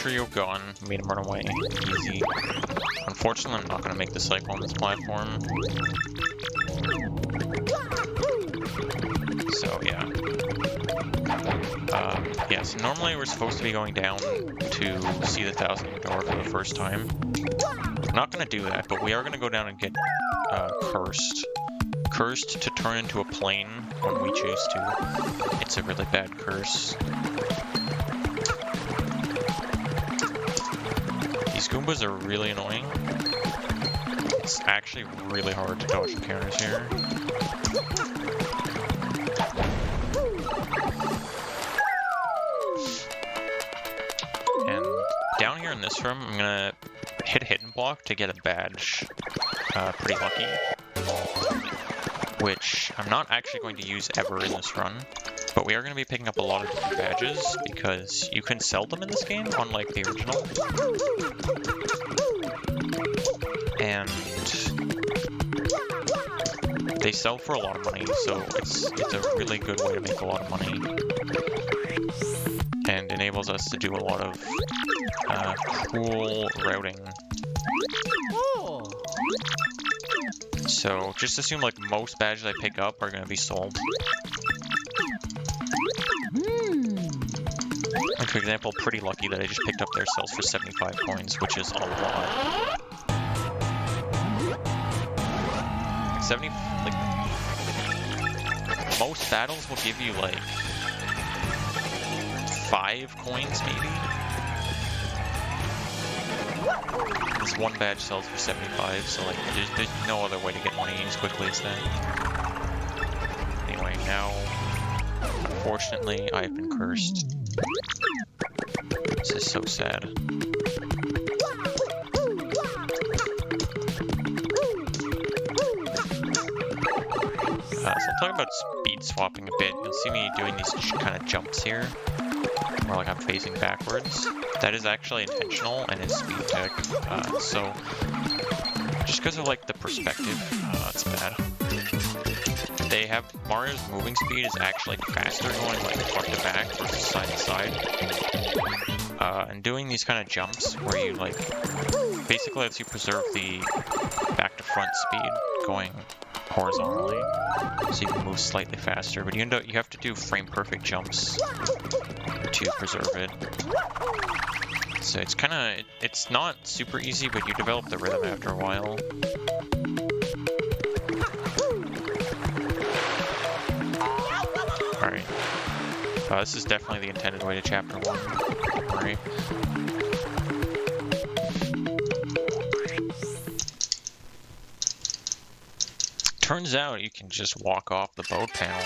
trio gone. Made him run away. Easy. Unfortunately, I'm not going to make the cycle on this platform. So, yeah. Yeah, so normally we're supposed to be going down to see the 1,000-year door for the first time. I'm not going to do that, but we are going to go down and get cursed. Cursed to turn into a plane when we choose to. It's a really bad curse. These Goombas are really annoying. It's actually really hard to dodge encounters here. And down here in this room, I'm gonna hit a hidden block to get a badge. Pretty lucky. Which I'm not actually going to use ever in this run. But we are going to be picking up a lot of different badges because you can sell them in this game, unlike the original. And they sell for a lot of money, so it's a really good way to make a lot of money. And enables us to do a lot of cool routing. So just assume like most badges I pick up are going to be sold. Like for example, pretty lucky that I just picked up their sales for 75 coins, which is a lot. Like 70, like most battles will give you like 5 coins maybe. This one badge sells for 75, so like there's no other way to get money as quickly as that. Anyway, now unfortunately I've been cursed. This is so sad. So I'll talk about speed swapping a bit. You'll see me doing these kind of jumps here, where like I'm facing backwards. That is actually intentional and is speed tech. So just because of like the perspective, it's bad. They have Mario's moving speed is actually faster going like front to back versus side to side. And doing these kind of jumps where you like basically lets you preserve the back to front speed going horizontally, so you can move slightly faster. But you have to do frame perfect jumps to preserve it. So it's kind of it's not super easy, but you develop the rhythm after a while. Alright. This is definitely the intended way to chapter 1. Don't worry. Turns out you can just walk off the boat panel.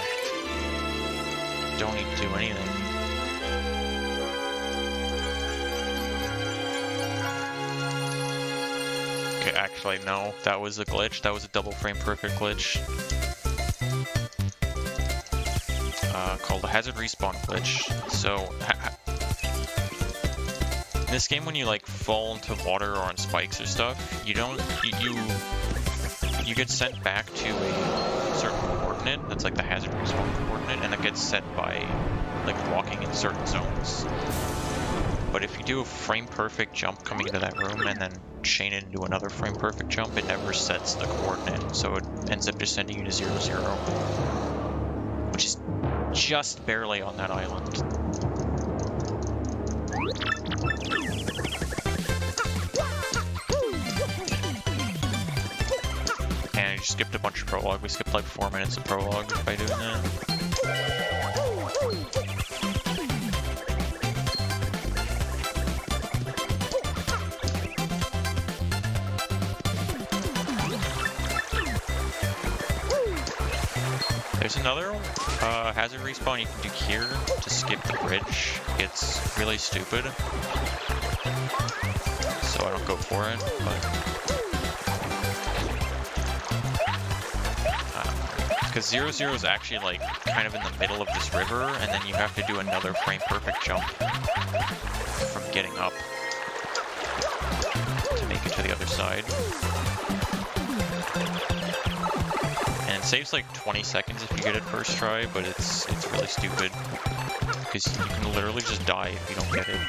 Don't need to do anything. Okay, actually, no. That was a glitch. That was a double frame perfect glitch. Called the hazard respawn glitch. So, in this game, when you like fall into water or on spikes or stuff, you don't you get sent back to a certain coordinate that's like the hazard respawn coordinate, and that gets set by like walking in certain zones. But if you do a frame perfect jump coming into that room and then chain it into another frame perfect jump, it never sets the coordinate, so it ends up just sending you to 0, 0. Which is just barely on that island. And I just skipped a bunch of prologue. We skipped like 4 minutes of prologue by doing that. There's another hazard respawn you can do here to skip the bridge. It's really stupid, so I don't go for it, but because 0, 0 is actually like kind of in the middle of this river, and then you have to do another frame perfect jump from getting up to make it to the other side. It saves like 20 seconds if you get it first try, but it's really stupid because you can literally just die if you don't get it.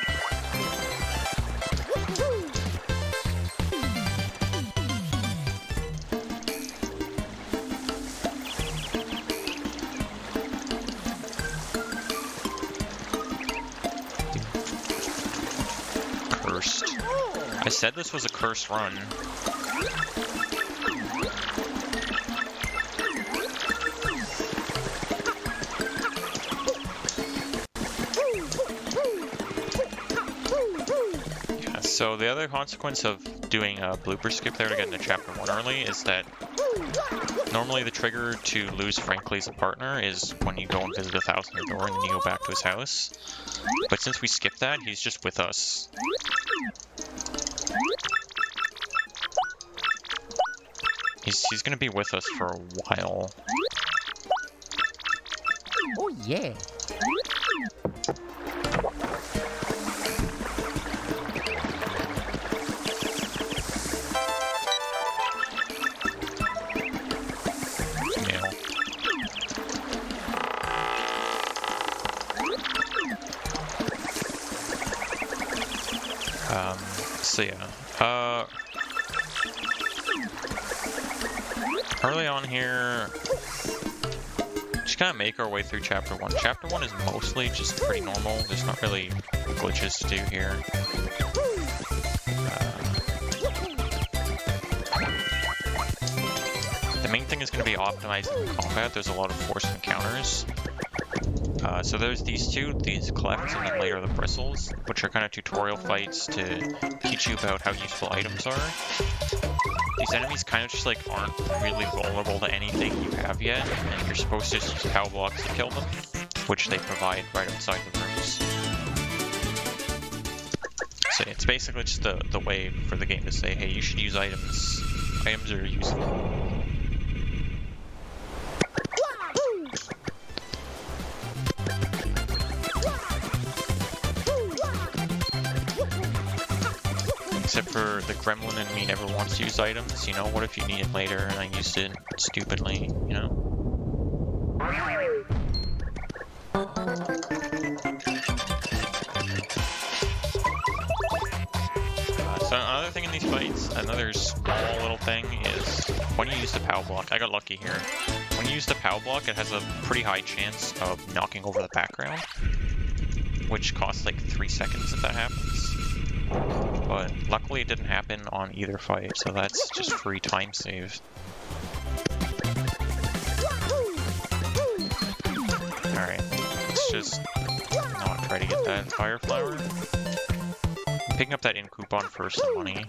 I said this was a cursed run. Yeah, so the other consequence of doing a blooper skip there to get into chapter 1 early is that normally the trigger to lose Frankly as a partner is when you go and visit 1,000 Year Door and then you go back to his house. But since we skipped that, he's just with us. He's gonna be with us for a while. Oh yeah. So yeah, early on here, just kind of make our way through chapter 1. Chapter 1 is mostly just pretty normal. There's not really glitches to do here. The main thing is going to be optimizing the combat. There's a lot of forced encounters. So there's these clefts, and then later the bristles, which are kind of tutorial fights to teach you about how useful items are. These enemies kind of just like aren't really vulnerable to anything you have yet, and you're supposed to just use power blocks to kill them, which they provide right outside the rooms. So it's basically just the way for the game to say, hey, you should use items. Items are useful. Except for the gremlin in me never wants to use items, you know, what if you need it later and I used it stupidly, you know? So another thing in these fights, another small little thing is when you use the POW block, I got lucky here. When you use the POW block, it has a pretty high chance of knocking over the background, which costs like 3 seconds if that happens. But luckily it didn't happen on either fight, so that's just free time save. Alright, let's just not try to get that fire flower. I'm picking up that in coupon for some money.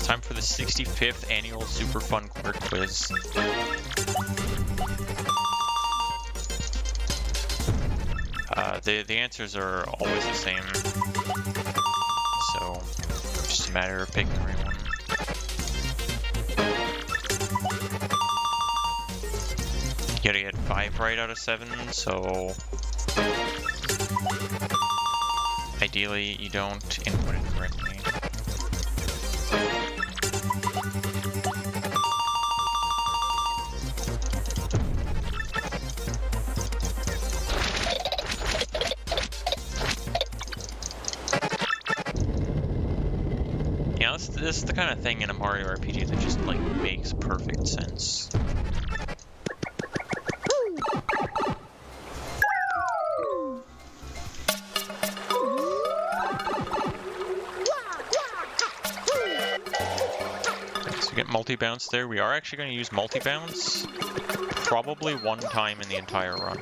Time for the 65th annual super fun quirk quiz. The answers are always the same, so it's just a matter of picking the right one. You gotta get 5 right out of 7, so ideally you don't input it correctly. This is the kind of thing in a Mario RPG that just like makes perfect sense. So we get multi-bounce there. We are actually going to use multi-bounce probably one time in the entire run.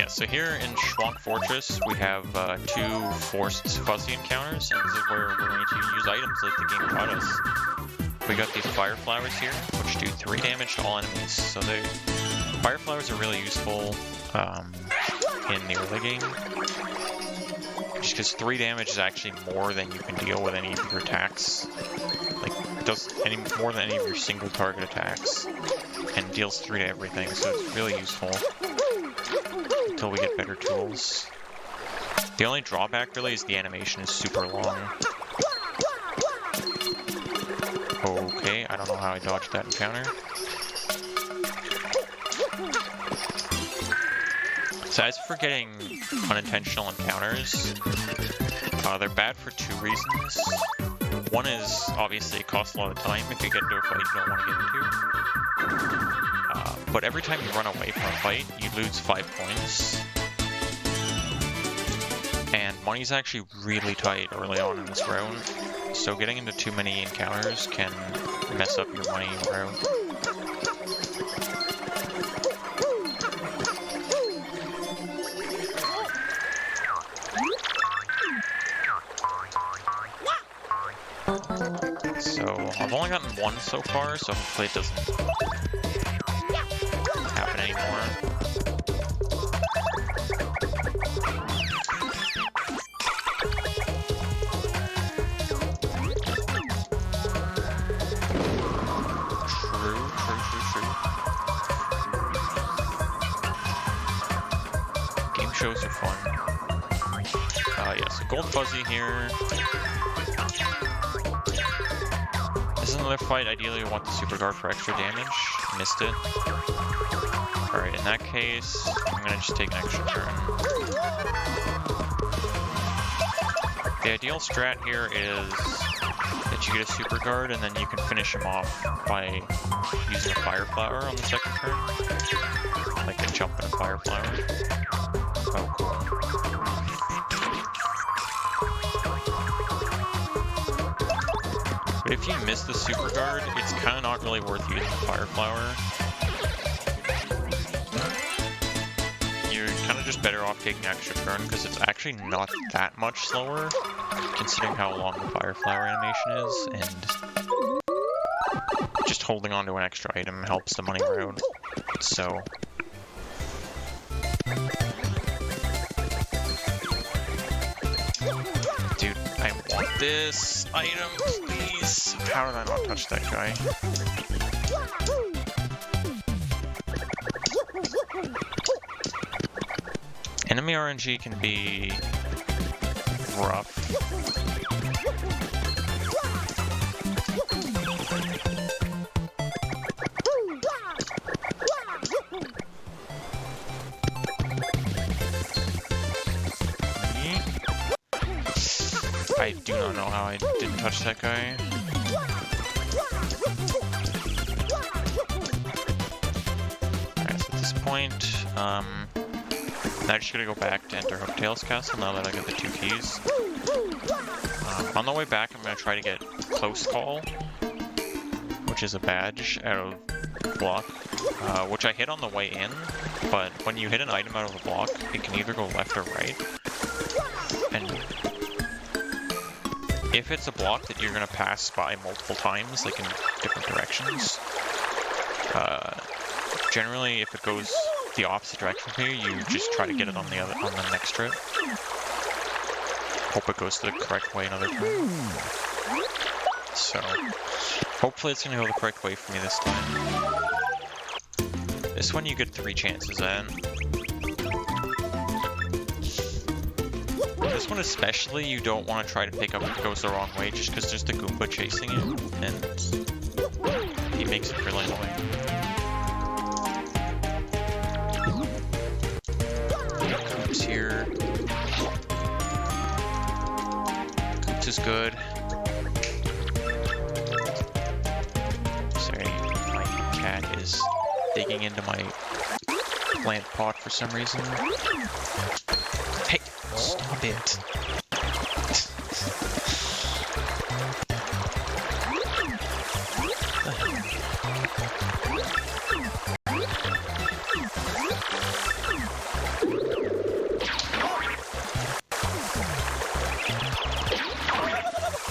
So here in Schwank Fortress, we have 2 forced fuzzy encounters, and this is where we're going to use items like the game taught us. We got these fire flowers here, which do 3 damage to all enemies. So fire flowers are really useful in the early game, just because 3 damage is actually more than you can deal with any of your attacks. Like, it does more than any of your single target attacks, and deals 3 to everything, so it's really useful. Until we get better tools. The only drawback really is the animation is super long. Okay, I don't know how I dodged that encounter. So as for getting unintentional encounters, they're bad for two reasons. One is, obviously, it costs a lot of time if you get into a fight you don't want to get into. But every time you run away from a fight, you lose 5 points. And money's actually really tight early on in this round, so getting into too many encounters can mess up your money round. So I've only gotten one so far, so hopefully it doesn't happen anymore. Game shows are fun. Yeah, so gold fuzzy here. This is another fight. Ideally, we want the super guard for extra damage. Missed it. Alright, in that case, I'm gonna just take an extra turn. The ideal strat here is that you get a super guard and then you can finish him off by using a fire flower on the second turn. Like a jump and a fire flower. Oh, cool. But if you miss the super guard, it's kind of not really worth using the fire flower. You're kind of just better off taking an extra turn because it's actually not that much slower, considering how long the fire flower animation is, and just holding on to an extra item helps the money round. So dude, I want this item, please. How did I not touch that guy? Enemy RNG can be rough. I do not know how I didn't touch that guy. Alright, so at this point, I'm just gonna go back to enter Hooktail's castle now that I got the 2 keys. On the way back, I'm gonna try to get Close Call, which is a badge out of block, which I hit on the way in, but when you hit an item out of a block, it can either go left or right. And if it's a block that you're going to pass by multiple times, like in different directions, generally if it goes the opposite direction for you, you just try to get it on the next trip. Hope it goes the correct way another time. So, hopefully it's going to go the correct way for me this time. This one you get 3 chances at. This one especially, you don't want to try to pick up if it goes the wrong way, just because there's the Goomba chasing you, and he makes it really annoying. Coops here. Coops is good. Sorry, my cat is digging into my plant pot for some reason. Hey! Stop it.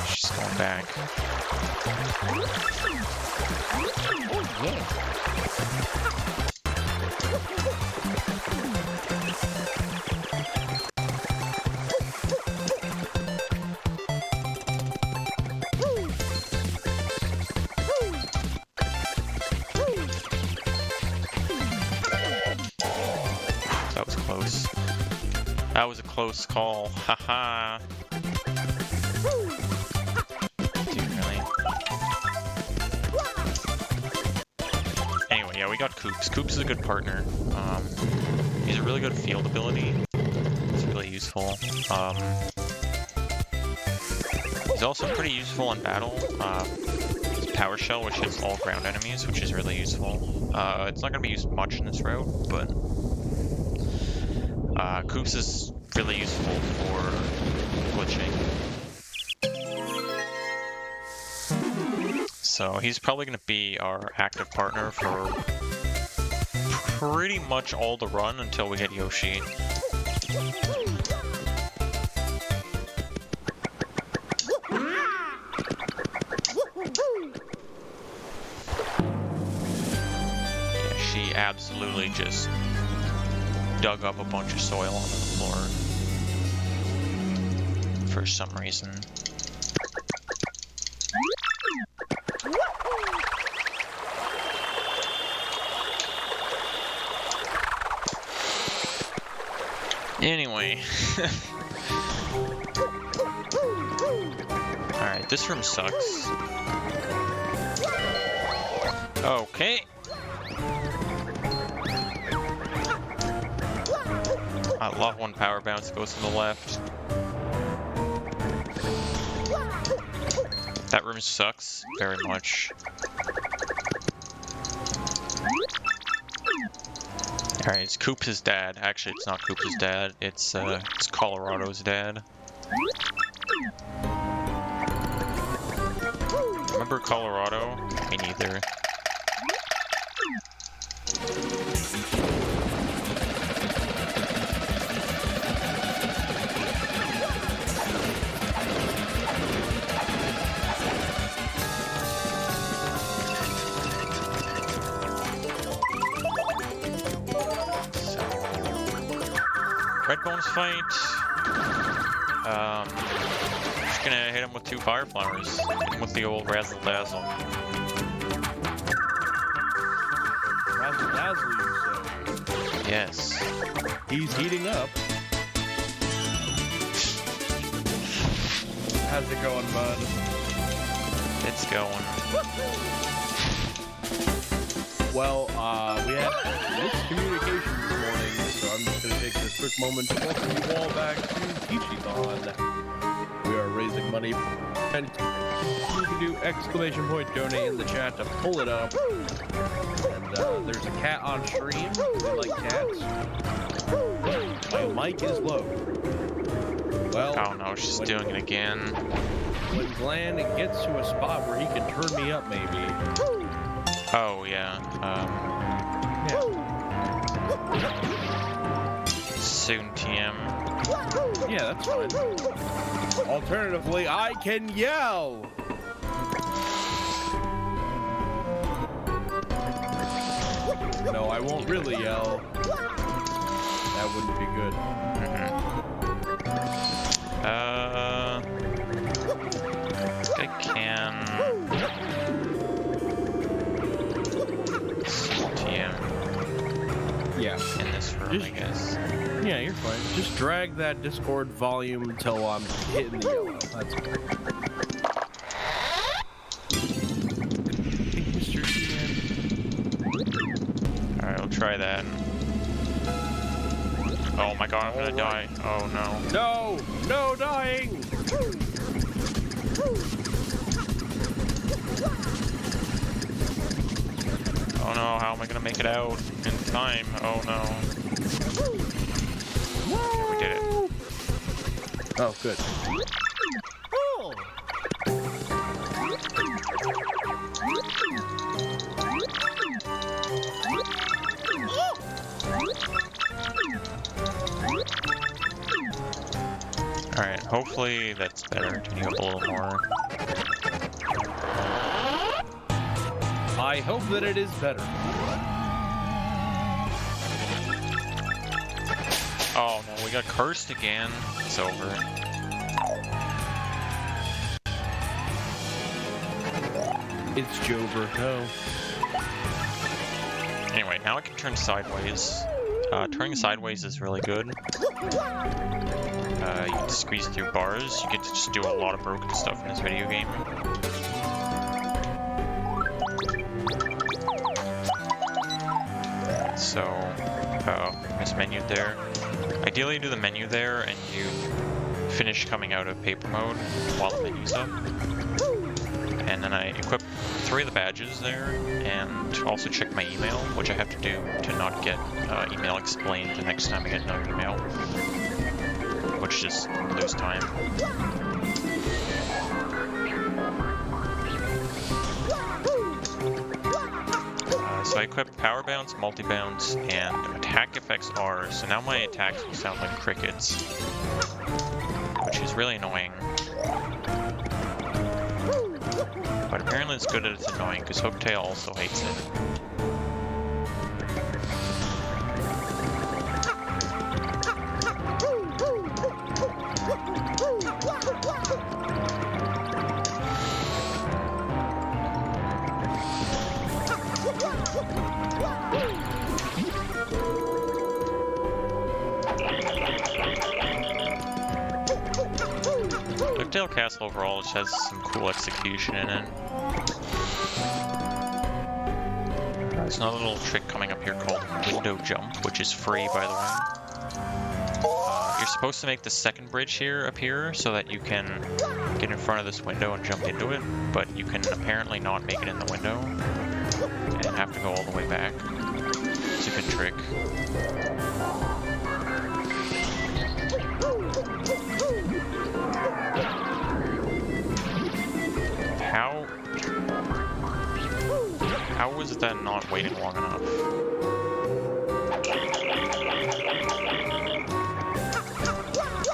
She's going back. Oh, yeah. That was a close call, haha. Dude, really? got Koops. Koops is a good partner. He's a really good field ability. It's really useful. He's also pretty useful in battle. Power Shell, which hits all ground enemies, which is really useful. It's not going to be used much in this route, but Koops is really useful for glitching. So he's probably going to be our active partner for pretty much all the run until we get Yoshi. Yeah, she absolutely just dug up a bunch of soil on the floor for some reason. Anyway. Alright, this room sucks. Okay. I love when power bounce goes to the left. That room sucks very much. Alright, it's Koops' dad. Actually, it's not Koops' dad. It's Colorado's dad. Remember Colorado? Me neither. Redbone's fight. Just gonna hit him with 2 fire flowers. Hit him with the old Razzle Dazzle. Razzle Dazzle, you say? Yes. He's heating up. How's it going, bud? It's going. Well, we had miscommunication this morning, so I'm just going to take this quick moment to welcome you all back to Kishithon. We are raising money, and you can do !donate in the chat to pull it up. And there's a cat on stream. We like cats. My mic is low. Well, oh no, she's doing it again. When Glan gets to a spot where he can turn me up, maybe. Oh yeah. Soon TM. Yeah, that's fine. Alternatively, I can yell. No, I won't really yell. That wouldn't be good. I can. Yeah. In this room, I guess. Yeah, you're fine. Just drag that Discord volume until I'm hitting the yellow. That's okay. Hey, Mr. CN. Alright, I'll try that. Oh my god, I'm gonna die. Oh no. No! No dying! Oh no, how am I gonna make it out in time? Oh no. Yeah, we did it. Oh, good. Oh. Alright, hopefully that's better. Turn you up a little more. I hope that it is better. Oh no, we got cursed again. It's over. It's Jover. No. Anyway, now I can turn sideways. Turning sideways is really good. You can squeeze through bars. You get to just do a lot of broken stuff in this video game. so mismenued there. Ideally, you do the menu there and you finish coming out of paper mode while the menu's up. And then I equip 3 of the badges there, and also check my email, which I have to do to not get email explained the next time I get another email, which just lose time. So I equip power bounce, multi bounce, and attack effects R. So now my attacks will sound like crickets, which is really annoying. But apparently it's good that it's annoying, because Hooktail also hates it. Hooktail Castle overall just has some cool execution in it. There's another little trick coming up here called window jump, which is free, by the way. You're supposed to make the second bridge here appear so that you can get in front of this window and jump into it, but you can apparently not make it in the window and have to go all the way back. It's a good trick. How was that not waiting long enough?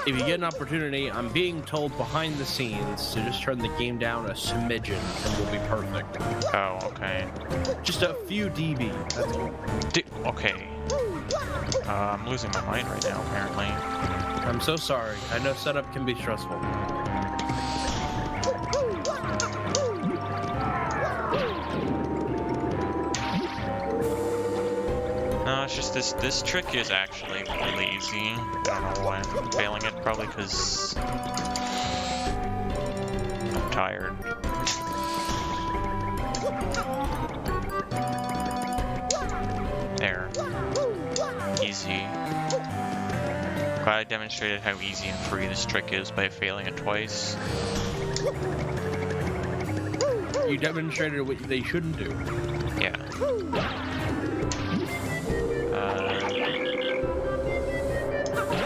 If you get an opportunity, I'm being told behind the scenes to just turn the game down a smidgen and we'll be perfect. Oh, okay. Just a few dB, that's all. Okay. I'm losing my mind right now, apparently. I'm so sorry. I know setup can be stressful. No, it's just this trick is actually really easy. I don't know why I'm failing it, probably because I'm tired. There. Easy. Glad I demonstrated how easy and free this trick is by failing it twice. You demonstrated what they shouldn't do. Yeah.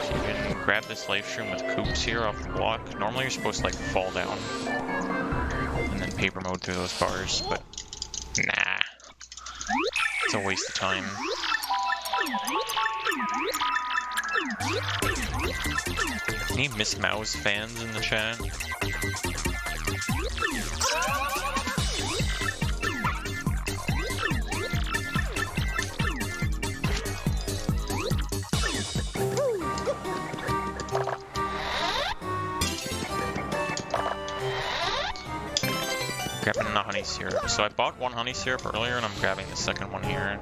So you can grab this life stream with coops here off the block. Normally you're supposed to like fall down and then paper mode through those bars, but nah. It's a waste of time. Any Miss Mouse fans in the chat? Grabbing the honey syrup. So I bought one honey syrup earlier and I'm grabbing the second one here.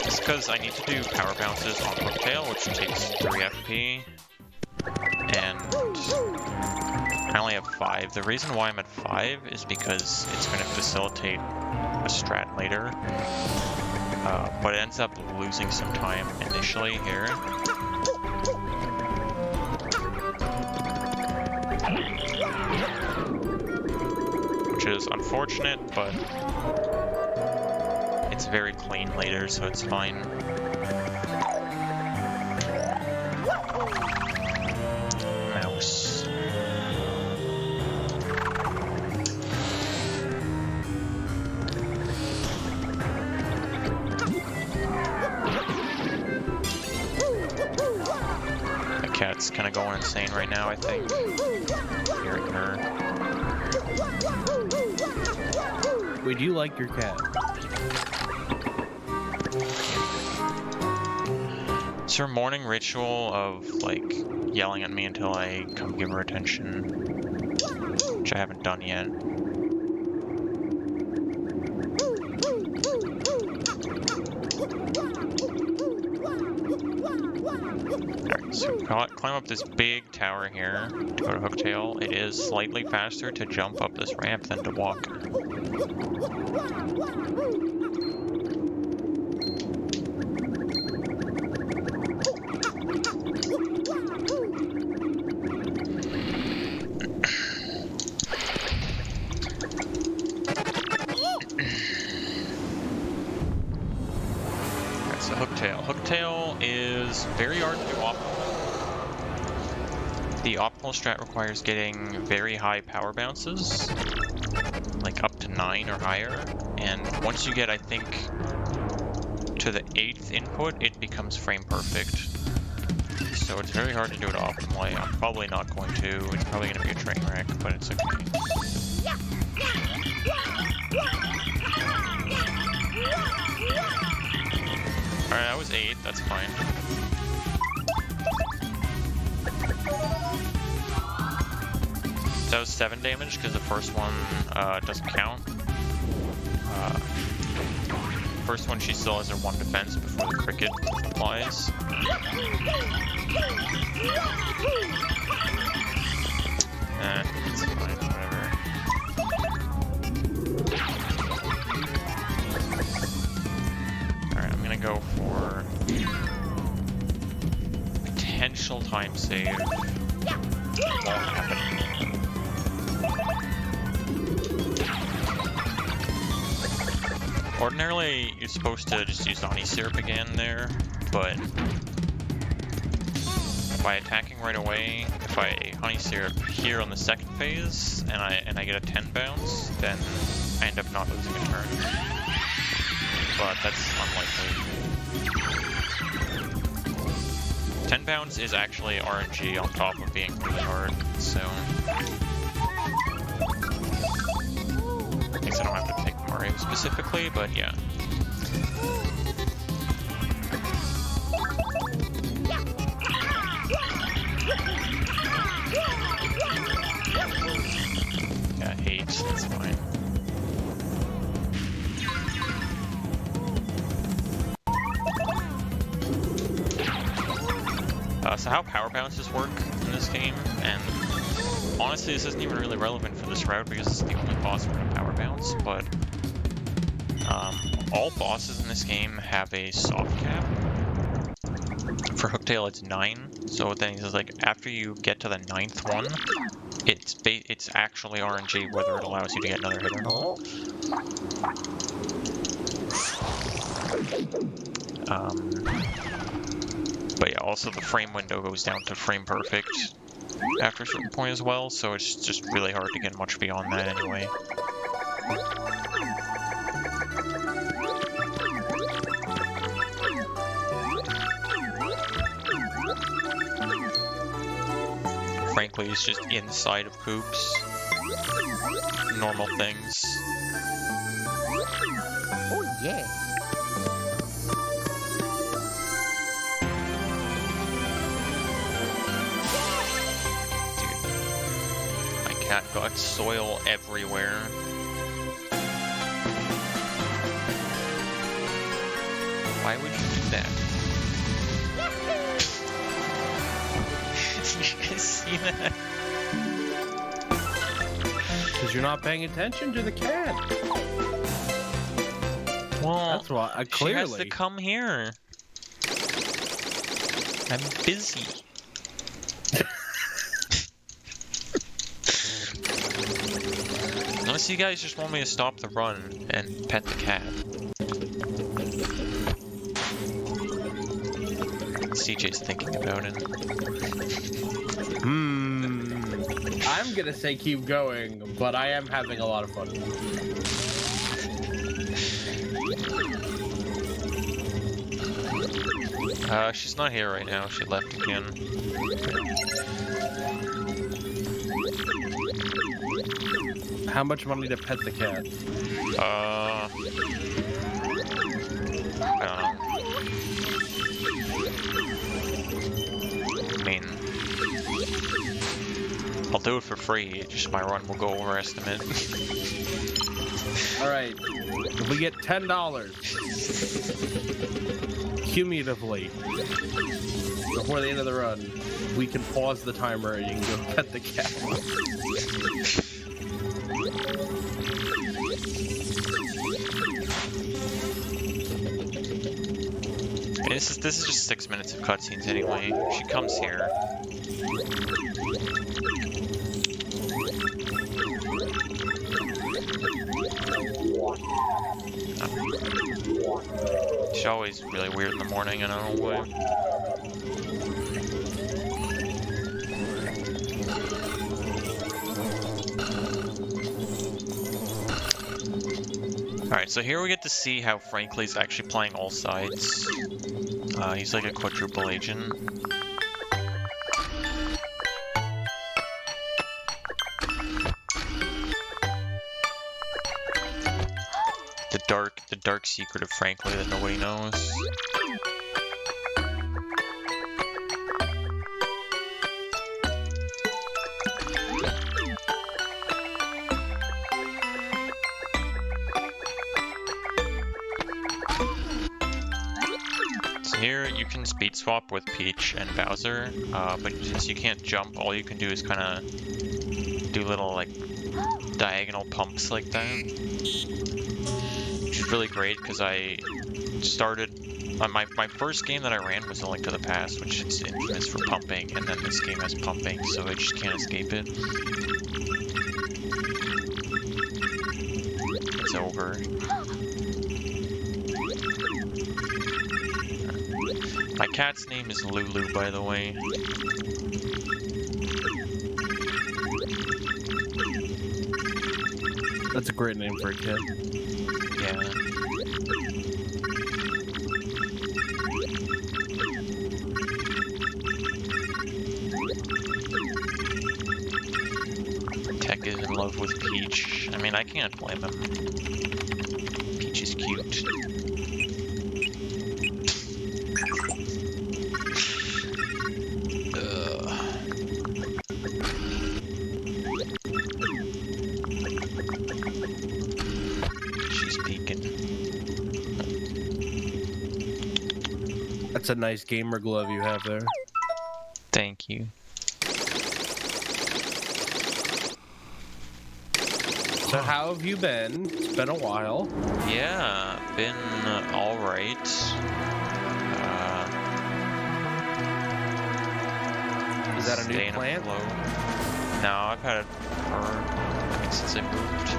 It's because I need to do power bounces on Hooktail, which takes 3 FP. And I only have 5. The reason why I'm at 5 is because it's going to facilitate a strat later. But it ends up losing some time initially here. Which is unfortunate, but it's very clean later, so it's fine. Mouse. The cat's kind of going insane right now, I think. Hearing her. Wait, do you like your cat? It's her morning ritual of, like, yelling at me until I come give her attention, which I haven't done yet. Alright, So climb up this big tower here to go to Hooktail. It is slightly faster to jump up this ramp than to walk. Alright, so Hooktail. Hooktail is very hard to do optimal. The optimal strat requires getting very high power bounces, like up to 9 or higher, and once you get, I think, to the 8th input, it becomes frame perfect. So it's very hard to do it optimally. I'm probably not going to. It's probably going to be a train wreck, but it's okay. Alright, that was 8. That's fine. That was 7 damage because the first one doesn't count. First one, she still has her 1 defense before the cricket applies. It's fine, whatever. Alright, I'm gonna go for potential time save. Won't happen. Ordinarily, you're supposed to just use the honey syrup again there, but by attacking right away, if I honey syrup here on the second phase and I get a 10 bounce, then I end up not losing a turn. But that's unlikely. 10 bounce is actually RNG on top of being really hard, so I guess I don't have to pick Mario specifically, but yeah. Yeah, 8, that's fine. So how power bounces work in this game, and honestly this isn't even really relevant for this route because it's the only boss with a power bounce, but all bosses in this game have a soft cap. For Hooktail it's 9, so then he says like after you get to the 9th one, it's actually RNG whether it allows you to get another hit or not. But yeah, also the frame window goes down to frame perfect after a certain point as well, so it's just really hard to get much beyond that anyway. Frankly, it's just inside of hoops. Normal things. Oh yeah. Cat got soil everywhere. Why would you do that? Did you guys see that? Because you're not paying attention to the cat. Well, that's why clearly. She has to come here. I'm busy. Unless you guys just want me to stop the run and pet the cat. CJ's thinking about it. I'm gonna say keep going, but I am having a lot of fun. She's not here right now. She left again. How much money to pet the cat? I don't know. I mean, I'll do it for free, just my run will go over estimate. Alright, if we get $10, cumulatively, before the end of the run, we can pause the timer and you can go pet the cat. And this is just 6 minutes of cutscenes anyway. She comes here. She's always really weird in the morning, I don't know why. Alright, so here we get to see how Frankly's actually playing all sides. He's like a quadruple agent. The dark secret of Frankly that nobody knows. So here you can speed swap with Peach and Bowser, but since you can't jump, all you can do is kind of do little like diagonal pumps like that. Which is really great because I started my first game that I ran was A Link to the Past, which is infamous for pumping, and then this game has pumping, so I just can't escape it. It's over. My cat's name is Lulu, by the way. That's a great name for a kid. Yeah. Tech is in love with Peach. I mean, I can't blame him. Peach is cute. That's a nice gamer glove you have there. Thank you. So how have you been? It's been a while. Yeah, been alright. Is that a new staying plant? afloat. No, I've had it for, since I moved.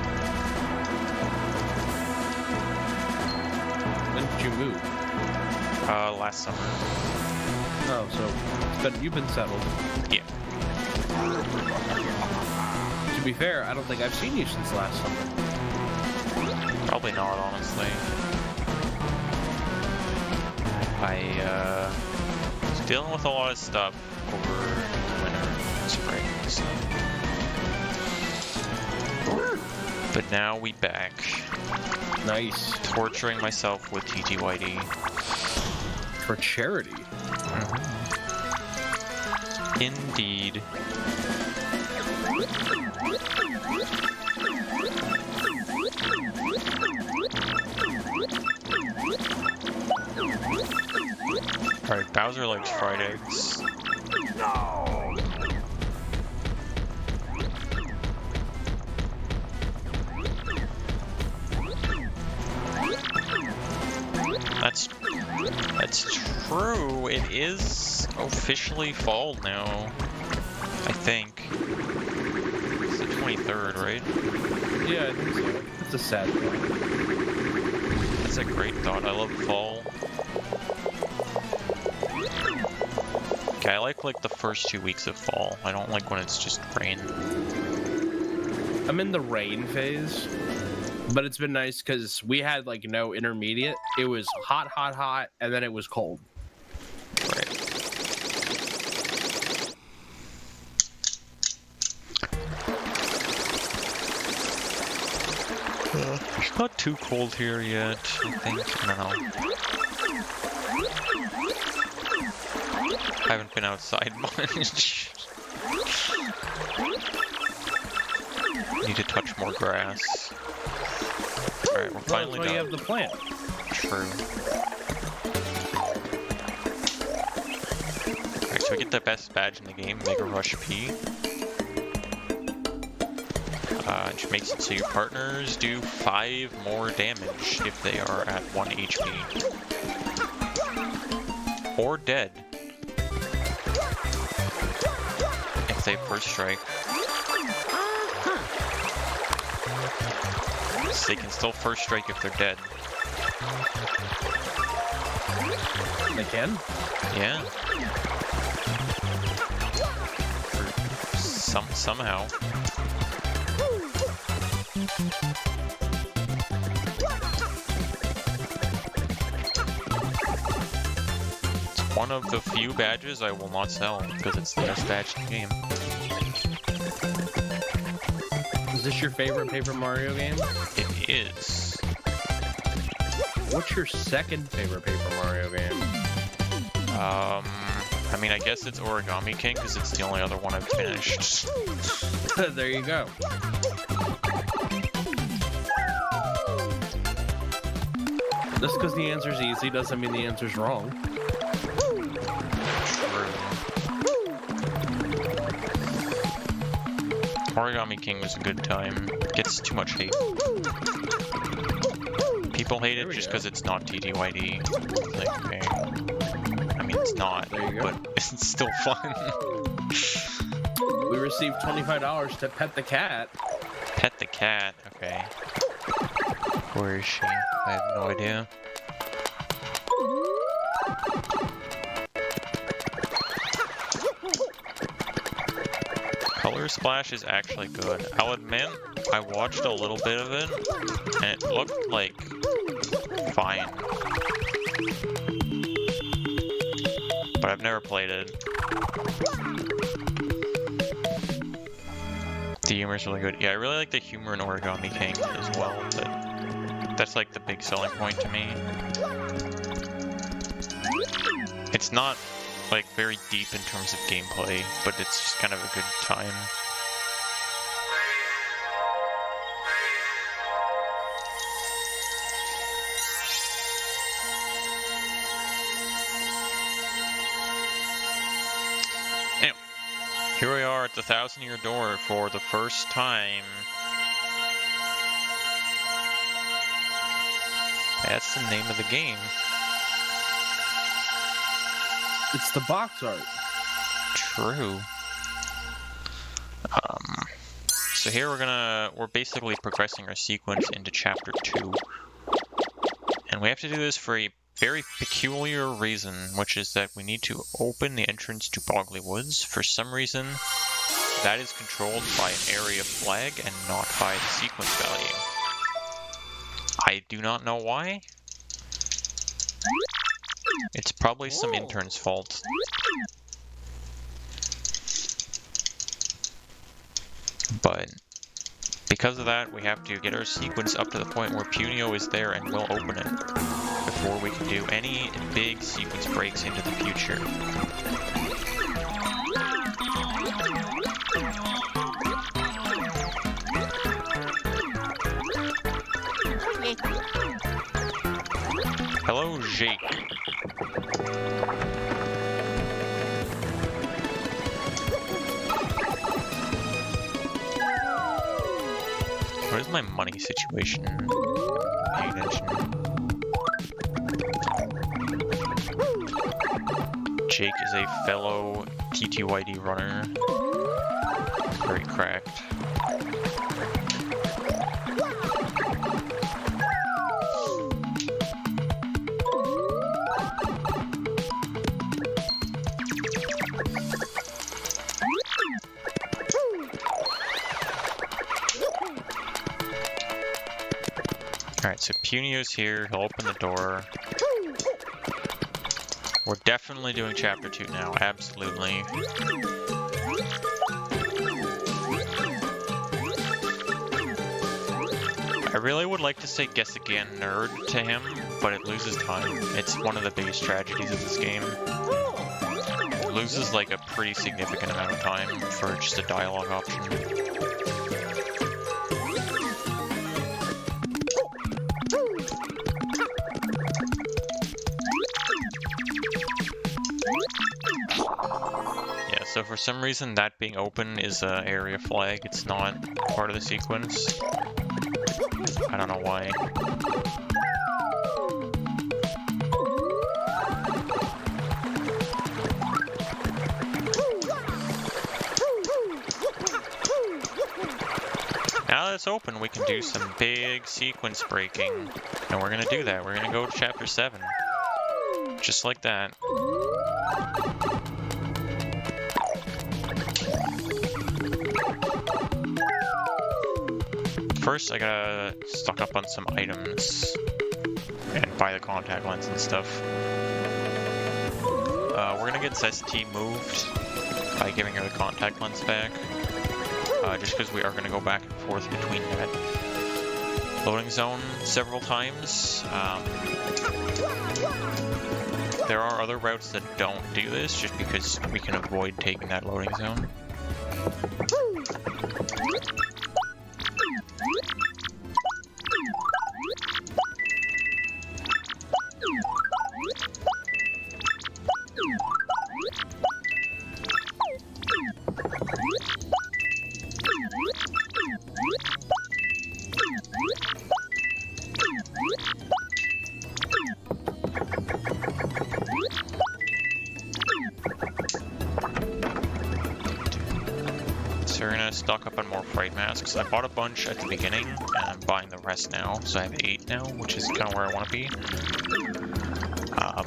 When did you move? Last summer. Oh, so you've been settled. Yeah. To be fair, I don't think I've seen you since last summer. Probably not, honestly. I was dealing with a lot of stuff over the winter and spring, so. But now we back. Nice. Torturing myself with TGYD. For charity. Indeed. Alright, Bowser likes fried eggs. No. That's true. It is officially fall now. I think. It's the 23rd, right? Yeah, I think so. That's a sad thought. That's a great thought. I love fall. Okay, I like the first 2 weeks of fall. I don't like when it's just rain. I'm in the rain phase. But it's been nice because we had like no intermediate. It was hot, hot, hot, and then it was cold. Right. It's not too cold here yet, I think. I don't know. I haven't been outside much. Need to touch more grass. Alright, we're finally done. You have the plant. True. get the best badge in the game, Mega Rush P. Which makes it so your partners do 5 more damage if they are at 1 HP. Or dead. If they first strike. So they can still first strike if they're dead. They can? Yeah. Somehow. It's one of the few badges I will not sell because it's the best badge in the game. Is this your favorite Paper Mario game? It is. What's your second favorite Paper Mario game? I mean, I guess it's Origami King because it's the only other one I've finished. There you go. Just because the answer's easy doesn't mean the answer's wrong. True. Origami King was a good time. Gets too much hate. People hate it just because it's not TTYD. It's like, okay. I mean, it's not, but it's still fun. We received $25 to pet the cat. Pet the cat, okay. Where is she? I have no idea. Color Splash is actually good. I'll admit, I watched a little bit of it, and it looked like fine. But I've never played it. The humor's really good. Yeah, I really like the humor in Origami King as well, but that's like the big selling point to me. It's not like very deep in terms of gameplay, but it's just kind of a good time. Anyway, here we are at the 1,000-year door for the first time. That's the name of the game. It's the box art. True. So here we're basically progressing our sequence into chapter 2. And we have to do this for a very peculiar reason, which is that we need to open the entrance to Bogley Woods. For some reason, that is controlled by an area flag and not by the sequence value. I do not know why. It's probably some intern's fault. But because of that, we have to get our sequence up to the point where Punio is there and we'll open it before we can do any big sequence breaks into the future. Hello, Jake. What is my money situation? Pay attention. Jake is a fellow TTYD runner. Very cracked. Alright, so Punio's here, he'll open the door. We're definitely doing chapter 2 now, absolutely. I really would like to say guess again nerd to him, but it loses time. It's one of the biggest tragedies of this game. It loses like a pretty significant amount of time for just a dialogue option. so for some reason that being open is an area flag. It's not part of the sequence. I don't know why. Now that it's open, we can do some big sequence breaking. And we're gonna do that. We're gonna go to chapter 7. Just like that. First, I gotta stock up on some items and buy the contact lens and stuff. We're gonna get Zesty moved by giving her the contact lens back. Just because we are gonna go back and forth between that loading zone several times. There are other routes that don't do this, just because we can avoid taking that loading zone. So we're gonna stock up on more fright masks. I bought a bunch at the beginning, and I'm buying the rest now. So I have 8 now, which is kind of where I want to be.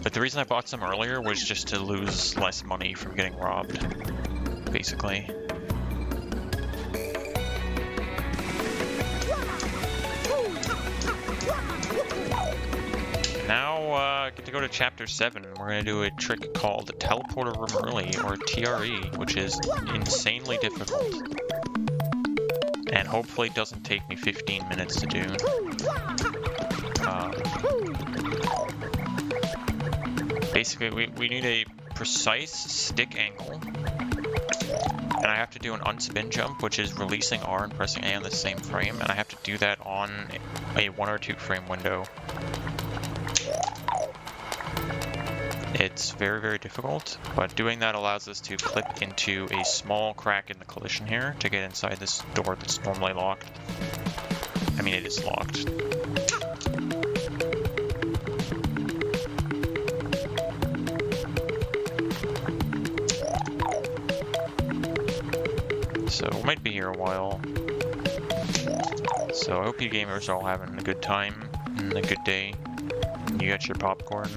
But the reason I bought some earlier was just to lose less money from getting robbed, basically. Now, I get to go to chapter 7. We're gonna do a trick called the Teleporter Room Early, or TRE, which is insanely difficult. And hopefully doesn't take me 15 minutes to do. Basically, we need a precise stick angle. And I have to do an unspin jump, which is releasing R and pressing A on the same frame. And I have to do that on a 1 or 2 frame window. It's very, very difficult, but doing that allows us to clip into a small crack in the collision here to get inside this door that's normally locked. I mean, it is locked. So we might be here a while. So I hope you gamers are all having a good time and a good day. You got your popcorn.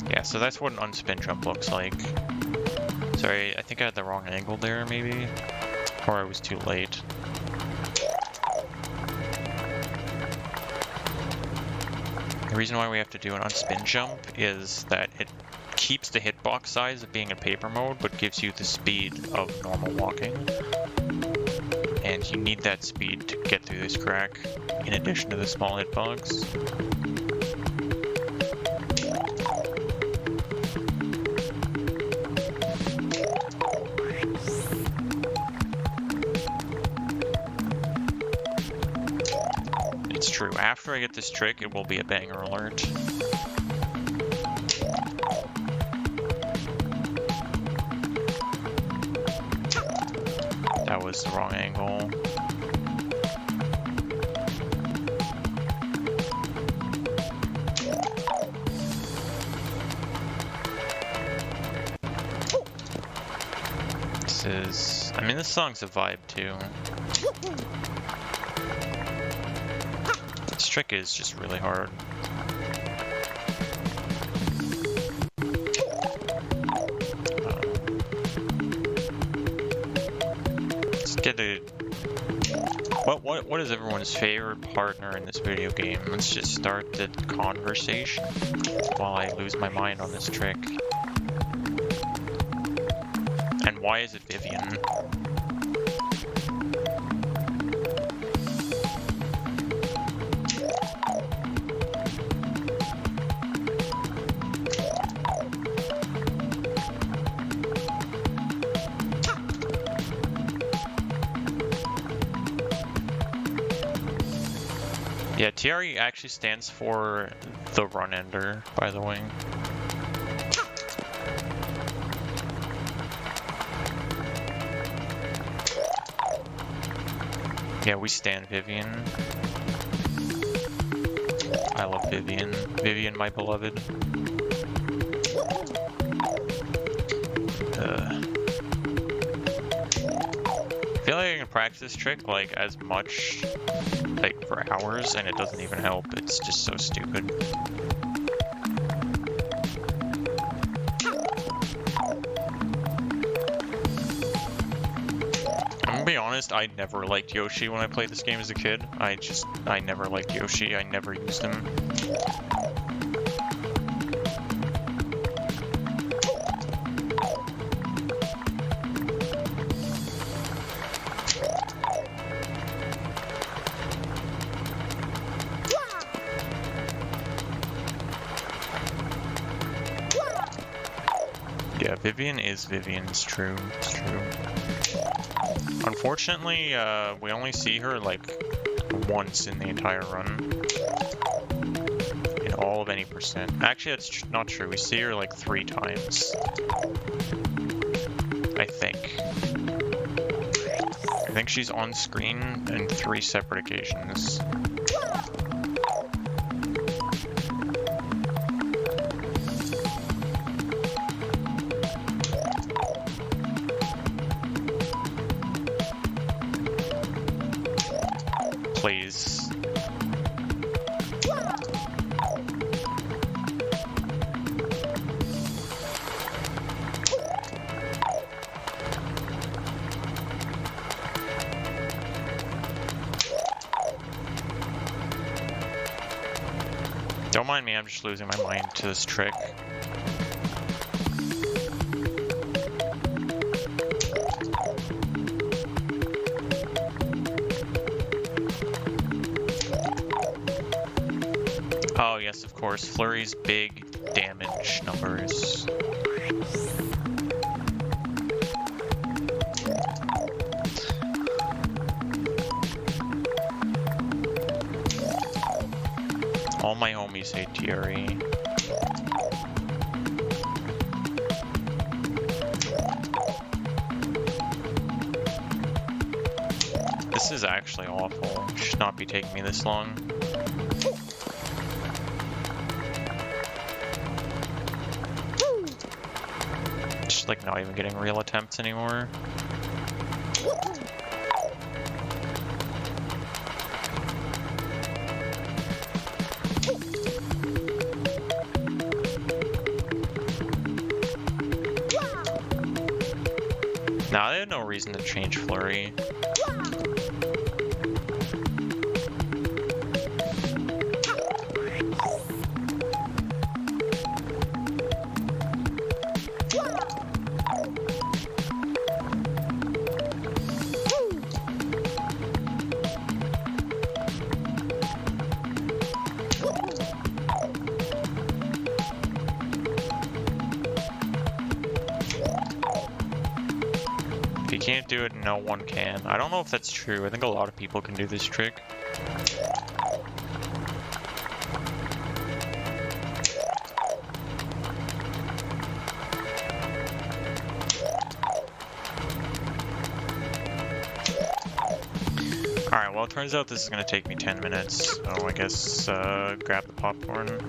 Yeah, so that's what an unspin jump looks like. Sorry, I think I had the wrong angle there, maybe? Or I was too late. The reason why we have to do an unspin jump is that it keeps the hitbox size of being in paper mode, but gives you the speed of normal walking. And you need that speed to get through this crack, in addition to the small hitbox. It's true, after I get this trick, it will be a banger alert. That was the wrong angle. This is... I mean, this song's a vibe, too. This trick is just really hard. Let's get a... What is everyone's favorite partner in this video game? Let's just start the conversation while I lose my mind on this trick. And why is it Vivian? Yeah, TRE actually stands for the run ender, by the way. Yeah, we stand Vivian. I love Vivian. Vivian, my beloved. I feel like I can practice this trick like as much, like for hours, and it doesn't even help. It's just so stupid. I'm gonna be honest, I never liked Yoshi when I played this game as a kid. I never liked Yoshi. I never used him. Yeah, Vivian is Vivian, it's true, it's true. Unfortunately, we only see her like once in the entire run. In all of any percent. Actually, that's not true. We see her like 3 times. I think. I think she's on screen in 3 separate occasions. Please. Don't mind me, I'm just losing my mind to this trick. Oh yes, of course, Flurry's big damage numbers. All my homies hate TRE. This is actually awful. It should not be taking me this long. Just like not even getting real attempts anymore. Nah, they had no reason to change Flurry. If you can't do it, no one can. I don't know if that's true. I think a lot of people can do this trick. Alright, well it turns out this is going to take me 10 minutes, so I guess grab the popcorn.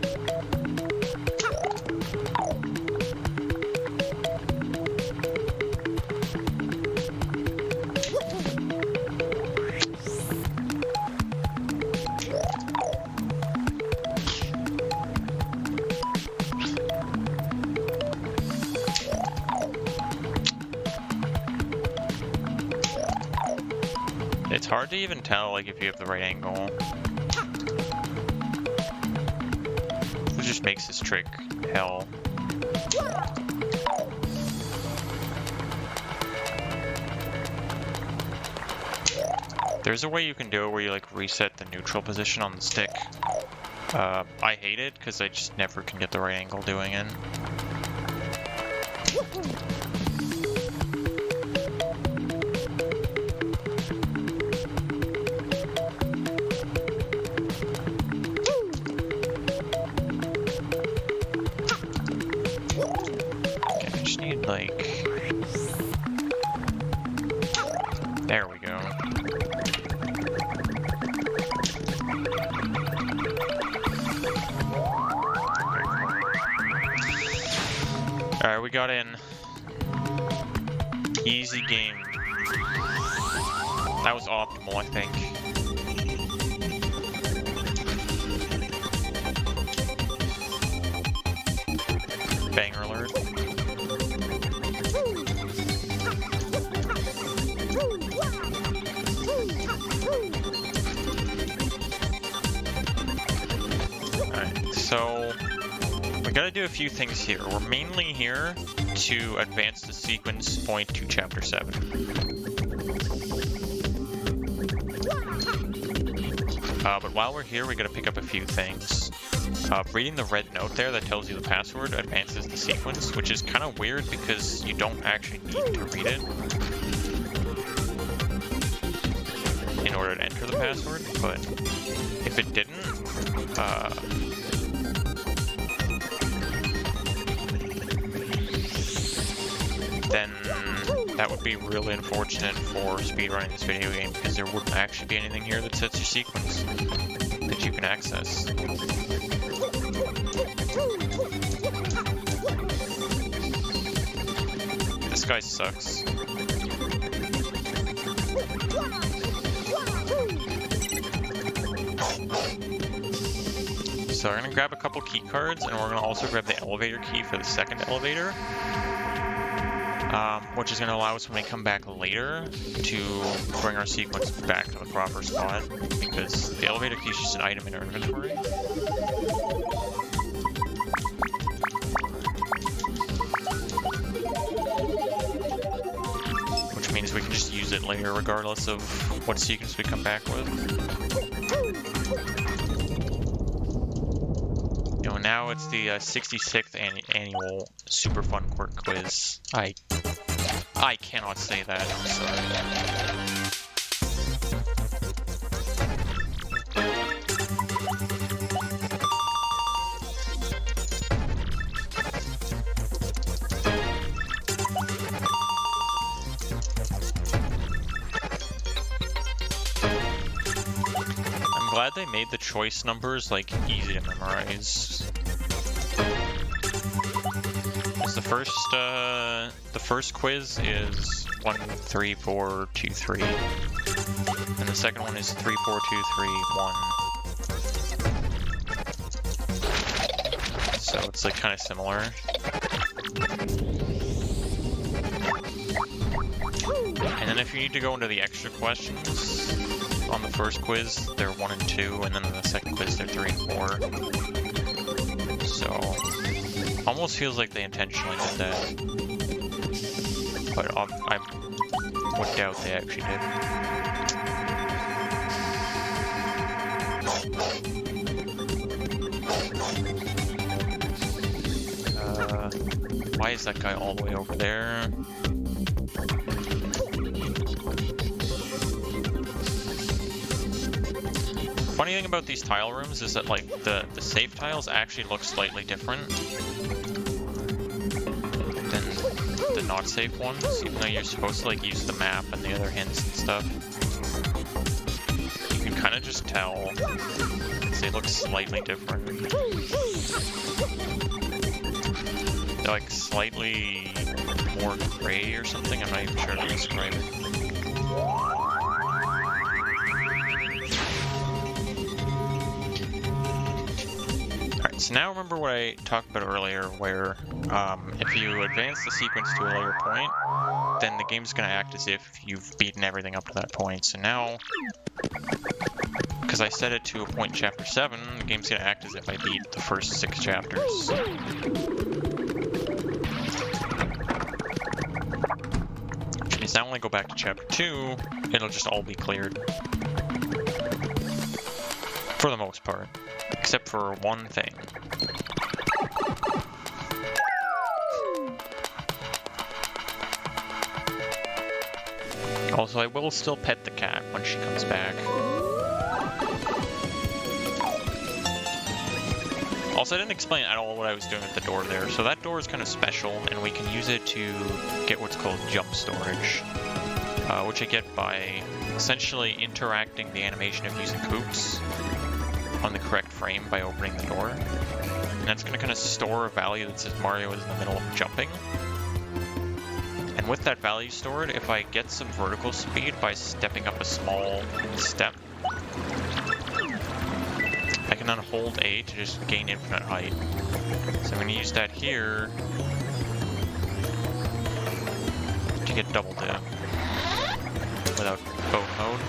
It's hard to even tell, like, if you have the right angle. It just makes this trick hell. There's a way you can do it where you, like, reset the neutral position on the stick. I hate it, because I just never can get the right angle doing it. like... There we go. Alright, we got in. Easy game. That was optimal, I think. Banger alert. Alright, so we gotta do a few things here. We're mainly here to advance the sequence point to Chapter 7. But while we're here, we gotta pick up a few things. Reading the red note there that tells you the password advances the sequence, which is kind of weird because you don't actually need to read it in order to enter the password, but if it didn't, then that would be really unfortunate for speedrunning this video game, because there wouldn't actually be anything here that sets your sequence that you can access. This guy sucks. So we're gonna grab a couple key cards, and we're gonna also grab the elevator key for the second elevator. Which is going to allow us when we come back later to bring our sequence back to the proper spot, because the elevator key is just an item in our inventory. Which means we can just use it later regardless of what sequence we come back with. You know, now it's the 66th annual Super Fun Quirk Quiz. I cannot say that, I'm sorry. I'm glad they made the choice numbers, like, easy to memorize. The first quiz is 1, 3, 4, 2, 3, and the second one is 3, 4, 2, 3, 1. So it's like kind of similar. And then if you need to go into the extra questions on the first quiz, they're 1 and 2, and then in the second quiz they're 3 and 4. So almost feels like they intentionally did that, but I would doubt they actually did. Why is that guy all the way over there? Funny thing about these tile rooms is that, like, the safe tiles actually look slightly different than the not safe ones, even though you're supposed to, like, use the map and the other hints and stuff. You can kind of just tell, because they look slightly different. They're, like, slightly more gray or something, I'm not even sure how to describe it. So now remember what I talked about earlier, where if you advance the sequence to a later point, then the game's going to act as if you've beaten everything up to that point. So now, because I set it to a point in Chapter 7, the game's going to act as if I beat the first 6 chapters. Which means now when I go back to Chapter 2, it'll just all be cleared. For the most part. Except for one thing. Also, I will still pet the cat when she comes back. Also, I didn't explain at all what I was doing at the door there. So that door is kind of special, and we can use it to get what's called jump storage, which I get by essentially interacting the animation of using hoops on the correct frame by opening the door. And that's going to kind of store a value that says Mario is in the middle of jumping. And with that value stored, if I get some vertical speed by stepping up a small step, I can then hold A to just gain infinite height. So I'm going to use that here to get double dip without boat mode.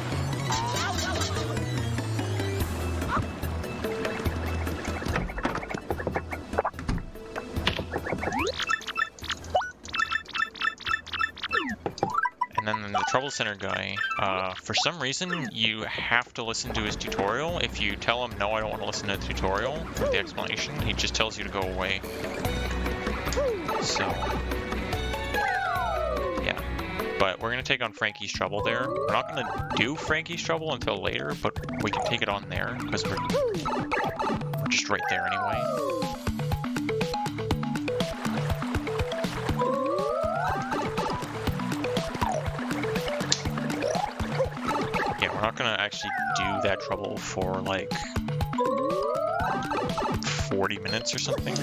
And then the Trouble Center guy, for some reason, you have to listen to his tutorial. If you tell him, no, I don't want to listen to the tutorial or the explanation, he just tells you to go away. So, yeah. But we're going to take on Frankie's Trouble there. We're not going to do Frankie's Trouble until later, but we can take it on there, because we're just right there anyway. We're not gonna actually do that trouble for like 40 minutes or something.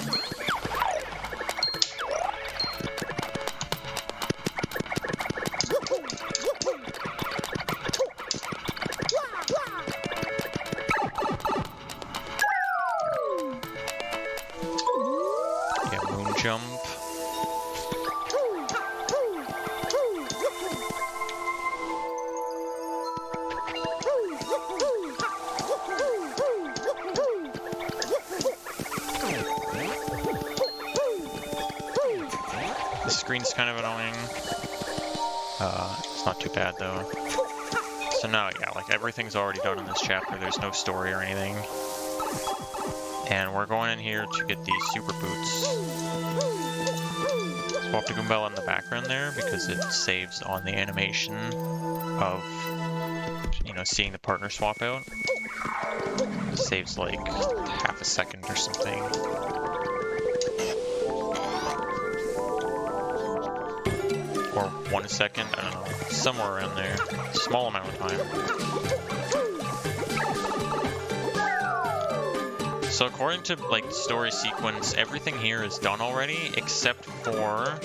Yeah, moon jump. Screen's kind of annoying. It's not too bad though. So now, yeah, like everything's already done in this chapter. There's no story or anything. And we're going in here to get these super boots. Swap to Goombella in the background there because it saves on the animation of, you know, seeing the partner swap out. It saves like half a second or something. Or 1 second, I don't know, somewhere around there. Small amount of time. So according to like the story sequence, everything here is done already, except for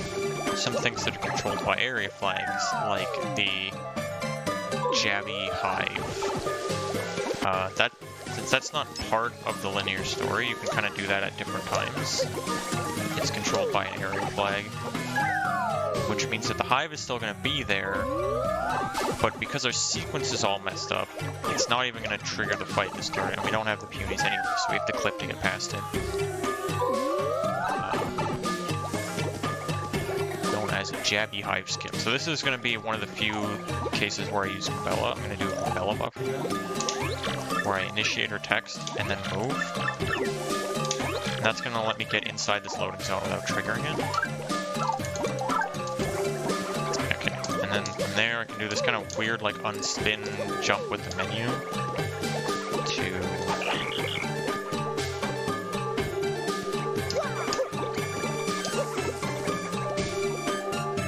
some things that are controlled by area flags, like the Jabby Hive. Since that's not part of the linear story, you can kind of do that at different times. It's controlled by an area flag. Which means that the hive is still going to be there, but because our sequence is all messed up, it's not even going to trigger the fight in the story, and we don't have the punies anyway, so we have to clip to get past it. Known as a Jabby Hive skip. So this is going to be one of the few cases where I use Goombella. I'm going to do a Goombella buffer where I initiate her text and then move. And that's going to let me get inside this loading zone without triggering it. And then from there, I can do this kind of weird, like, unspin jump with the menu to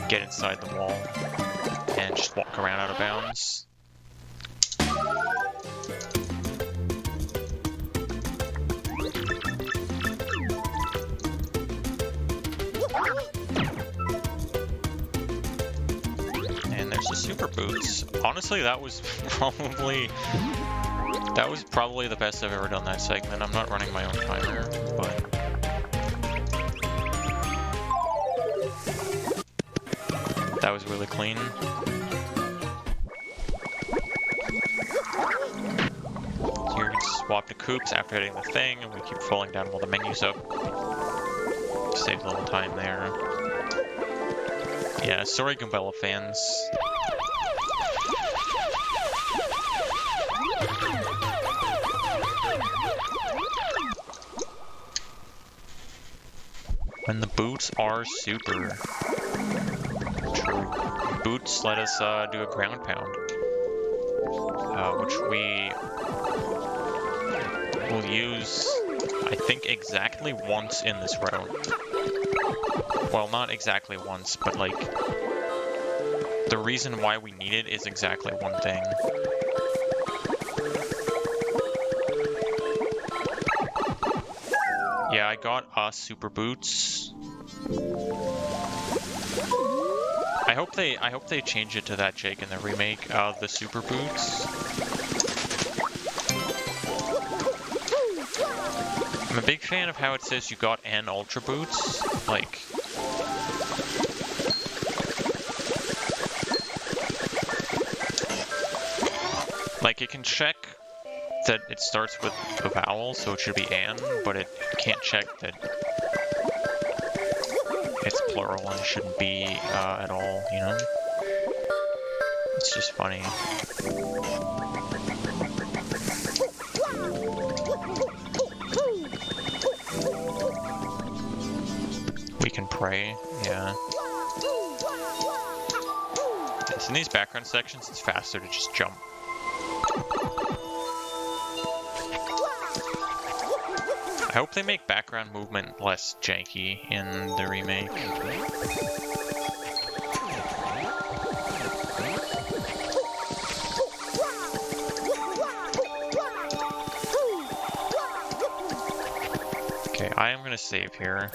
get inside the wall and just walk around out of bounds. Super boots. Honestly, that was probably the best I've ever done that segment. I'm not running my own timer, but that was really clean. So here we can swap to Koops after hitting the thing, and we keep falling down while the menu's up. Saves a little time there. Yeah, sorry Goombella fans. When the boots are super. True. Boots let us do a ground pound. Which we will use I think exactly once in this route. Well, not exactly once, but like the reason why we need it is exactly one thing. Yeah, I got super boots. I hope they change it to that, Jake, in the remake of the super boots. I'm a big fan of how it says you got an ultra boots. Like it can check that it starts with a vowel, so it should be an, but it can't check that it's plural and it shouldn't be at all, you know? It's just funny. We can pray, yeah. Yes, in these background sections, it's faster to just jump. I hope they make background movement less janky in the remake. Okay, I am gonna save here.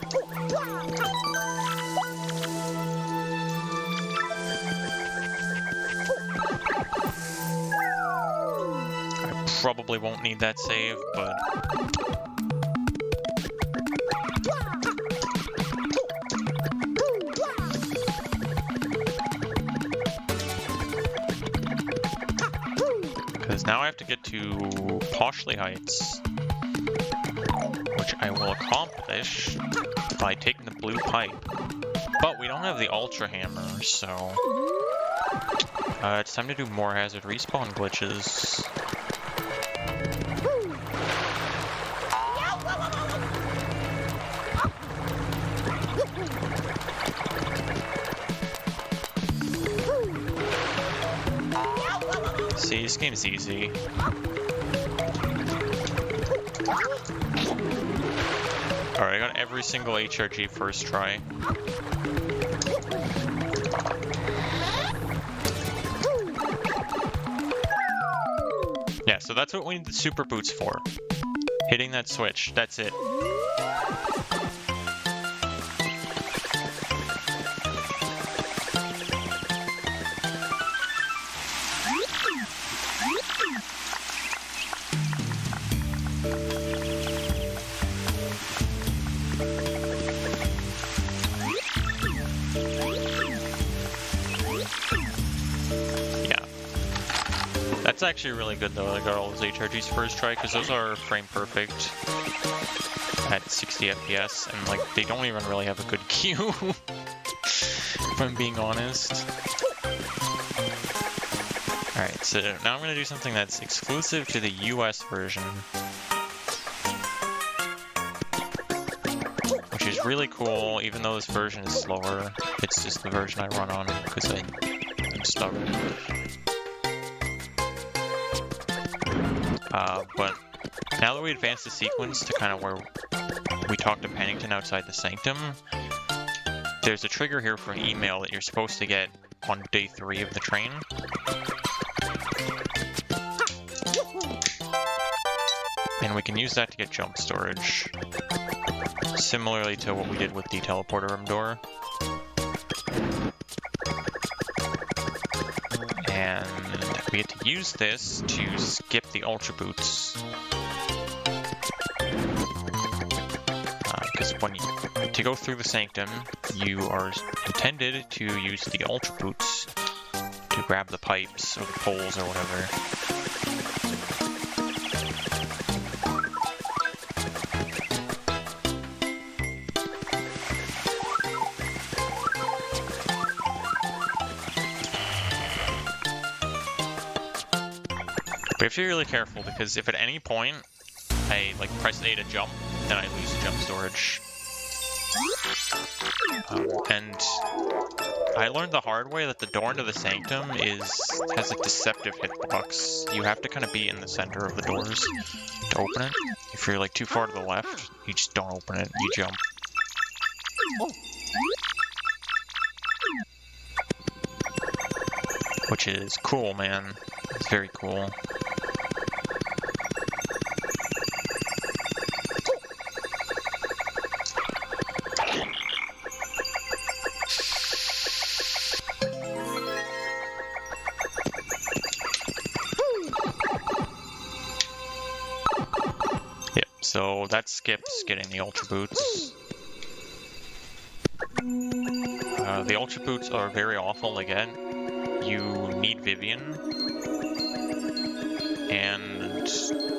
I probably won't need that save, but now I have to get to Poshley Heights, which I will accomplish by taking the blue pipe. But we don't have the Ultra Hammer, so it's time to do more hazard respawn glitches. See, this game's easy. Alright, I got every single HRG first try. Yeah, so that's what we need the super boots for. Hitting that switch, that's it. That's actually really good though, I got all those HRGs first try, because those are frame perfect at 60 FPS, and like, they don't even really have a good queue, if I'm being honest. Alright, so now I'm going to do something that's exclusive to the US version, which is really cool, even though this version is slower. It's just the version I run on, because I'm stubborn. But now that we advanced the sequence to kind of where we talked to Pennington outside the Sanctum, there's a trigger here for an email that you're supposed to get on day 3 of the train. And we can use that to get jump storage, similarly to what we did with the teleporter room door. And we get to use this to skip the Ultra Boots. Because to go through the Sanctum, you are intended to use the Ultra Boots to grab the pipes or the poles or whatever. We have to be really careful, because if at any point I like press A to jump, then I lose the jump storage. And I learned the hard way that the door into the sanctum has like deceptive hitbox. You have to kind of be in the center of the doors to open it. If you're like too far to the left, you just don't open it, you jump. Which is cool, man. It's very cool. So that skips getting the Ultra Boots. The Ultra Boots are very awful to get. You need Vivian and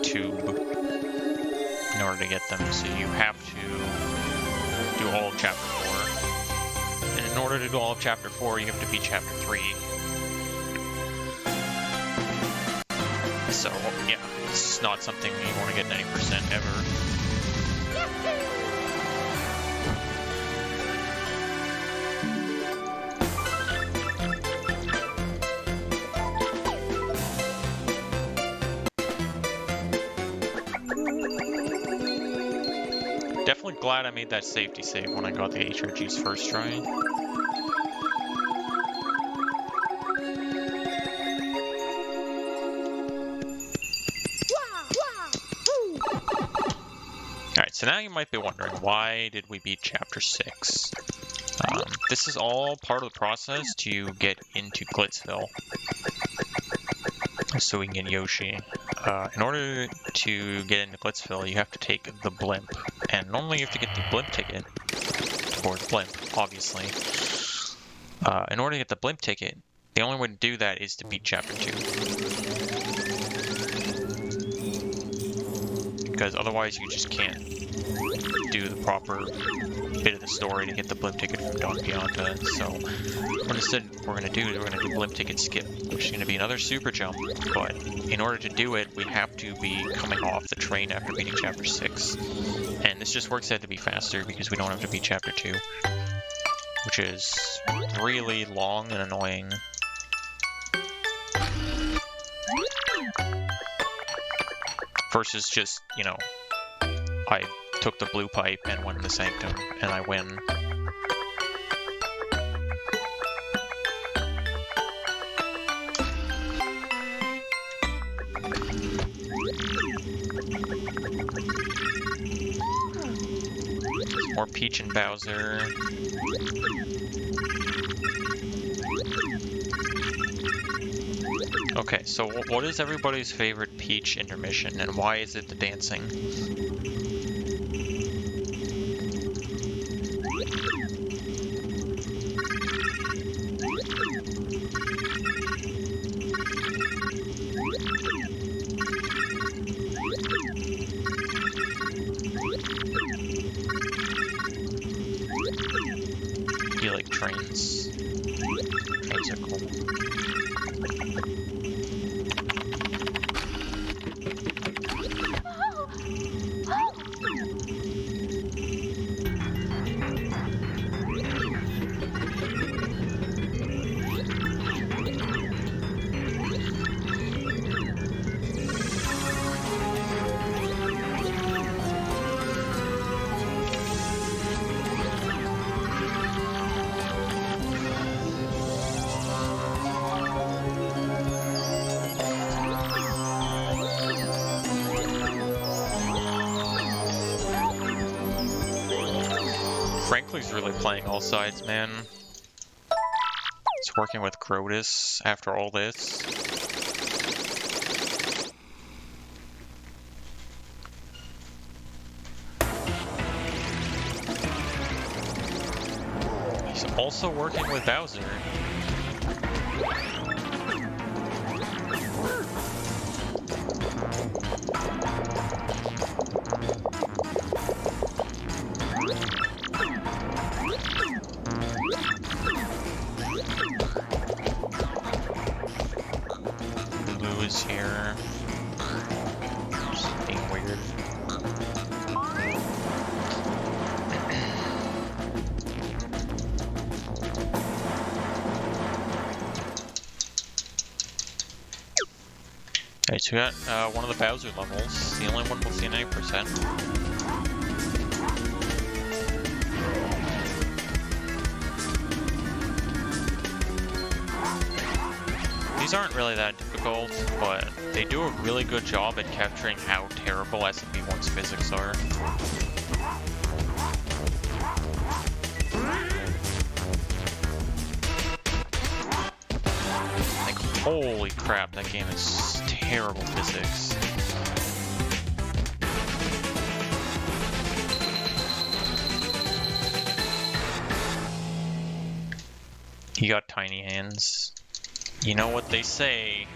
Tube in order to get them, so you have to do all of Chapter 4. And in order to do all of Chapter 4, you have to beat Chapter 3. So, yeah, it's not something you want to get 90% ever. Definitely glad I made that safety save when I got the HRG's first try. Alright, so now you might be wondering, why did we beat Chapter 6? This is all part of the process to get into Glitzville, so we can get Yoshi. In order to get into Glitzville, you have to take the blimp, and normally you have to get the blimp ticket, or the blimp, obviously. In order to get the blimp ticket, the only way to do that is to beat Chapter 2. Because otherwise you just can't do the proper bit of the story to get the blimp ticket from Don Pianta. So what instead we're going to do is we're going to do blimp ticket skip, which is going to be another super jump, but in order to do it we have to be coming off the train after beating Chapter 6. And this just works out to be faster because we don't have to beat Chapter 2, which is really long and annoying. Versus just, you know, I took the blue pipe and went to the sanctum, and I win. Some more Peach and Bowser. Okay, so what is everybody's favorite Peach intermission, and why is it the dancing? You like trains? Trains are cool. Frankly's really playing all sides, man. He's working with Crotus after all this. He's also working with Bowser. Here. Just being weird. Alright, so we got one of the Bowser levels, the only one we'll see 90%. These aren't really that difficult, but they do a really good job at capturing how terrible SMP1's physics are. Like, holy crap, that game is terrible physics. He got tiny hands. You know what they say.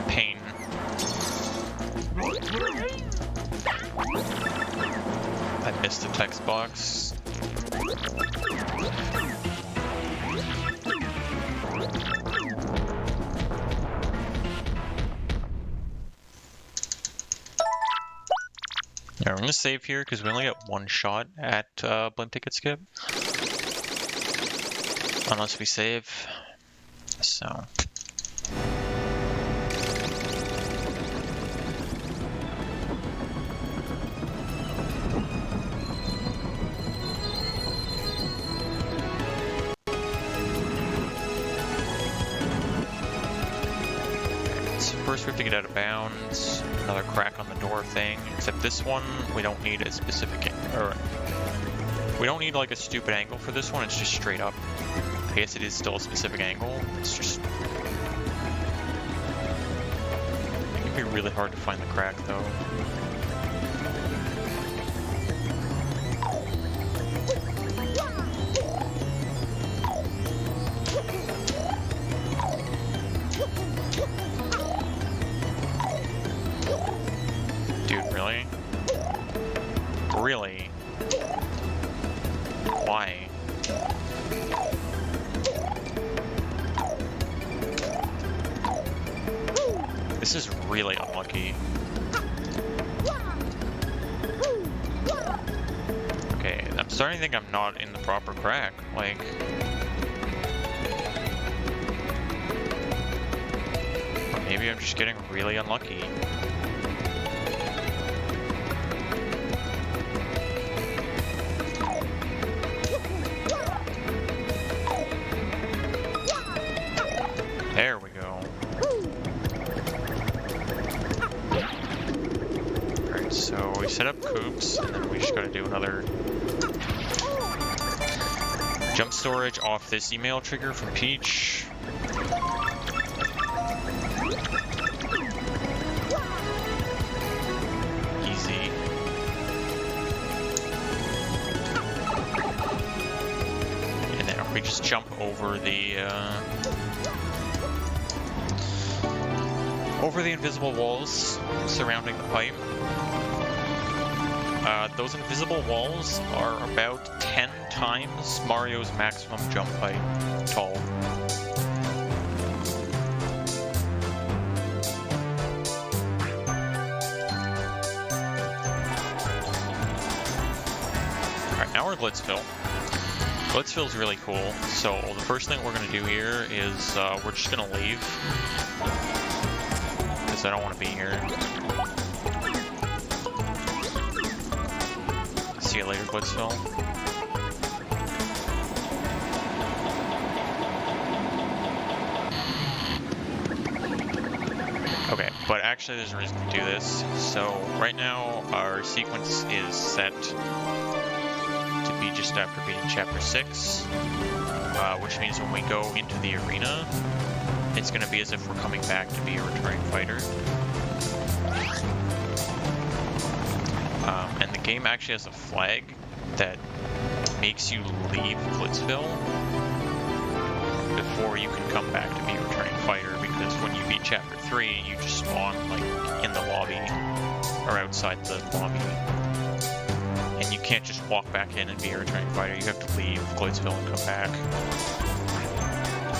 Pain. I missed the text box. Yeah, we're gonna save here because we only get one shot at blimp ticket skip. Unless we save. So. First we have to get out of bounds, another crack on the door thing, except this one we don't need a specific, or we don't need like a stupid angle for this one, it's just straight up. I guess it is still a specific angle, it's just, it can be really hard to find the crack though. Really? Why? This is really unlucky. Okay, I'm starting to think I'm not in the proper crack. Like... Or maybe I'm just getting really unlucky. There we go. Alright, so we set up coops, and then we just gotta do another jump storage off this email trigger from Peach. Easy. And then we just jump over the invisible walls surrounding the pipe. Those invisible walls are about 10 times Mario's maximum jump height tall. Alright, now we're at Blitzville. Blitzville's really cool, so the first thing we're going to do here is we're just going to leave. I don't want to be here. See you later, Blitzville. Okay, but actually there's a reason to do this. So right now our sequence is set to be just after beating Chapter 6, which means when we go into the arena, it's going to be as if we're coming back to be a returning fighter. And the game actually has a flag that makes you leave Blitzville before you can come back to be a returning fighter, because when you beat Chapter 3, you just spawn, like, in the lobby, or outside the lobby. And you can't just walk back in and be a returning fighter, you have to leave Glitzville and come back.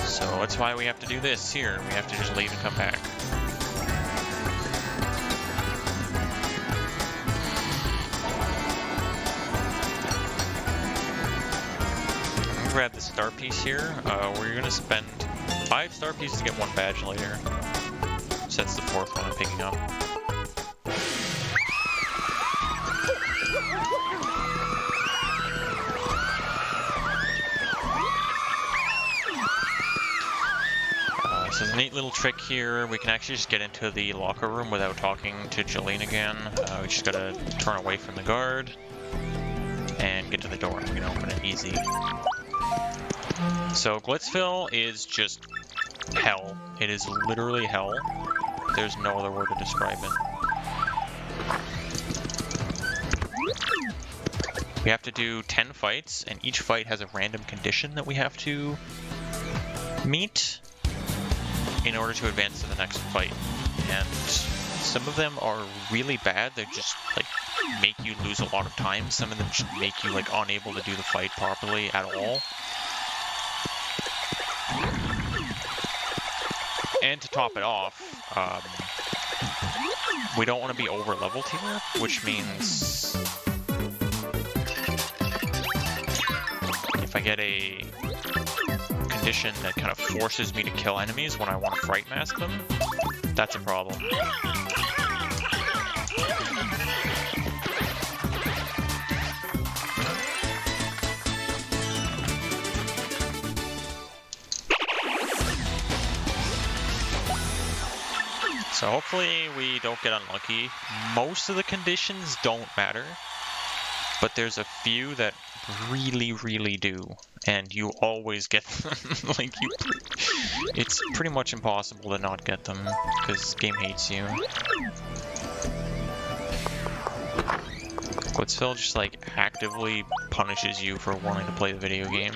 So that's why we have to do this here, we have to just leave and come back. Grab the star piece here. We're gonna spend 5 star pieces to get 1 badge later. So that's the 4th one I'm picking up. So there's a neat little trick here. We can actually just get into the locker room without talking to Jolene again. We just gotta turn away from the guard and get to the door. We can open it easy. So Glitzville is just hell. It is literally hell. There's no other word to describe it. We have to do 10 fights, and each fight has a random condition that we have to meet in order to advance to the next fight. And some of them are really bad. They just like make you lose a lot of time. Some of them just make you like unable to do the fight properly at all. And to top it off, we don't want to be over leveled here, which means if I get a condition that kind of forces me to kill enemies when I want to fright mask them, that's a problem. So hopefully we don't get unlucky. Most of the conditions don't matter, but there's a few that really do, and you always get them. Like it's pretty much impossible to not get them, because the game hates you. Glitzville just like actively punishes you for wanting to play the video game.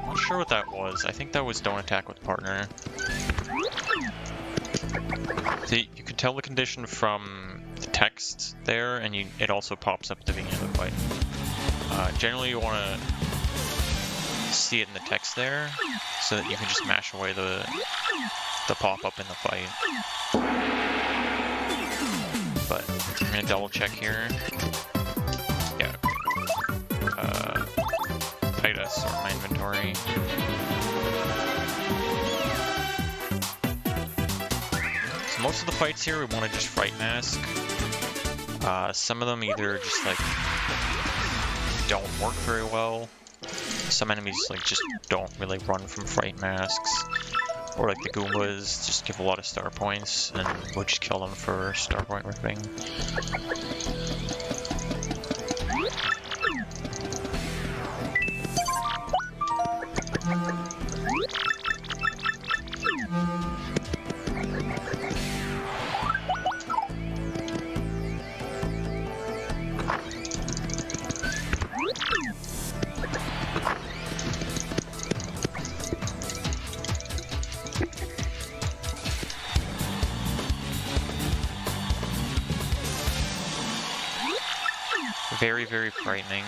Not sure what that was. I think that was don't attack with partner. So you can tell the condition from the text there, and it also pops up at the beginning of the fight. Generally you want to see it in the text there, so that you can just mash away the pop-up in the fight. But I'm going to double check here. Yeah. I gotta sort my inventory. So most of the fights here we want to just fright mask. Some of them either just like don't work very well. Some enemies like just don't really run from fright masks. Or like the Goombas just give a lot of star points, and we'll just kill them for star point ripping. Very frightening.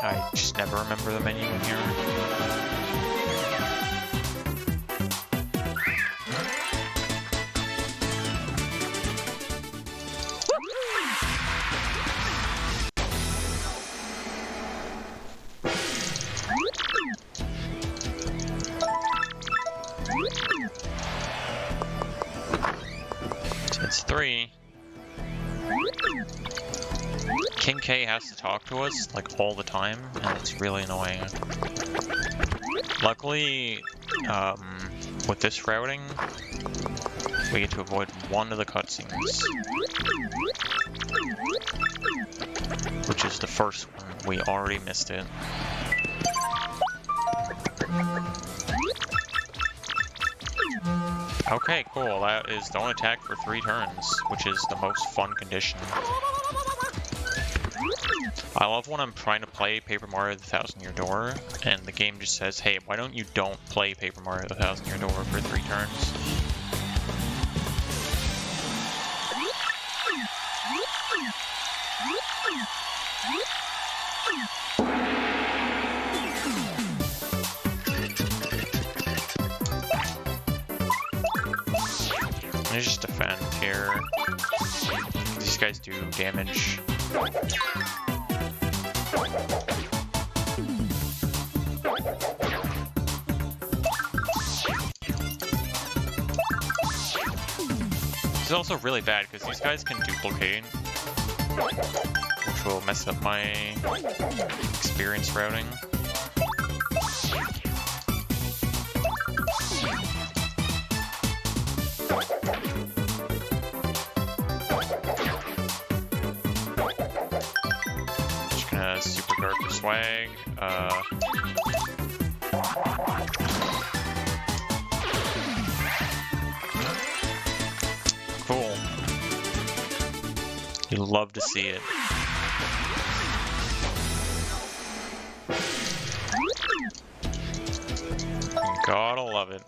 I just never remember the menu in here. It's 3. King K has to talk to us like all the time, and it's really annoying. Luckily, with this routing, we get to avoid one of the cutscenes, which is the first one. We already missed it. Okay, cool. That is don't attack for 3 turns, which is the most fun condition. I love when I'm trying to play Paper Mario the 1000-Year Door, and the game just says, hey, why don't you don't play Paper Mario the 1000-Year Door for 3 turns? Let's just defend here. These guys do damage. This is also really bad because these guys can duplicate, which will mess up my experience routing. Just gonna super guard for swag. Cool. You love to see it. You gotta love it.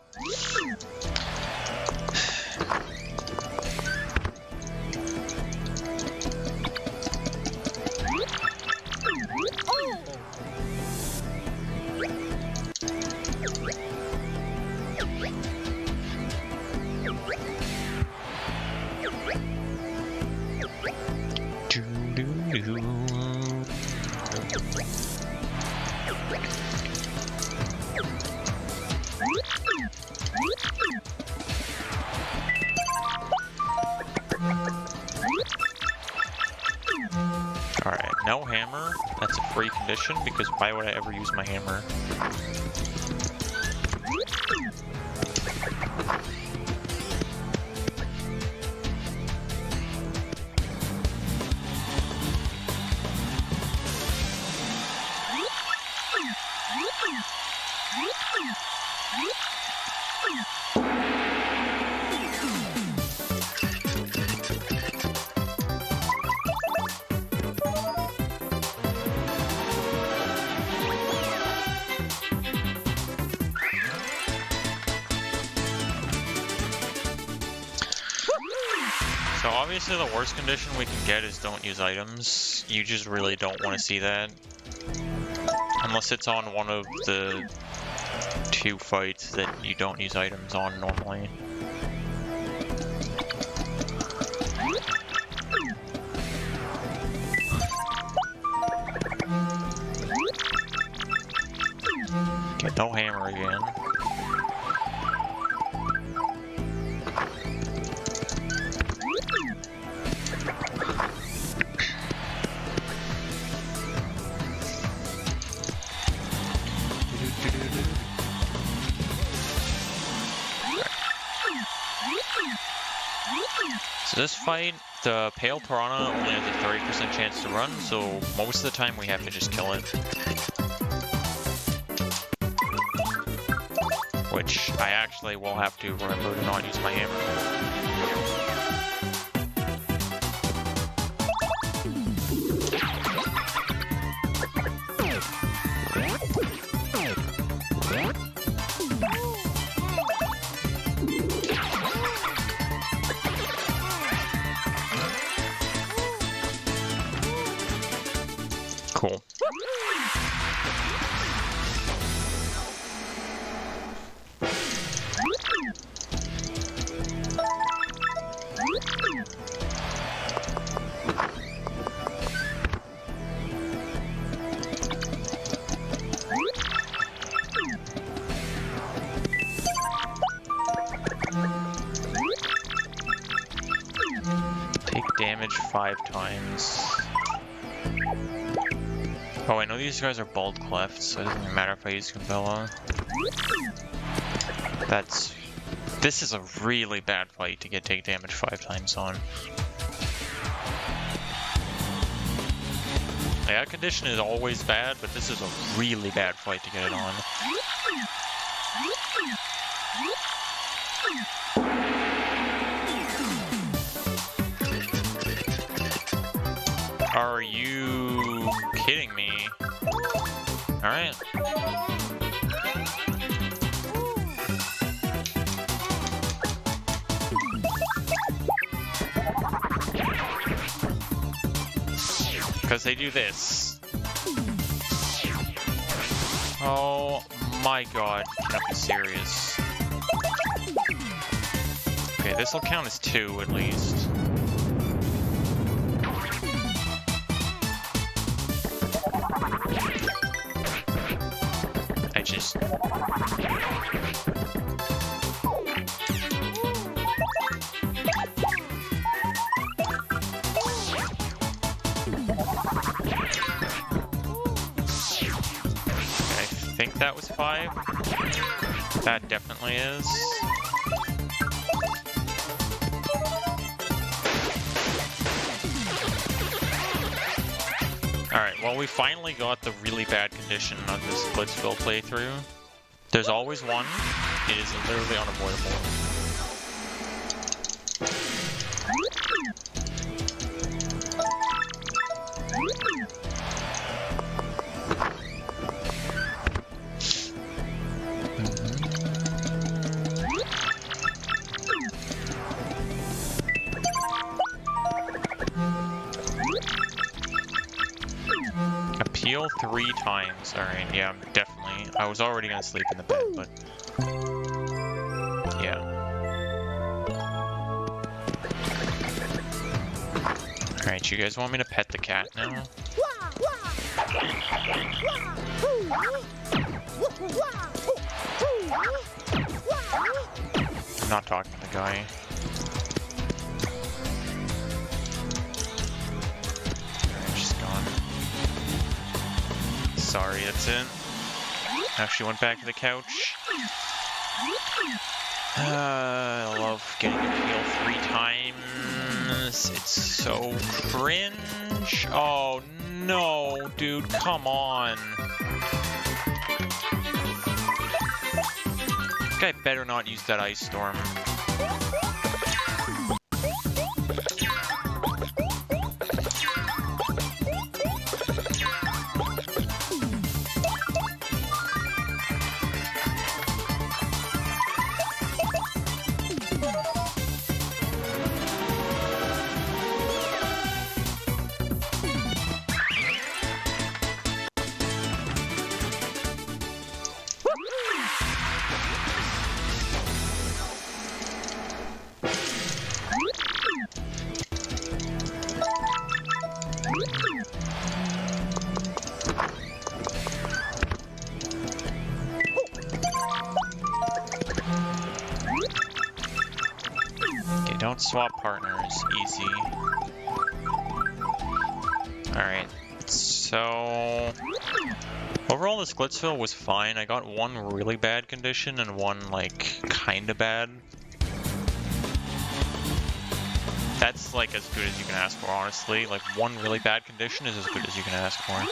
Alright, no hammer. That's a free condition because why would I ever use my hammer? So obviously the worst condition we can get is don't use items. You just really don't want to see that. Unless it's on one of the 2 fights that you don't use items on normally. Okay, no hammer again. So this fight, the Pale Piranha only has a 30% chance to run, so most of the time we have to just kill it. Which I actually will have to remember to not use my hammer. Cool. Take damage 5 times. Oh, I know these guys are bald clefts, so it doesn't even matter if I use Cabela. This is a really bad fight to take damage 5 times on. Yeah, condition is always bad, but this is a really bad fight to get it on. Are you kidding me? Alright. Because they do this. Oh my god, you cannot be serious. Okay, this will count as 2 at least. I just... I think that was 5. That definitely is. Alright, well we finally got the really bad condition on this Blitzville playthrough. There's always one. It is literally unavoidable. Appeal 3 times. Alright, yeah, definitely. I was already gonna sleep in the bed, but... yeah. Alright, you guys want me to pet the cat now? I'm not talking to the guy. Sorry, that's it. Actually went back to the couch. I love getting a heal 3 times. It's so cringe. Oh no, dude, come on. This guy better not use that ice storm. Don't swap partners, easy. Alright, so... overall this Glitzville was fine. I got 1 really bad condition and 1, like, kinda bad. That's, like, as good as you can ask for, honestly. Like, 1 really bad condition is as good as you can ask for.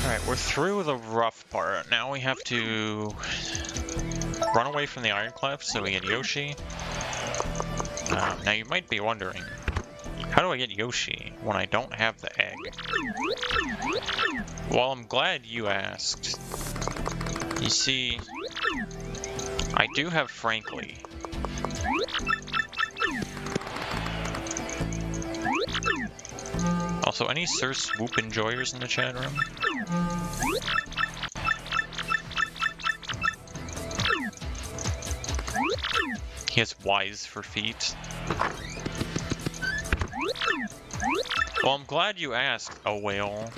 Alright, we're through the rough part. Now we have to run away from the Iron Clef so we get Yoshi. Now you might be wondering, how do I get Yoshi when I don't have the egg? Well, I'm glad you asked. You see, I do have Frankly. Also, any Sir Swoop enjoyers in the chat room? He has Wise for feet. Well, I'm glad you asked, a whale.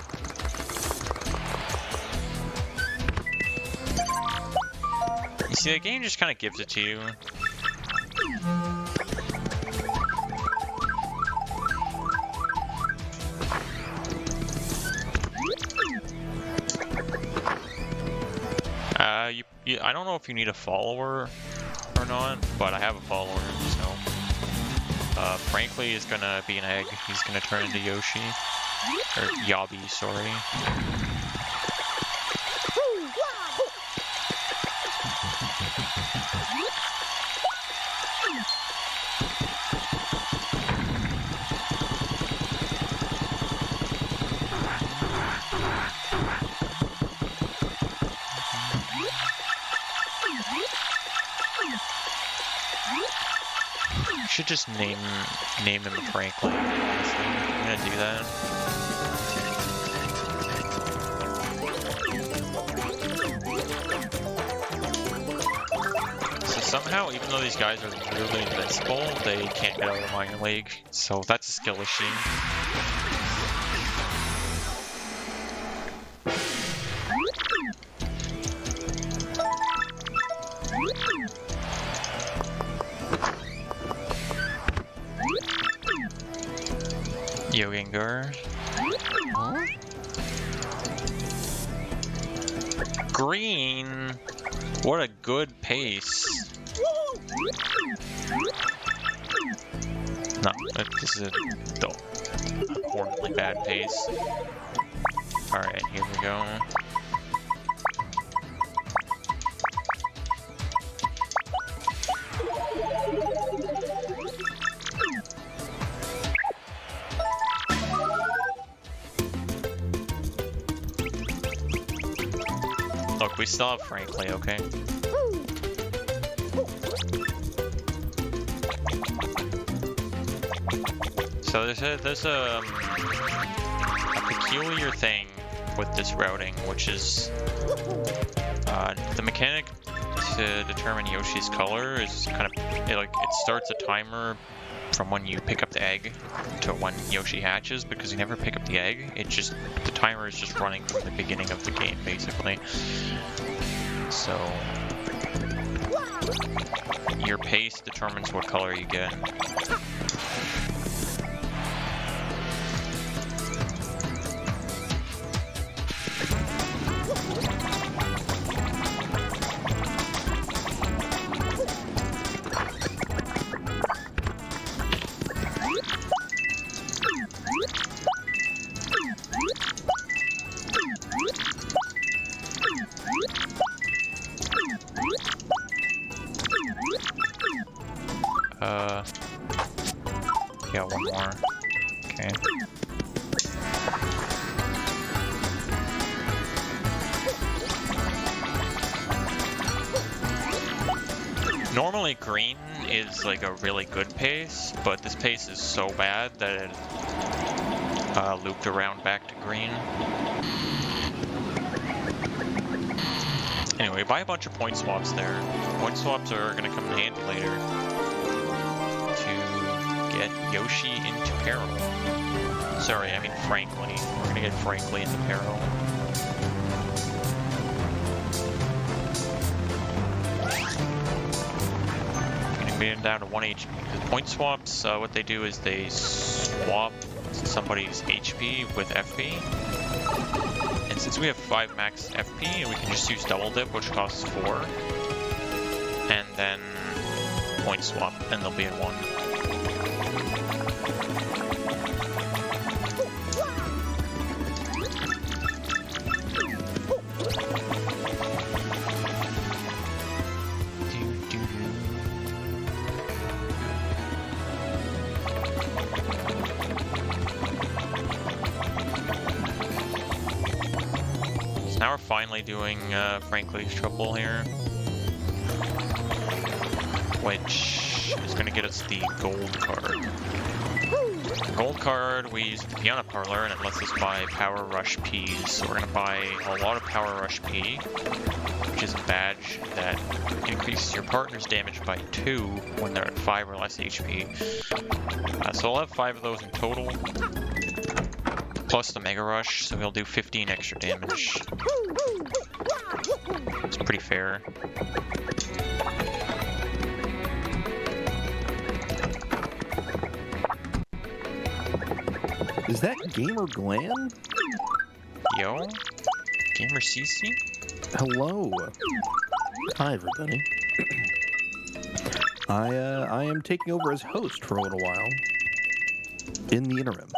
You see, the game just kind of gives it to you. I don't know if you need a follower or not, but I have a follower, so. Frankly is gonna be an egg. He's gonna turn into Yoshi. Or Yabi, sorry. Should just name him Franklin, honestly. I'm gonna do that. So somehow, even though these guys are literally invincible, they can't get out of the minor league. So that's a skill issue. Yoginger. Huh? Green! What a good pace. No, this is a horribly bad pace. Alright, here we go. Look, we still have Frankly, okay? So there's a peculiar thing with this routing, which is the mechanic to determine Yoshi's color is kind of it starts a timer from when you pick up the egg to when Yoshi hatches, because you never pick up the egg. The timer is just running from the beginning of the game, basically. So your pace determines what color you get. Yeah, one more. Okay. Normally green is like a really good pace, but this pace is so bad that it looped around back to green. Anyway, buy a bunch of point swaps there. Point swaps are going to come in handy later to get Yoshi into peril. Sorry, I mean Frankly. We're going to get Frankly into peril. Getting down to 1 HP. The point swaps, what they do is they swap somebody's HP with FP. And since we have 5 max FP, we can just use double dip, which costs 4. And then point swap, and they'll be at 1. Now we're finally doing Frankly's Trouble here, which is going to get us the gold card. The gold card, we use the Piano Parlor, and it lets us buy Power Rush Ps. So we're going to buy a lot of Power Rush P, which is a badge that increases your partner's damage by 2 when they're at 5 or less HP. So we'll have 5 of those in total, plus the Mega Rush, so he'll do 15 extra damage. It's pretty fair. Is that Gamer Glan? Yo? Gamer CC? Hello. Hi, everybody. I am taking over as host for a little while. In the interim.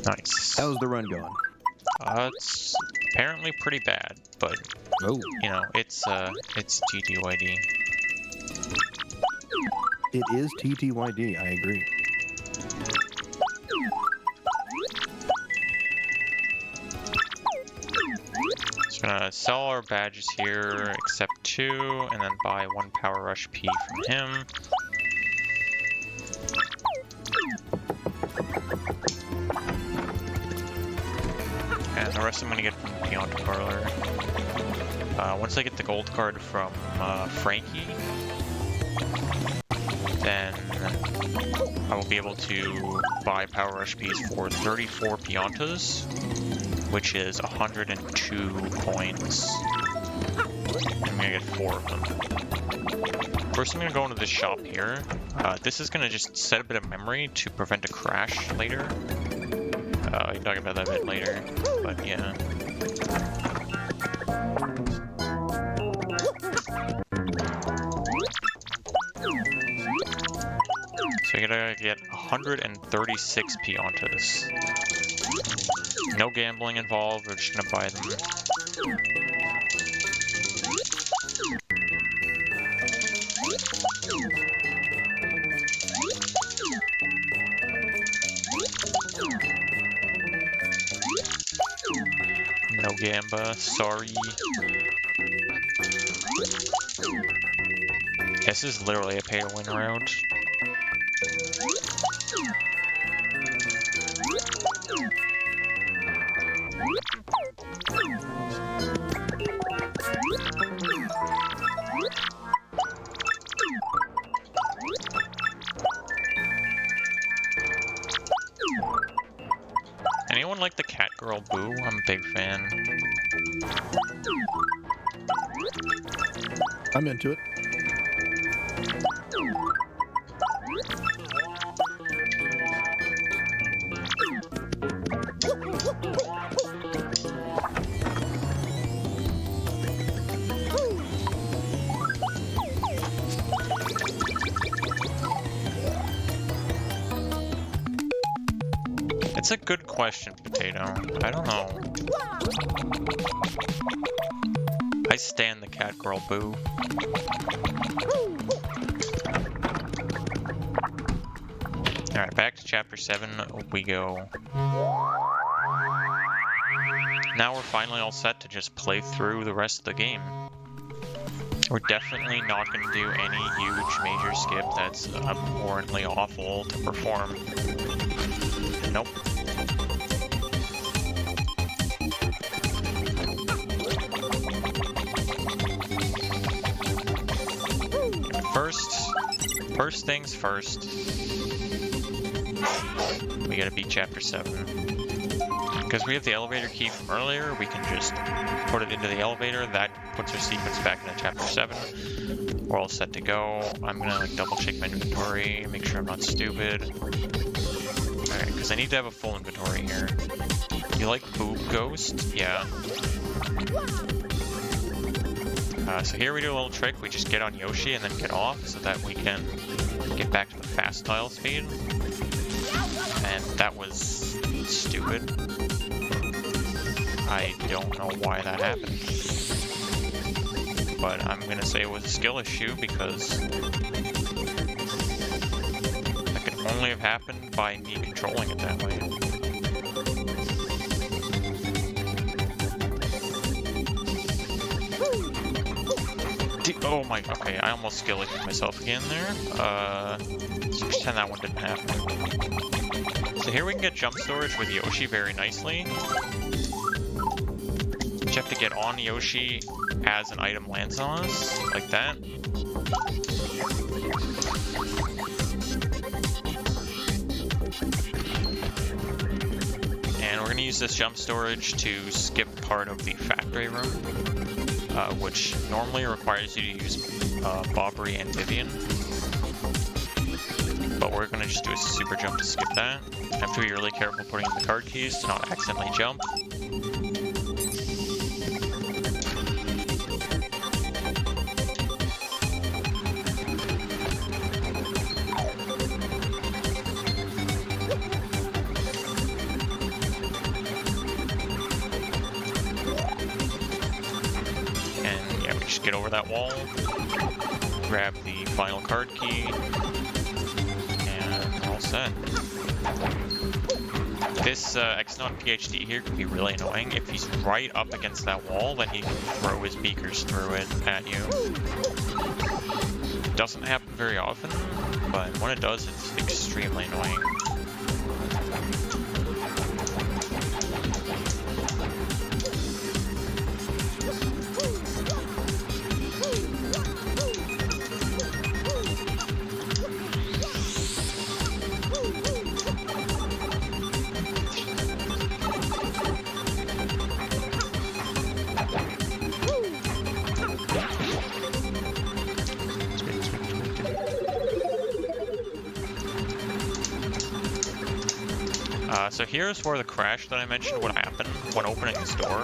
Nice. How's the run going? It's apparently pretty bad, but Oh, you know, it's TTYD. it is TTYD. I agree. Just gonna sell our badges here, except 2, and then buy 1 Power Rush P from him. And the rest I'm gonna get from the Pianta Parlor. Once I get the gold card from Frankie, then I will be able to buy Power Rush Ps for 34 Piantas, which is 102 coins. I'm gonna get 4 of them. First, I'm gonna go into this shop here. This is gonna just set a bit of memory to prevent a crash later. I'll talk about that a bit later, but yeah. So you're gonna get 136 Piantas. No gambling involved, we're just gonna buy them. No gamba, sorry. This is literally a pay-to-win round. Anyone like the cat girl Boo? I'm a big fan. I'm into it. It's a good question, Potato. I don't know. I stan the cat girl Boo. Alright, back to chapter 7 we go. Now we're finally all set to just play through the rest of the game. We're definitely not going to do any huge major skip that's abhorrently awful to perform. Nope. First things first, we gotta beat chapter 7. Because we have the elevator key from earlier, we can just put it into the elevator. That puts our sequence back into chapter 7. We're all set to go. I'm gonna like double check my inventory, make sure I'm not stupid. Alright, because I need to have a full inventory here. You like Boob Ghost? Yeah. So here we do a little trick. We just get on Yoshi and then get off so that we can get back to the fast tile speed. And that was stupid. I don't know why that happened. But I'm gonna say it was a skill issue because that could only have happened by me controlling it that way. Oh my, okay, I almost skill kicked myself again there. Let's pretend that one didn't happen. So here we can get jump storage with Yoshi very nicely. You have to get on Yoshi as an item lands on us, like that. And we're gonna use this jump storage to skip part of the factory room. Which normally requires you to use Bobbery and Vivian. But we're going to just do a super jump to skip that. Have to be really careful putting in the card keys to not accidentally jump. just get over that wall, grab the final card key, and we're all set. This Xenon PhD here can be really annoying. If he's right up against that wall, then he can throw his beakers through it at you. Doesn't happen very often, but when it does, it's extremely annoying. So here's where the crash that I mentioned would happen when opening this door.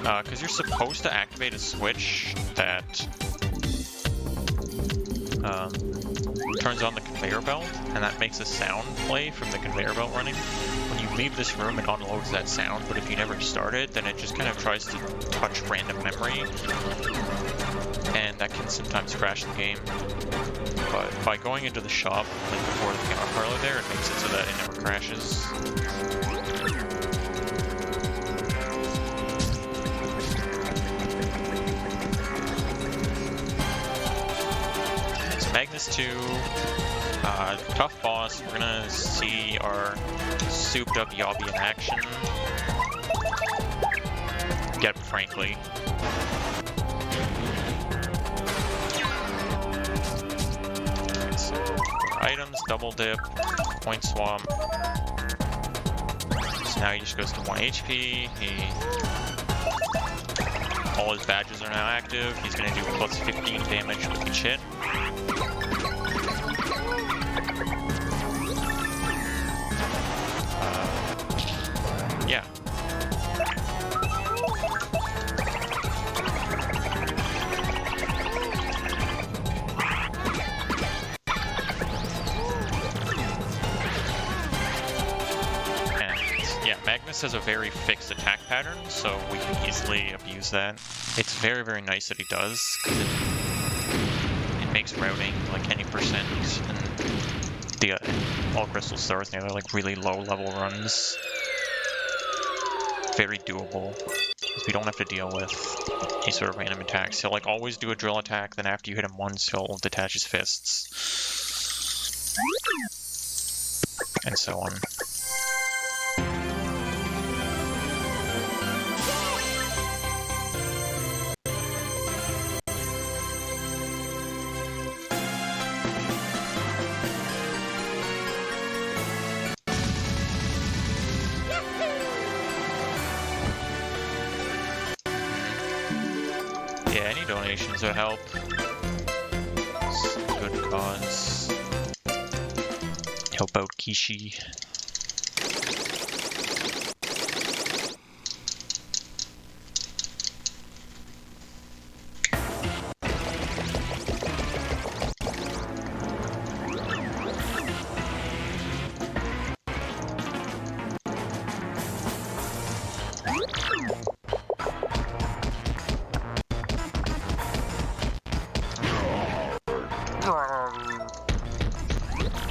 Because you're supposed to activate a switch that turns on the conveyor belt, and that makes a sound play from the conveyor belt running. When you leave this room, it unloads that sound, but if you never start it, then it just kind of tries to touch random memory, and that can sometimes crash the game. But by going into the shop, like before the piano parlor there, it makes it so that it never crashes. So Magnus 2, tough boss. We're gonna see our souped up Yobby in action. Get him, frankly. Items, double dip, point swap. So now he just goes to 1 HP. All his badges are now active. He's going to do plus 15 damage with each hit. Yeah. Magnus has a very fixed attack pattern, so we can easily abuse that. It's very, very nice that he does, because it makes routing like any percent, and the all crystal stars and the other like really low level runs very doable. We don't have to deal with any sort of random attacks. He'll like always do a drill attack, then after you hit him once, he'll detach his fists, and so on. Yeah, any donations would help. It's a good cause. Help out Kishi.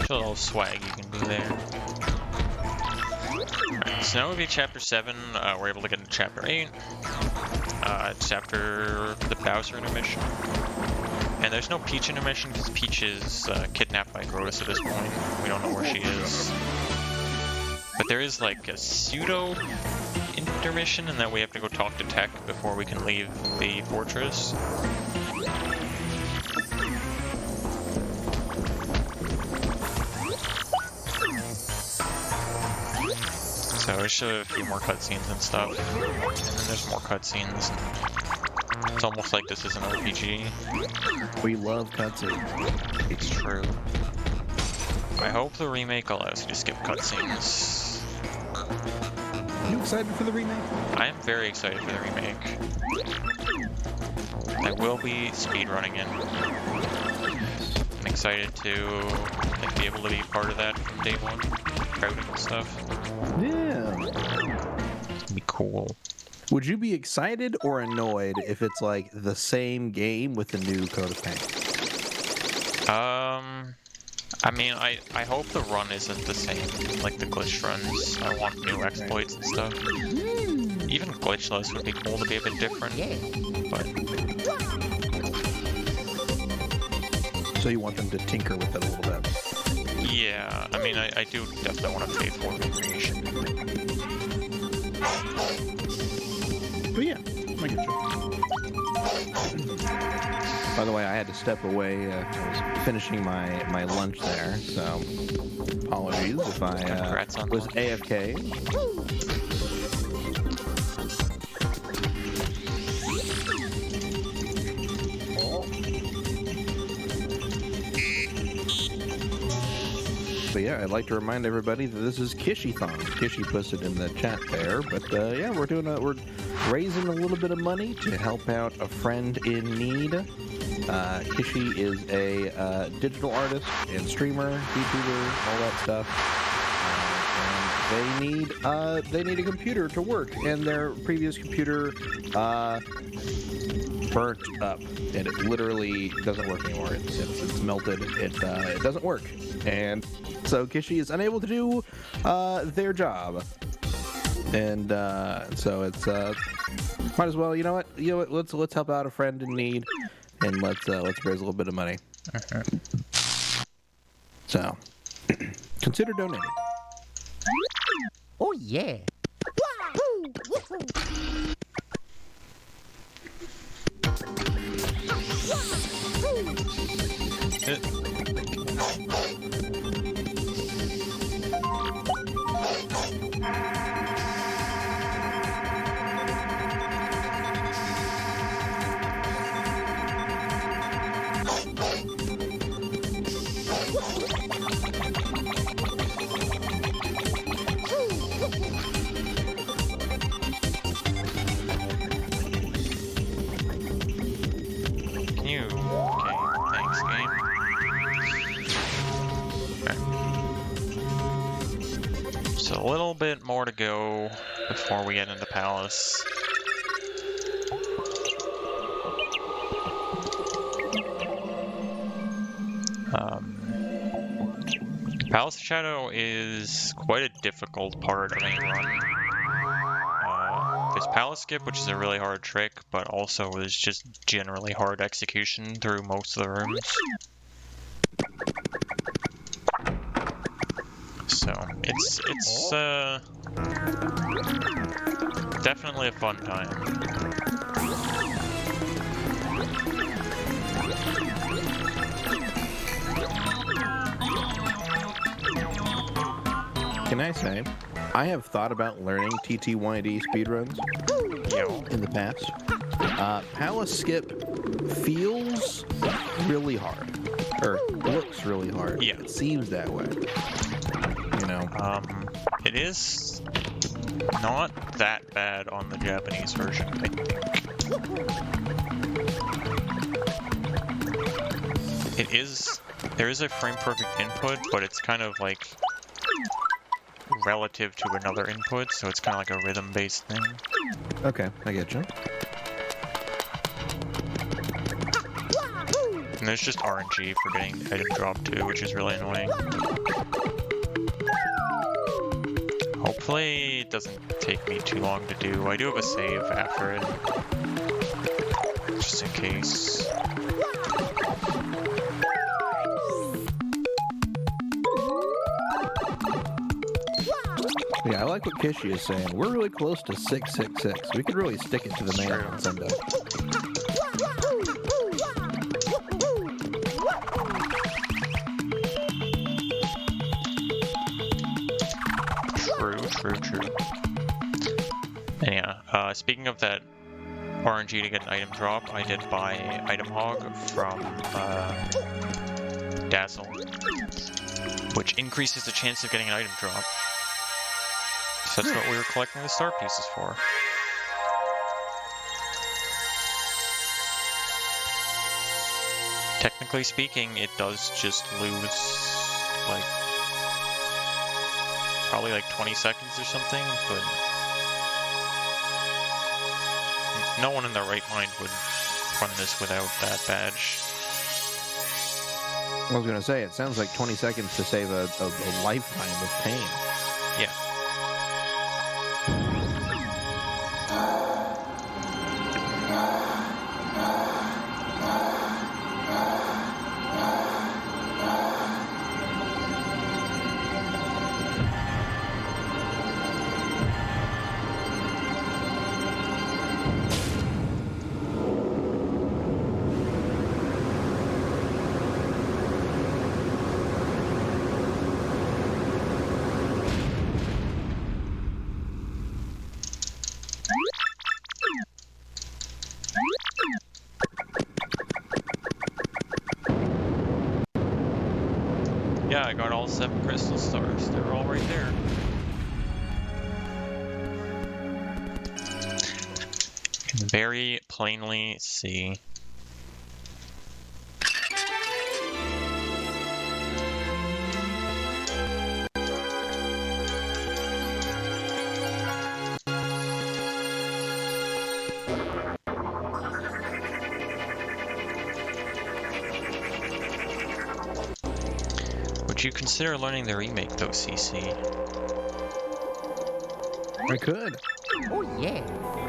A little swag you can do there. Alright, so now we'll be Chapter 7. We're able to get into Chapter 8. It's after the Bowser intermission. And there's no Peach intermission because Peach is kidnapped by Grotus at this point. We don't know where she is. But there is like a pseudo intermission, and then we have to go talk to Tech before we can leave the fortress. So I show a few more cutscenes and stuff, and then there's more cutscenes. It's almost like this is an RPG. We love cutscenes. It's true. I hope the remake allows you to skip cutscenes. Are you excited for the remake? I am very excited for the remake. I will be speedrunning it. I'm excited to be able to be part of that from day one. Crowding and stuff. Yeah. It'd be cool. Would you be excited or annoyed if it's like the same game with a new coat of paint? I mean, I hope the run isn't the same, like the glitch runs. I want new exploits and stuff. Even glitchless would be cool to be a bit different, but... So you want them to tinker with it a little bit? Yeah, I mean, I do definitely want to pay for recreation. But yeah, I get you. By the way, I had to step away. I was finishing my lunch there, so apologies if I was AFK. But yeah, I'd like to remind everybody that this is Kishithon. Kishi puts it in the chat there. But yeah, we're raising a little bit of money to help out a friend in need. Kishi is a digital artist and streamer, YouTuber, all that stuff. And they need a computer to work, and their previous computer burnt up, and it literally doesn't work anymore. It's melted. It doesn't work, and so Kishi is unable to do their job, and so it's might as well. You know what? Let's help out a friend in need, and let's raise a little bit of money. So consider donating. Oh yeah. A little bit more to go before we get into Palace. Palace of Shadow is quite a difficult part of any run. There's Palace Skip, which is a really hard trick, but also is just generally hard execution through most of the rooms. So it's definitely a fun time. Can I say, I have thought about learning TTYD speedruns in the past. Palace Skip feels really hard, or looks really hard. Yeah. It seems that way. You know? It is not that bad on the Japanese version, I think. There is a frame perfect input, but it's kind of like relative to another input, so it's kind of like a rhythm-based thing. Okay, I get you. And there's just RNG for getting item drop too, which is really annoying. Hopefully it doesn't take me too long to do. I do have a save after it, just in case. Yeah, I like what Kishi is saying. We're really close to 666. We could really stick it to the man on Sunday. True. And yeah, speaking of that RNG to get an item drop, I did buy Item Hog from Dazzle, which increases the chance of getting an item drop. So that's what we were collecting the star pieces for. Technically speaking, it does just lose, like, probably like 20 seconds or something, but no one in their right mind would run this without that badge. I was gonna say, it sounds like 20 seconds to save a lifetime of pain. Yeah. Yeah, I got all 7 crystal stars. They're all right there. Can very plainly see. Would you consider learning the remake though, CC? I could. Oh yeah.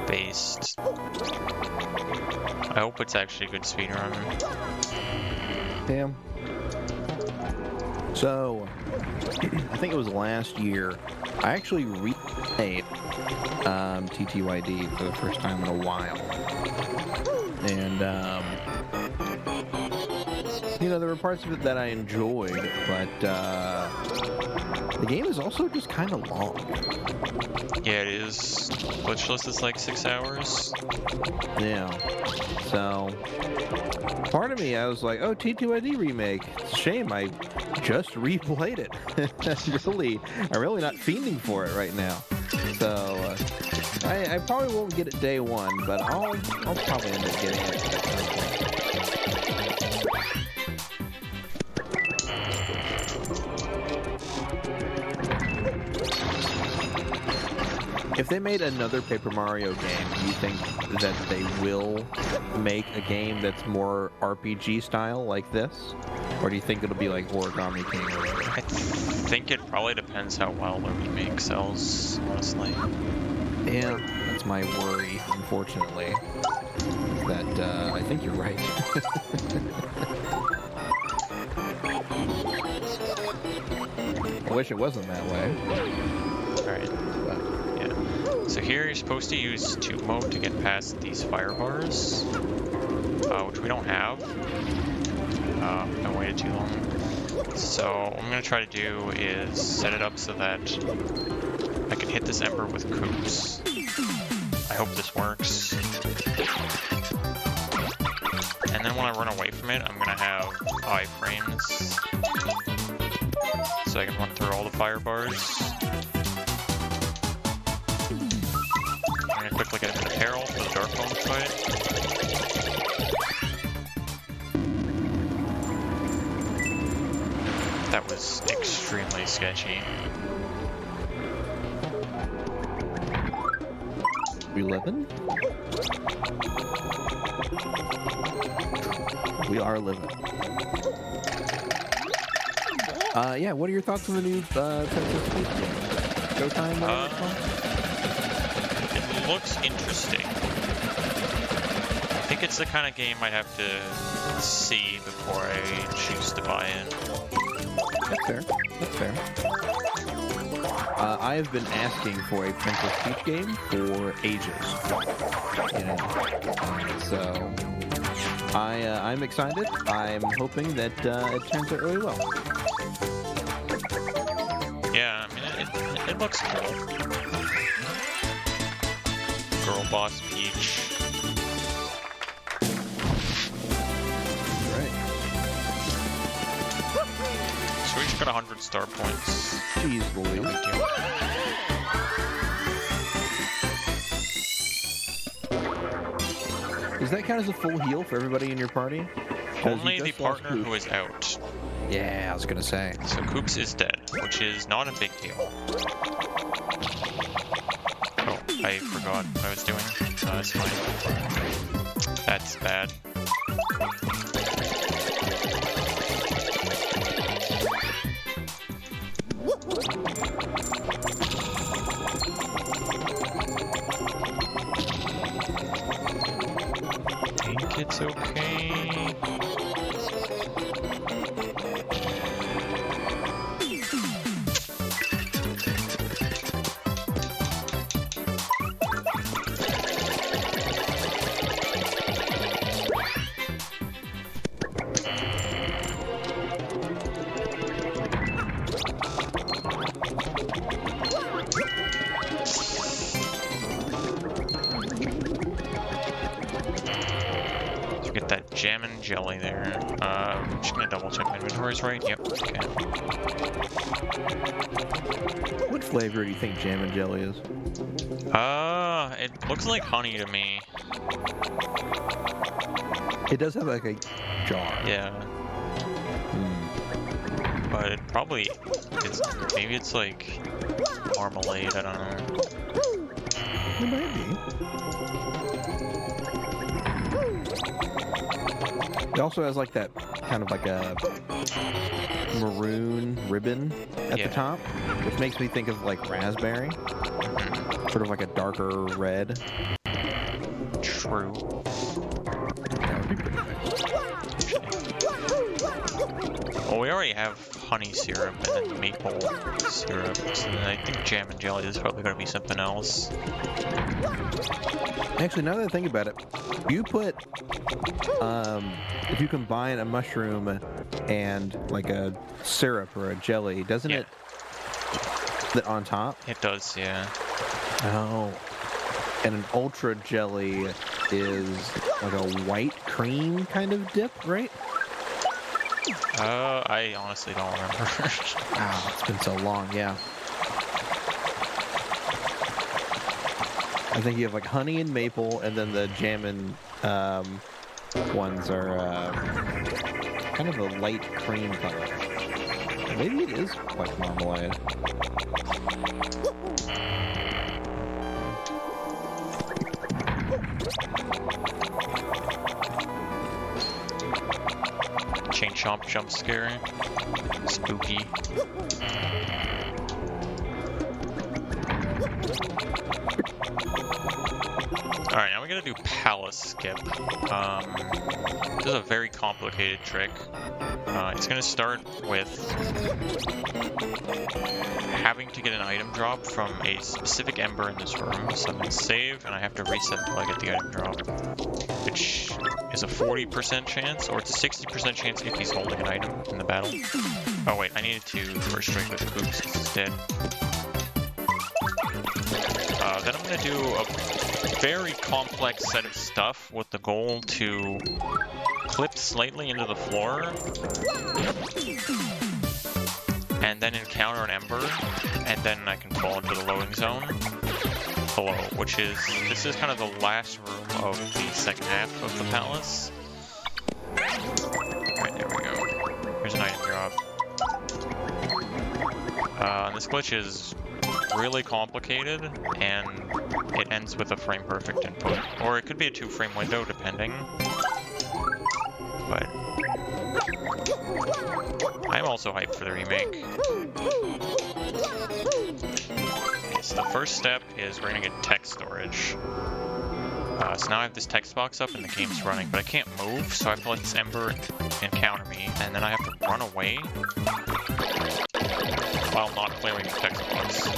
Based. I hope it's actually a good speedrun. Damn. So, I think it was last year, I actually replayed TTYD for the first time in a while. And, you know, there were parts of it that I enjoyed, but the game is also just kind of long. Yeah, it is. Glitchless is like 6 hours. Yeah. So, part of me, I was like, oh, T2ID remake. It's a shame I just replayed it. I'm really not fiending for it right now. So, I probably won't get it day one, but I'll probably end up getting it. If they made another Paper Mario game, do you think that they will make a game that's more RPG style like this? Or do you think it'll be like Origami King or whatever? I think it probably depends how well the remake sells, honestly. Yeah, that's my worry, unfortunately. That, I think you're right. I wish it wasn't that way. Alright. So here you're supposed to use tube mode to get past these fire bars, which we don't have. I waited too long. So what I'm going to try to do is set it up so that I can hit this ember with coops. I hope this works. And then when I run away from it, I'm going to have iframes so I can run through all the fire bars. I'm gonna quickly get a bit of peril for the Dark Bone fight. That was extremely sketchy. We living? We are living. Yeah, what are your thoughts on the new Princess Peach game? Showtime? It looks interesting. I think it's the kind of game I'd have to see before I choose to buy it. That's fair. That's fair. I have been asking for a Princess Peach game for ages. You know, so I'm excited. I'm hoping that it turns out really well. Yeah, I mean, it looks cool. Girl Boss Peach. Right. So we just got 100 star points. Jeez, boy. Does that count as a full heal for everybody in your party? Only the partner who is out. Yeah, I was gonna say. So Koops is dead, which is not a big deal. Oh, I forgot what I was doing. That's fine. That's bad. I think it's okay. Get that jam and jelly there. I'm just gonna double check my inventory's right. Yep. Okay. What flavor do you think jam and jelly is? It looks like honey to me. It does have like a jar. Yeah. But it probably is. Maybe it's like marmalade. I don't know. It might be. It also has like that kind of like a maroon ribbon at the top, which makes me think of like raspberry. Sort of like a darker red. True. That would be pretty nice. Well, we already have honey syrup and then maple syrup, so then I think jam and jelly is probably going to be something else. Actually, now that I think about it, you put, if you combine a mushroom and like a syrup or a jelly, doesn't it that on top? It does, yeah. Oh. And an ultra jelly is like a white cream kind of dip, right? I honestly don't remember. Wow, it's been so long, yeah. I think you have like honey and maple, and then the jam and ones are kind of a light cream color. Maybe it is like marmalade. Chain chomp jump scare. Spooky. Alright, now we gotta do palace skip. This is a very complicated trick. It's gonna start with having to get an item drop from a specific ember in this room. So I'm gonna save, and I have to reset until I get the item drop, which is a 40% chance, or it's a 60% chance if he's holding an item in the battle. Oh wait, I needed to first strike with Koops because he's dead. Then I'm gonna do a very complex set of stuff with the goal to clip slightly into the floor and then encounter an ember, and then I can fall into the loading zone below, which is, this is kind of the last room of the second half of the palace. Alright, there we go. Here's an item drop. This glitch is really complicated, and it ends with a frame perfect input, or it could be a 2-frame window depending, but I'm also hyped for the remake. Okay, so the first step is we're gonna get text storage. So now I have this text box up and the game's running, but I can't move, so I have to let this ember encounter me, and then I have to run away while not clearing the text box,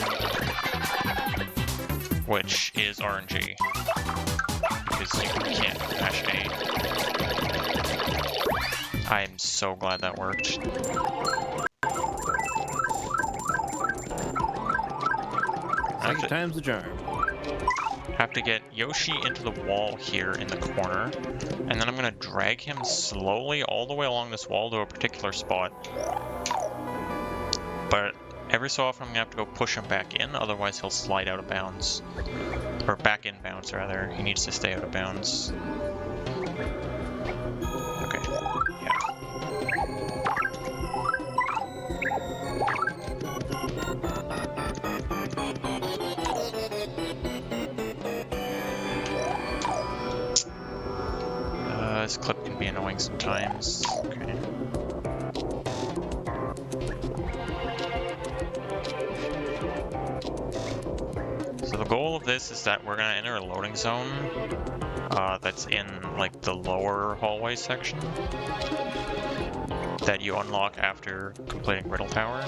which is RNG, because you can't mash A. I'm so glad that worked. Second time's the charm. Have to get Yoshi into the wall here in the corner, and then I'm gonna drag him slowly all the way along this wall to a particular spot. But every so often I'm gonna have to go push him back in, otherwise he'll slide out of bounds. Or back in bounds, rather. He needs to stay out of bounds. Okay, yeah. this clip can be annoying sometimes. Okay. So the goal of this is that we're gonna enter a loading zone that's in like the lower hallway section that you unlock after completing Riddle Tower.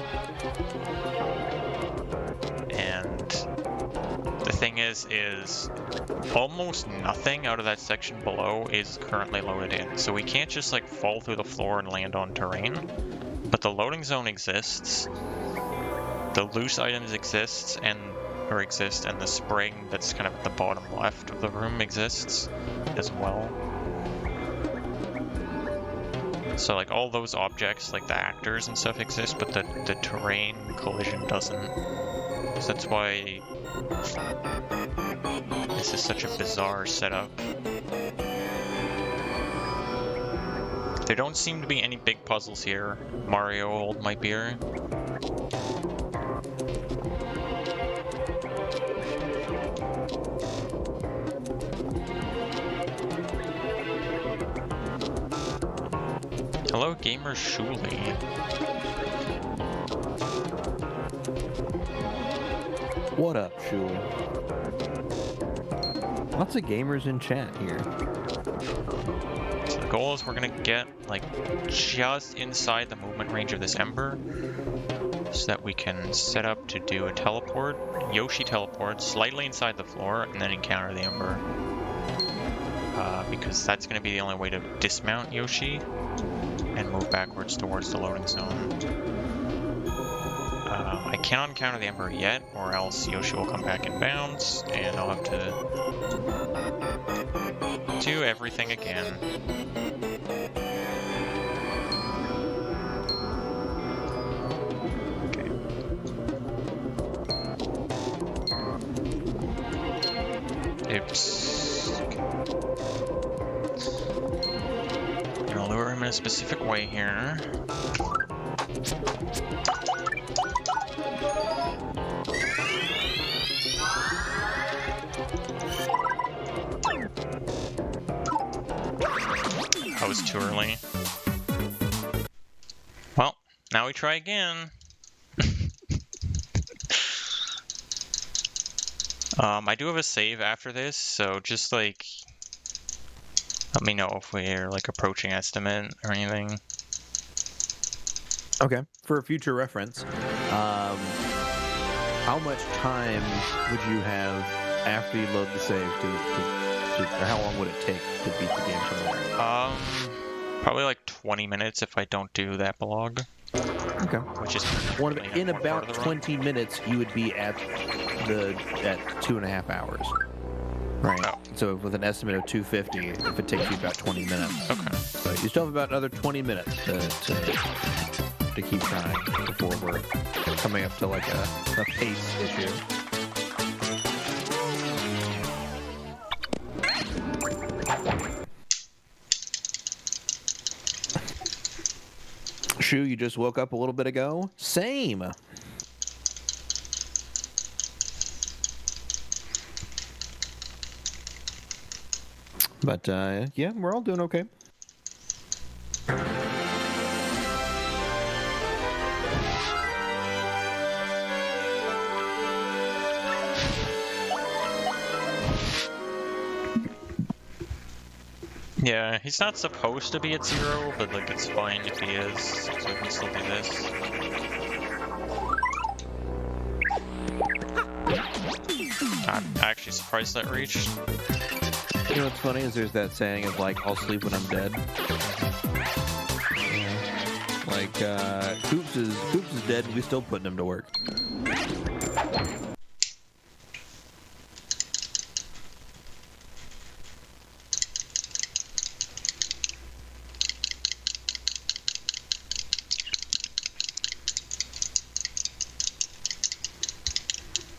And the thing is almost nothing out of that section below is currently loaded in. So we can't just like fall through the floor and land on terrain. But the loading zone exists. The loose items exist, and the spring that's kind of at the bottom left of the room exists as well. So like all those objects, like the actors and stuff exist, but the terrain collision doesn't. So that's why this is such a bizarre setup. There don't seem to be any big puzzles here. Mario, hold my beer. Hello, Gamer Shuli. What up, Shuli? Lots of gamers in chat here. So the goal is we're gonna get like just inside the movement range of this Ember so that we can set up to do a teleport, Yoshi teleport, slightly inside the floor and then encounter the Ember. Because that's gonna be the only way to dismount Yoshi and move backwards towards the loading zone. I cannot encounter the Ember yet, or else Yoshi will come back in bounds, and I'll have to do everything again. Okay. Oops. Gonna lure him in a specific way here. That was too early. Well, now we try again. I do have a save after this, so just like let me know if we're like approaching estimate or anything. Okay. For future reference, how much time would you have after you load the save or how long would it take to beat the game from there? Probably like 20 minutes if I don't do that epilogue. Okay. Which is in about 20 minutes, you would be at 2.5 hours. Right. Oh. So with an estimate of 250, if it takes you about 20 minutes. Okay. So you still have about another 20 minutes to keep trying before we're coming up to like a pace issue. Shu, you just woke up a little bit ago? Same. But, yeah, we're all doing okay. Yeah, he's not supposed to be at 0, but like it's fine if he is, so we can still do this. I'm actually surprised that reached. You know what's funny is there's that saying of like, I'll sleep when I'm dead. Like, Koops is dead and we still putting him to work.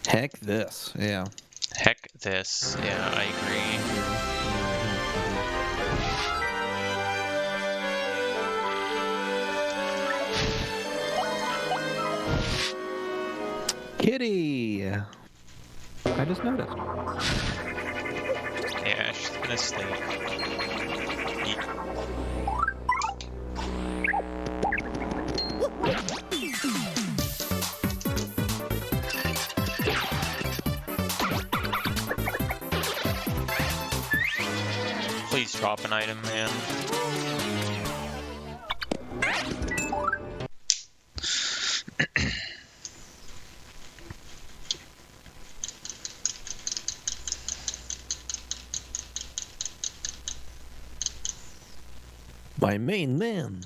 Heck this, yeah. Heck this, yeah, I agree. Kitty! I just noticed. Yeah, she's been asleep. Yeet. Please drop an item, man. My main man.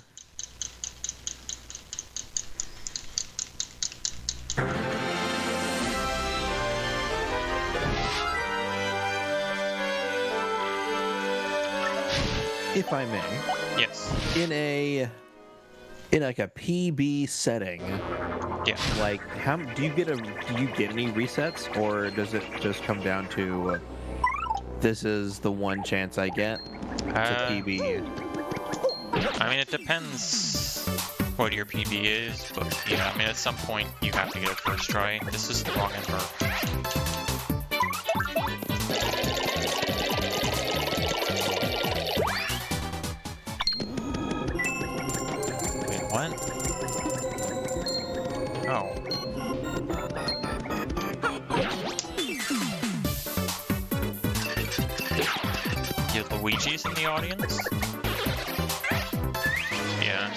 If I may, Yes. in like a PB setting, Yeah. like do you get any resets, or does it just come down to this is the one chance I get to PB? I mean, it depends what your PB is, but yeah, I mean, at some point you have to get it first try. This is the wrong ember. Wait, what? Oh. You Luigi's in the audience? Yeah,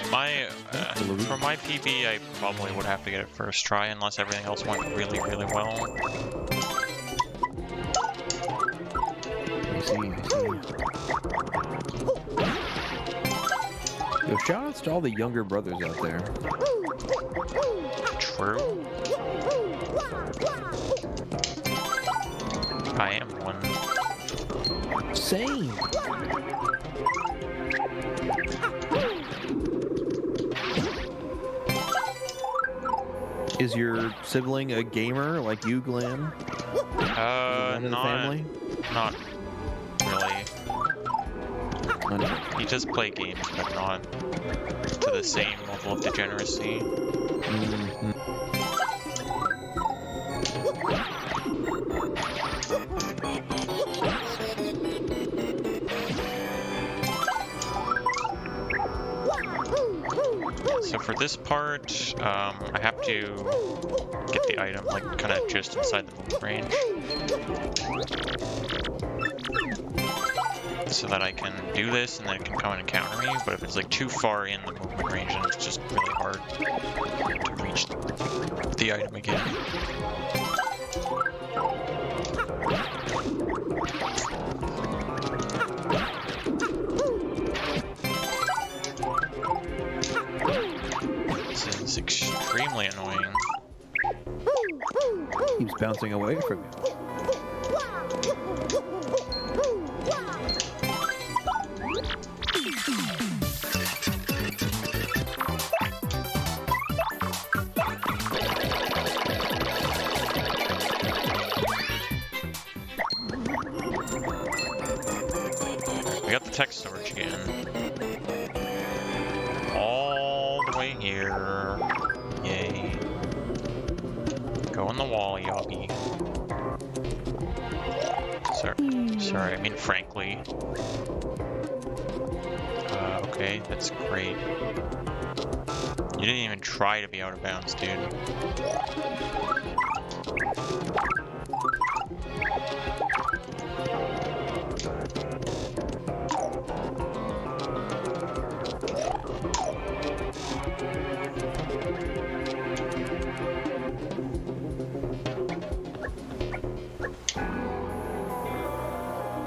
for my PB, I probably would have to get it first try unless everything else went really, really well. I see. Yo, shout-outs to all the younger brothers out there. True. I am one. Same. Is your sibling a gamer like you, Glan? One in the family? Not really. He does play games, but not to the same level of degeneracy. Mm-hmm. So for this part, I have to get the item like kind of just inside the movement range, so that I can do this and then it can come and encounter me. But if it's like too far in the movement range, then it's just really hard to reach the item again. This is extremely annoying. Keeps bouncing away from you. We got the text storage again. All the way here. Yay. Go in the wall, Yobby. Sorry, I mean frankly. Okay, that's great. You didn't even try to be out of bounds, dude.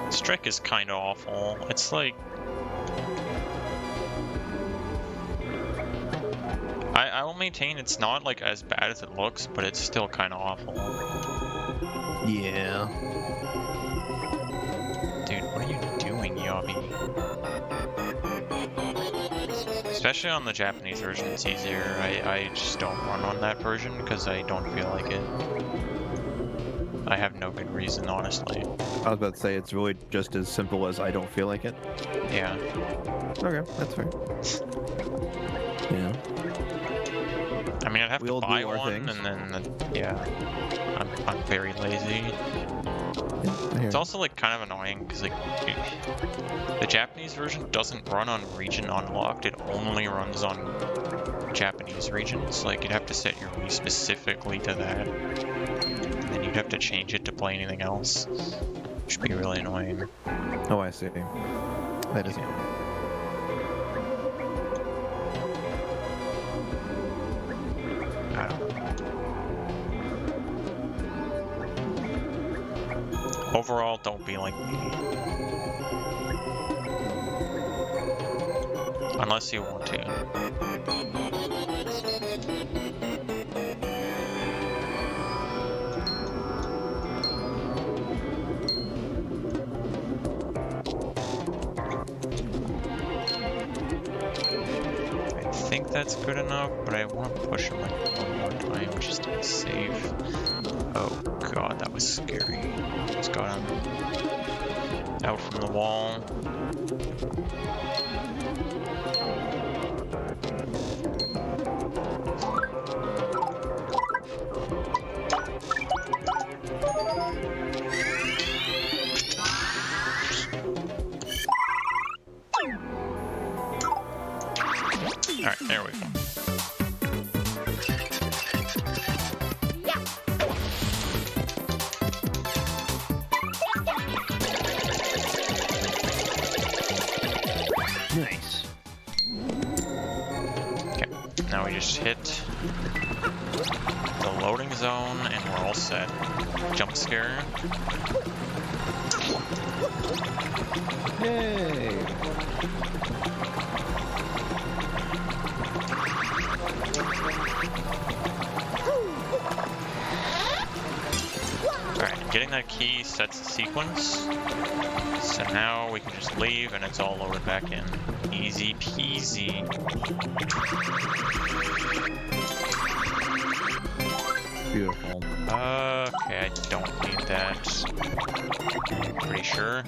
This trick is kind of awful. It's like... I will maintain it's not like as bad as it looks, but it's still kind of awful. Yeah. Dude, what are you doing, Yobby? Especially on the Japanese version, it's easier. I just don't run on that version because I don't feel like it. I have no good reason, honestly. I was about to say, it's really just as simple as I don't feel like it. Yeah. Okay, that's fair. Yeah. I mean, I'd have We to all do buy our one, things. and then, yeah. I'm very lazy. It's also like kind of annoying because like the Japanese version doesn't run on region unlocked. It only runs on Japanese regions. Like you'd have to set your Wii specifically to that, and then you'd have to change it to play anything else, which would be really annoying. Oh, I see. That is. I don't know. Overall, don't be like me. Unless you want to. I think that's good enough, but I want to push him like one more time just to be safe. Oh god, that was scary. Just got him out from the wall. Alright, there we go. Nice. Okay, now we just hit the loading zone and we're all set. Jump scare. Yay! Alright, getting that key sets the sequence. So now we can just leave and it's all loaded back in. Easy peasy. Beautiful. Okay, I don't need that. Pretty sure.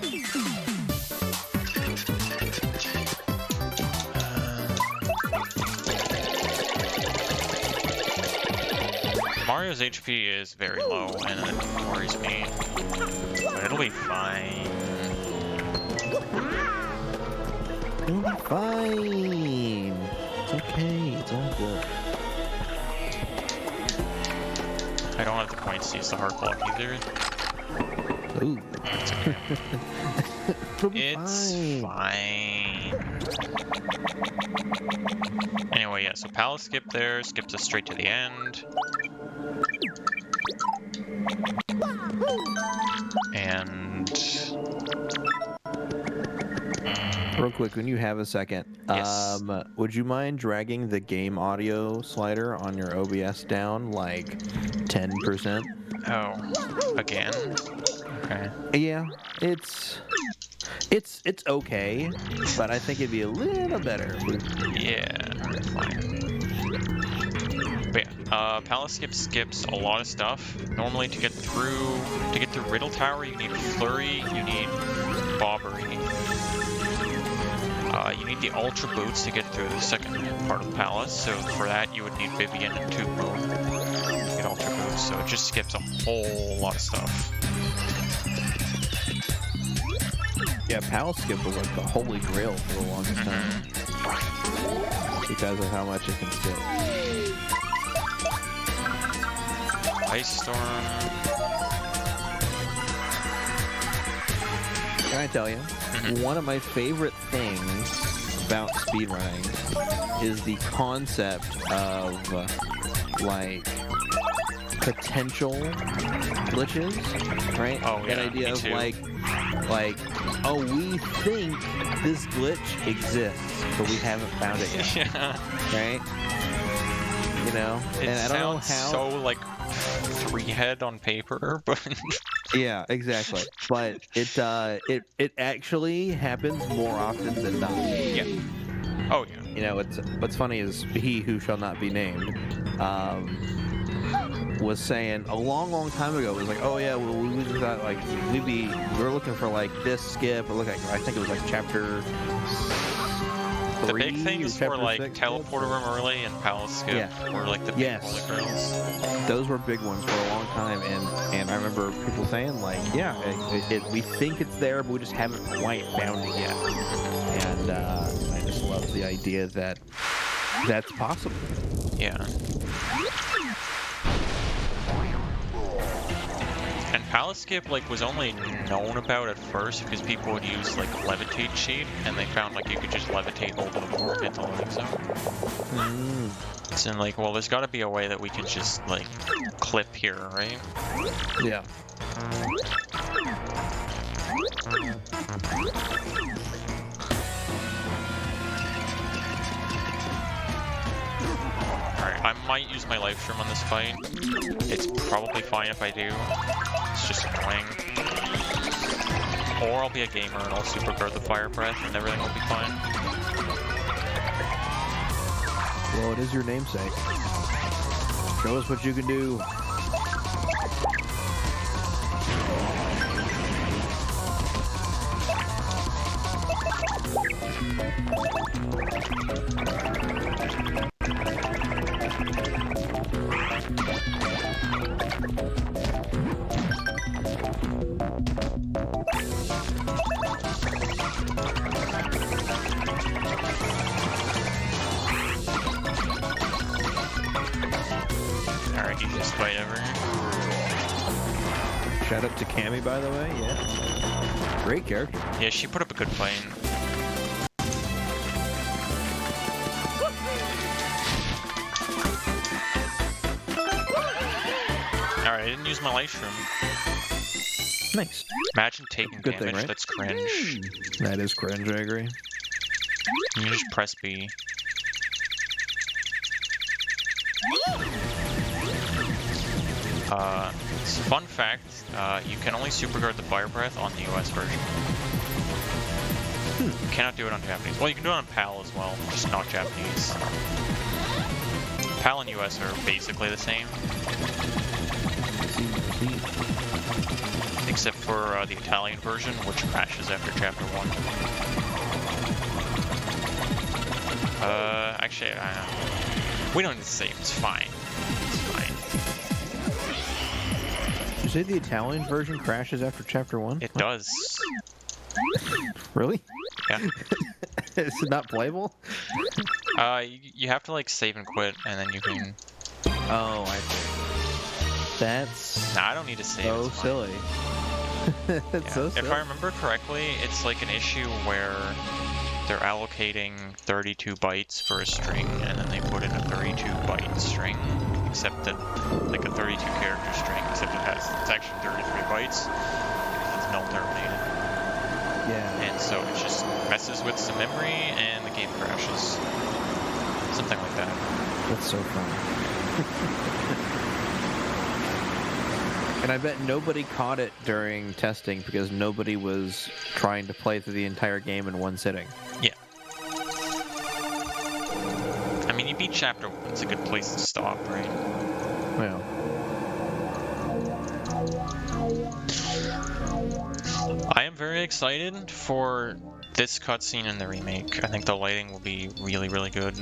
Mario's HP is very low and it worries me. But it'll be fine. It'll be fine. It's okay. It's all good. I don't have the points to use the heart block either. Ooh. It's okay. It'll be It's fine. Anyway, yeah, so palace skip there, skips us straight to the end. And Real quick, when you have a second, Yes. would you mind dragging the game audio slider on your OBS down like 10%? oh, again? Okay. Yeah, it's okay, but I think it'd be a little better. Yeah, fine. But yeah, palace skip skips a lot of stuff. Normally to get through Riddle Tower you need Flurry, you need Bobbery. You need the Ultra Boots to get through the second part of the palace, so for that you would need Vivian and Tube Mode to get Ultra Boots, so it just skips a whole lot of stuff. Yeah, Palace Skip was like the holy grail for the longest time because of how much it can skip. Ice Storm. Can I tell you, one of my favorite things about speedrunning is the concept of like potential glitches, right? Oh, yeah, that idea me of too. like, oh, we think this glitch exists, but we haven't found it yet, Yeah. right? You know, It and I don't know sounds how. so like three-head on paper, but Yeah, exactly. But it actually happens more often than not. yeah. Oh yeah. You know, what's funny is he who shall not be named was saying a long time ago, was like, oh yeah, well we thought like we're looking for like this skip, or look like I think it was like chapter The big thing is for like teleporter room early and palace skip, or like the big holy grails. Those were big ones for a long time, and I remember people saying like, yeah, we think it's there, but we just haven't quite found it yet. And I just love the idea that that's possible. Yeah. And palace skip like was only known about at first because people would use like levitate cheat, and they found like you could just levitate over the board and hit the loading zone. So I'm like, well, there's got to be a way that we can just like clip here, right? Yeah. Alright, I might use my life stream on this fight. It's probably fine if I do. It's just annoying. Or I'll be a gamer and I'll super guard the fire breath and everything will be fine. Well, it is your namesake. Show us what you can do. Alright, easiest fight ever. Shout out to Cammy, by the way. Yeah. Great character. Yeah, she put up a good fight. Alright, I didn't use my life stream. Nice. Imagine taking Good damage, thing, right? that's cringe. That is cringe, I agree. You just press B. Fun fact, you can only super guard the fire breath on the US version. You cannot do it on Japanese. Well, you can do it on PAL as well, just not Japanese. PAL and US are basically the same. Except for the Italian version, which crashes after chapter 1. Actually, we don't need to say it's fine. It's fine. You say the Italian version crashes after chapter 1? It does. Really? Yeah. Is it not playable? You have to like save and quit, and then you can. Oh, I see. That's Nah, I don't need to save. so it's fine. silly. It's Yeah. so silly. If I remember correctly, it's like an issue where they're allocating 32 bytes for a string, and then they put in a 32 byte string, except that, like a 32 character string, except it's actually 33 bytes, because it's null terminated. Yeah. And so it just messes with some memory, and the game crashes. Something like that. That's so fun. And I bet nobody caught it during testing because nobody was trying to play through the entire game in one sitting. Yeah. I mean, you beat chapter 1, it's a good place to stop, right? Well. I am very excited for this cutscene in the remake. I think the lighting will be really, really good.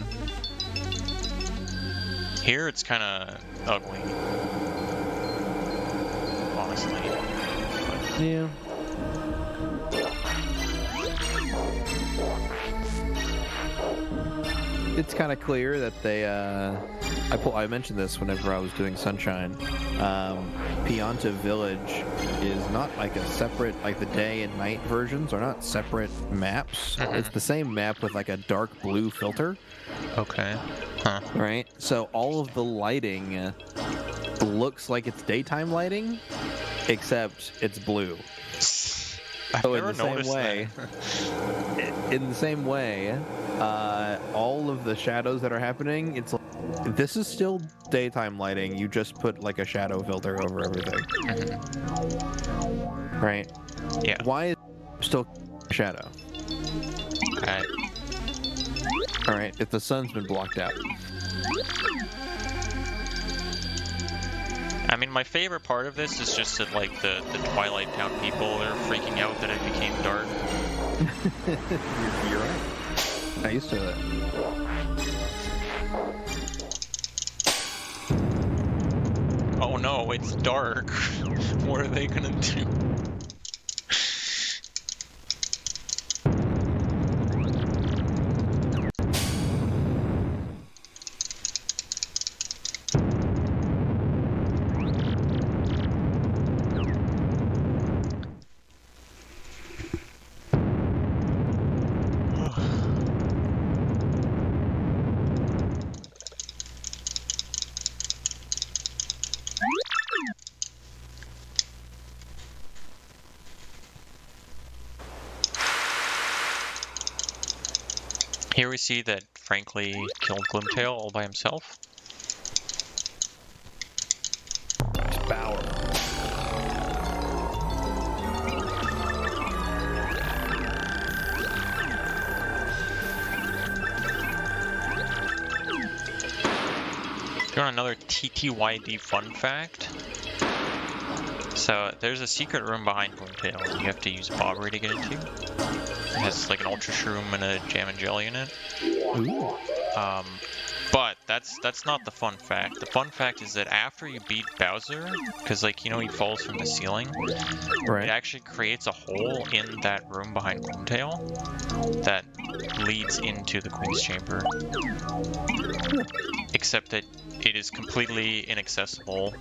Here, it's kind of ugly. Honestly. Yeah. It's kind of clear that they, I mentioned this whenever I was doing Sunshine. Pianta Village is not like a separate, like the day and night versions are not separate maps. It's the same map with like a dark blue filter. Okay. Huh. Right? So all of the lighting looks like it's daytime lighting, except it's blue. I've So never noticed that. In the same way, all of the shadows that are happening, it's like, this is still daytime lighting. You just put like a shadow filter over everything. Right? Yeah. Why is it still shadow? Okay. All right, if the sun's been blocked out. I mean, my favorite part of this is just that, like, the Twilight Town people are freaking out that it became dark. You're right. I used to. Oh no, it's dark. What are they gonna do? Here we see that Frankly killed Gloomtail all by himself. Bower. Do you want another TTYD fun fact? So there's a secret room behind Gloomtail you have to use Bobbery to get into. It has like an Ultra Shroom and a Jam and Jelly in it. Ooh. But that's not the fun fact. The fun fact is that after you beat Bowser, because like you know he falls from the ceiling, Right. it actually creates a hole in that room behind Gloomtail that leads into the Queen's Chamber. Except that it is completely inaccessible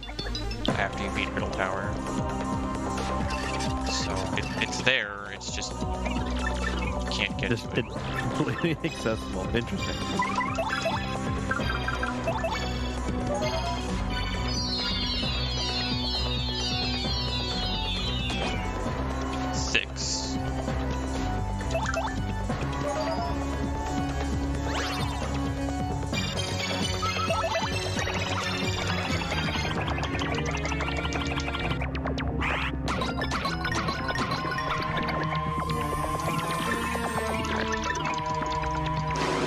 after you beat Riddle Tower. So it's there, it's just you can't get Just to it. it's completely inaccessible. Interesting. Six.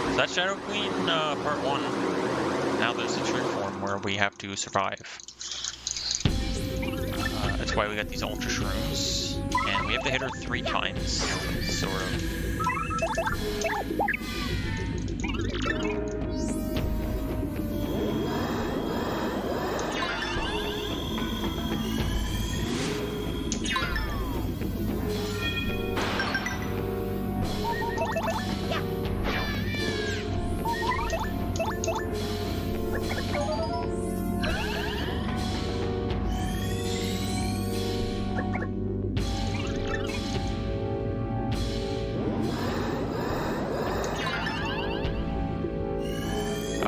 So that's Shadow Queen part 1. Now there's the true form where we have to survive. That's why we got these Ultra Shrooms. And we have to hit her 3 times, sort of.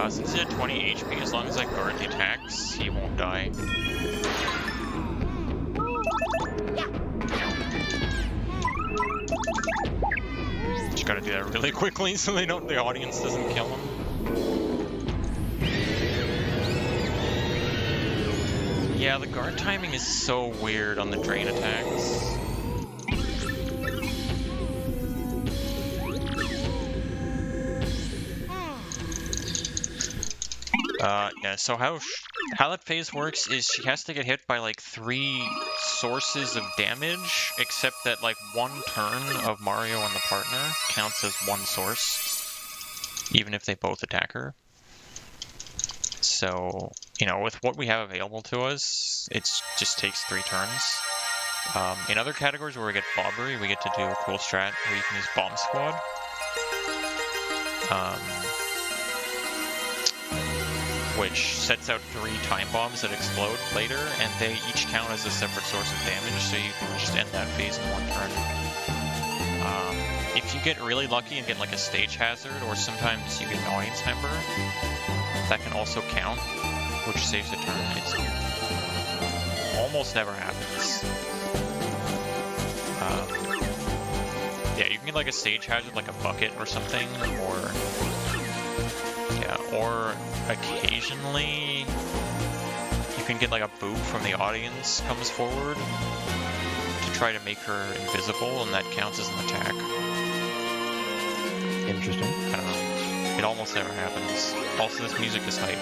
Since he had 20 HP, as long as I guard the attacks, he won't die. Just gotta do that really quickly so the audience doesn't kill him. Yeah, the guard timing is so weird on the drain attacks. Yeah, so how that phase works is she has to get hit by like 3 sources of damage, except that like 1 turn of Mario and the partner counts as 1 source, even if they both attack her. So, you know, with what we have available to us, it just takes 3 turns. In other categories where we get Bobbery, we get to do a cool strat where you can use Bomb Squad. Which sets out 3 time bombs that explode later, and they each count as a separate source of damage, so you can just end that phase in 1 turn. If you get really lucky and get like a stage hazard, or sometimes you get an audience member, that can also count, which saves a turn. It's almost never happens. Yeah, you can get like a stage hazard, like a bucket or something, or occasionally you can get like a boo from the audience comes forward to try to make her invisible, and that counts as an attack. Interesting. I don't know. It almost never happens. Also, this music is hype.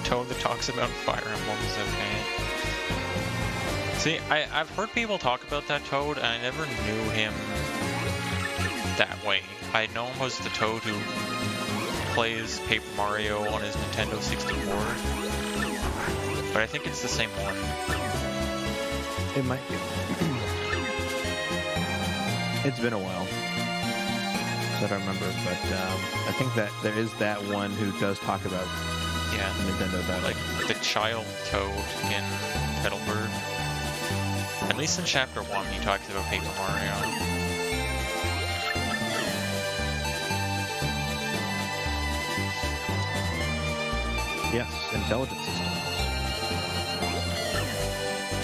Toad that talks about Fire Emblem is okay. See, I've heard people talk about that Toad, and I never knew him that way. I know him as the Toad who plays Paper Mario on his Nintendo 64, but I think it's the same one. It might be. It's been a while. So I don't remember, but I think that there is that one who does talk about Nintendo title. Like the child Toad in Petalburg. At least in Chapter 1, he talks about Paper Mario. Yes, intelligent systems.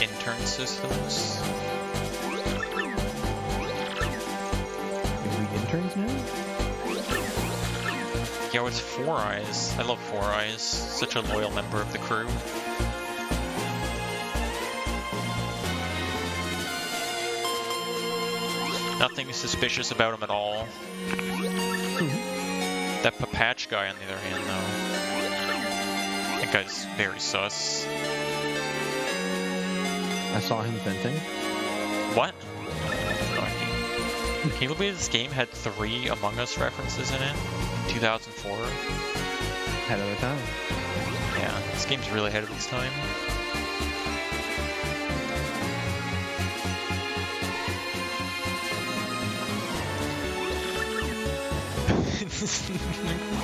Intern systems. Are we interns now? Yo, it's Four Eyes. I love Four Eyes. Such a loyal member of the crew. Nothing suspicious about him at all. That Papatch guy, on the other hand, though. That guy's very sus. I saw him venting. What? Can you believe this game had 3 Among Us references in it? In 2004? Ahead of the time. Yeah, this game's really ahead of its time.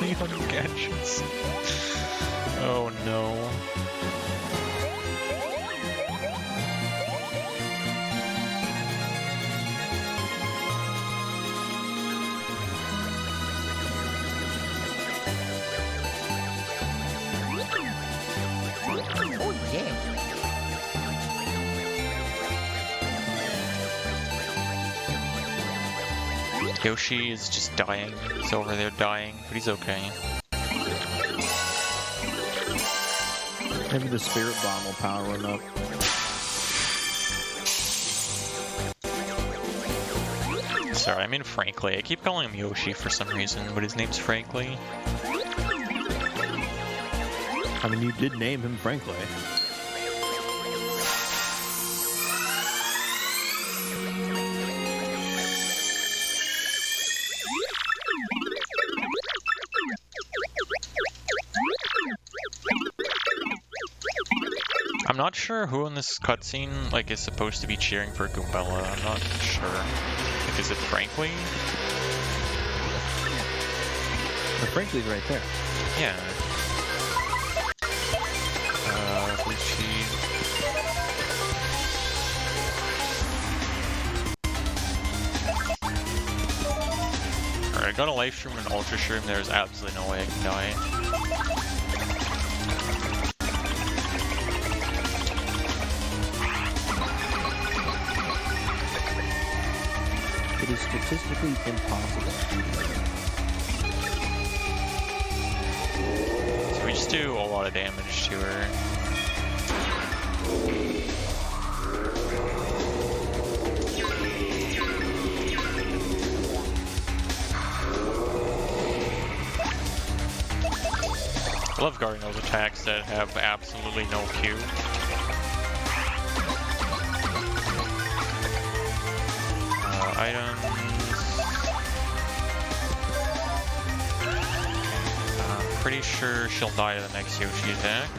Leon gadgets. Oh no. Oh yeah. Yoshi is just dying. He's over there dying, but he's okay. Maybe the spirit bomb will power him up. Sorry, I mean Frankly. I keep calling him Yoshi for some reason, but his name's Frankly. I mean, you did name him Frankly. I'm not sure who in this cutscene like is supposed to be cheering for Goombella. I'm not sure. Like, is it Frankly? But Frankly's right there. Yeah. Who's she? Alright, I got a life stream and an ultra stream. There's absolutely no way I can die. It is statistically impossible to do that. So we just do a lot of damage to her. I love guarding those attacks that have absolutely no Q. Items. I'm pretty sure she'll die to the next Yoshi attack.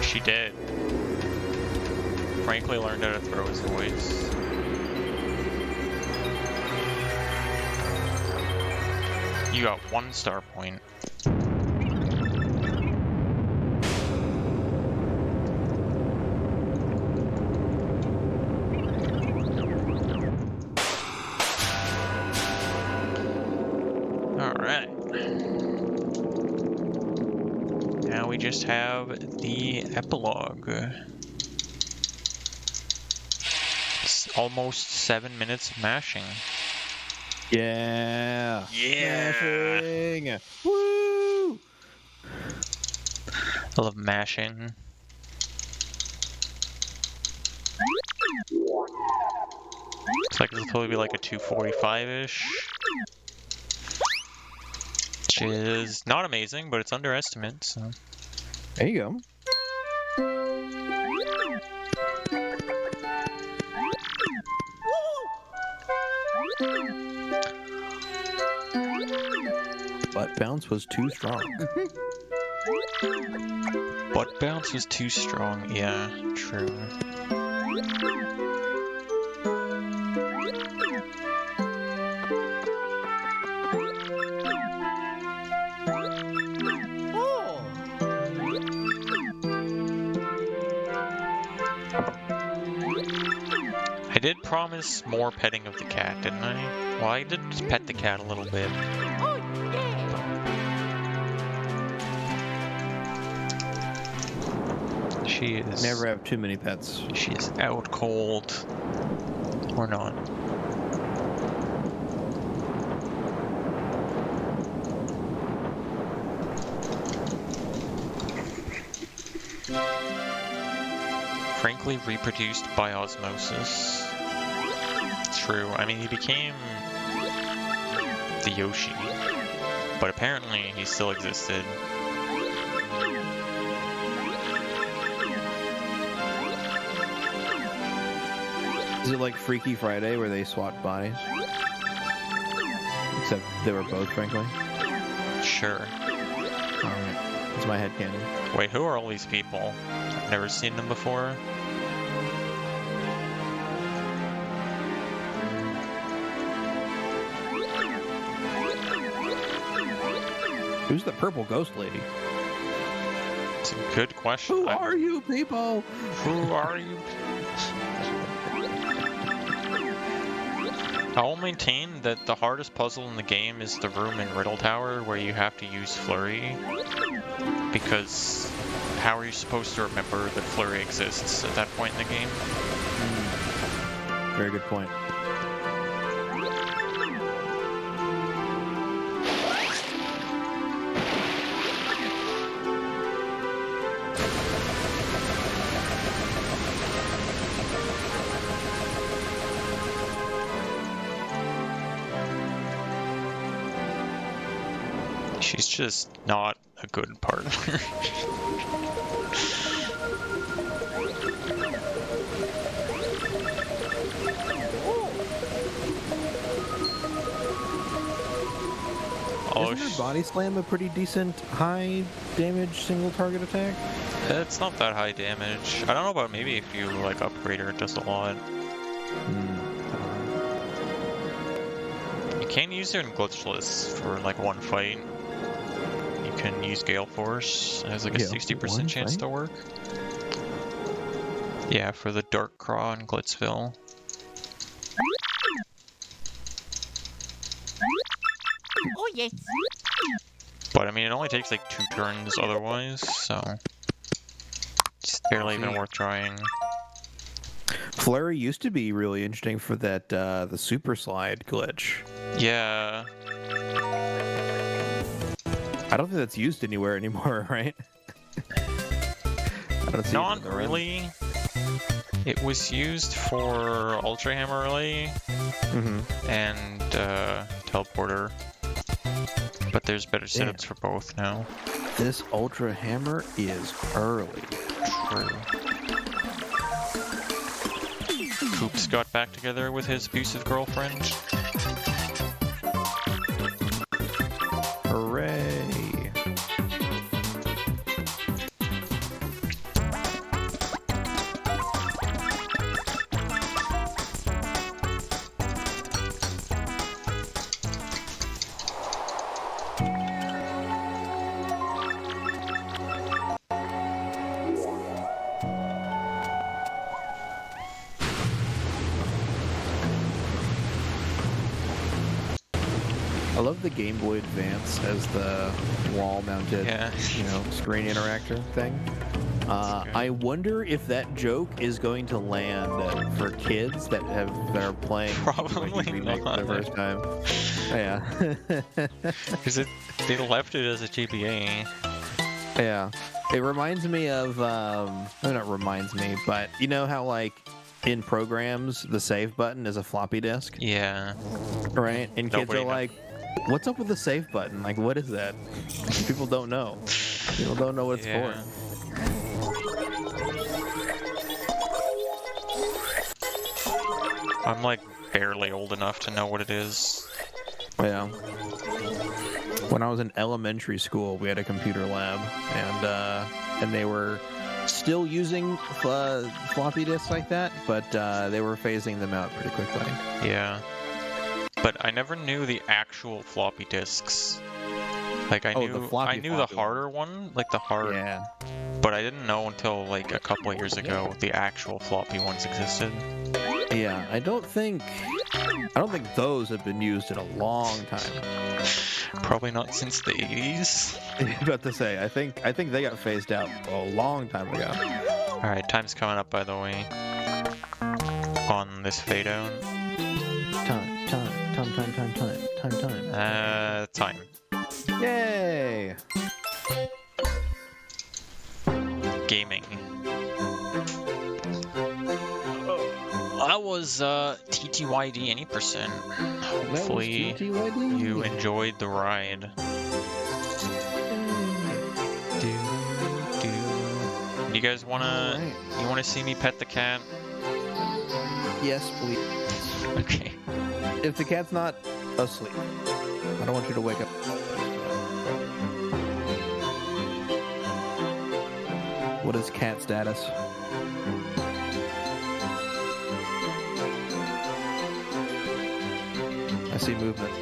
She did. Frankly learned how to throw his voice. You got 1 star point. Alright. Now we just have the epilogue. It's almost 7 minutes of mashing. Yeah. Yeah. Smashing. Woo! I love mashing. Looks like this will probably be like a 245-ish. Which is not amazing, but it's underestimate, so. There you go. Butt bounce was too strong. Butt bounce was too strong, yeah, true. I did promise more petting of the cat, didn't I? Well, I did just pet the cat a little bit. She is... Never have too many pets. She is out cold. Or not. Frankly, reproduced by osmosis. True. I mean, he became the Yoshi, but apparently he still existed. Is it like Freaky Friday where they swapped bodies? Except they were both, frankly. Sure. Alright. That's my headcanon. Wait, who are all these people? I've never seen them before. Who's the purple ghost lady? It's a good question. Who are you people? Who are you? I'll maintain that the hardest puzzle in the game is the room in Riddle Tower where you have to use Flurry. Because how are you supposed to remember that Flurry exists at that point in the game? Very good point. She's just not a good partner. Isn't her body slam a pretty decent high damage single target attack? It's not that high damage. I don't know about maybe if you like upgrade her, it does a lot. You can use her in glitchless for like one fight. You can use Gale Force. It has like a 60% chance to work. Yeah, for the Dark Craw in Glitzville. Oh yes. But I mean, it only takes like 2 turns otherwise, so it's barely even worth trying. Flurry used to be really interesting for that the super slide glitch. Yeah. I don't think that's used anywhere anymore, right? I don't see Not it in the run. really. It was used for Ultra Hammer Relay and Teleporter, but there's better setups for both now. This Ultra Hammer is early. True. Hoops got back together with his abusive girlfriend. Hooray! I love the Game Boy Advance as the wall-mounted, screen interactor thing. I wonder if that joke is going to land for kids that are playing Probably remake for the not. first time. Yeah. Because they left it as a GBA. Yeah. It reminds me of no, not reminds me, but you know how like in programs the save button is a floppy disk, Yeah. right? And kids Nobody are like, "What's up with the save button? Like, what is that?" People don't know. People don't know what it's Yeah. for. I'm like barely old enough to know what it is. Yeah. When I was in elementary school, we had a computer lab, and they were still using floppy disks like that, but they were phasing them out pretty quickly. Yeah. But I never knew the actual floppy disks. Like I Oh, knew the floppy the harder one, like the hard, Yeah. but I didn't know until like a couple of years ago the actual floppy ones existed. Yeah, I don't think those have been used in a long time. Probably not since the 80s. I was about to say, I think they got phased out a long time ago. Alright, time's coming up by the way. On this fade out. Time. Yay! Gaming. That was TTYD any percent. Hopefully you enjoyed the ride. You guys wanna see me pet the cat? Yes, please. Okay. If the cat's not asleep, I don't want you to wake up. What is cat status? I see movement.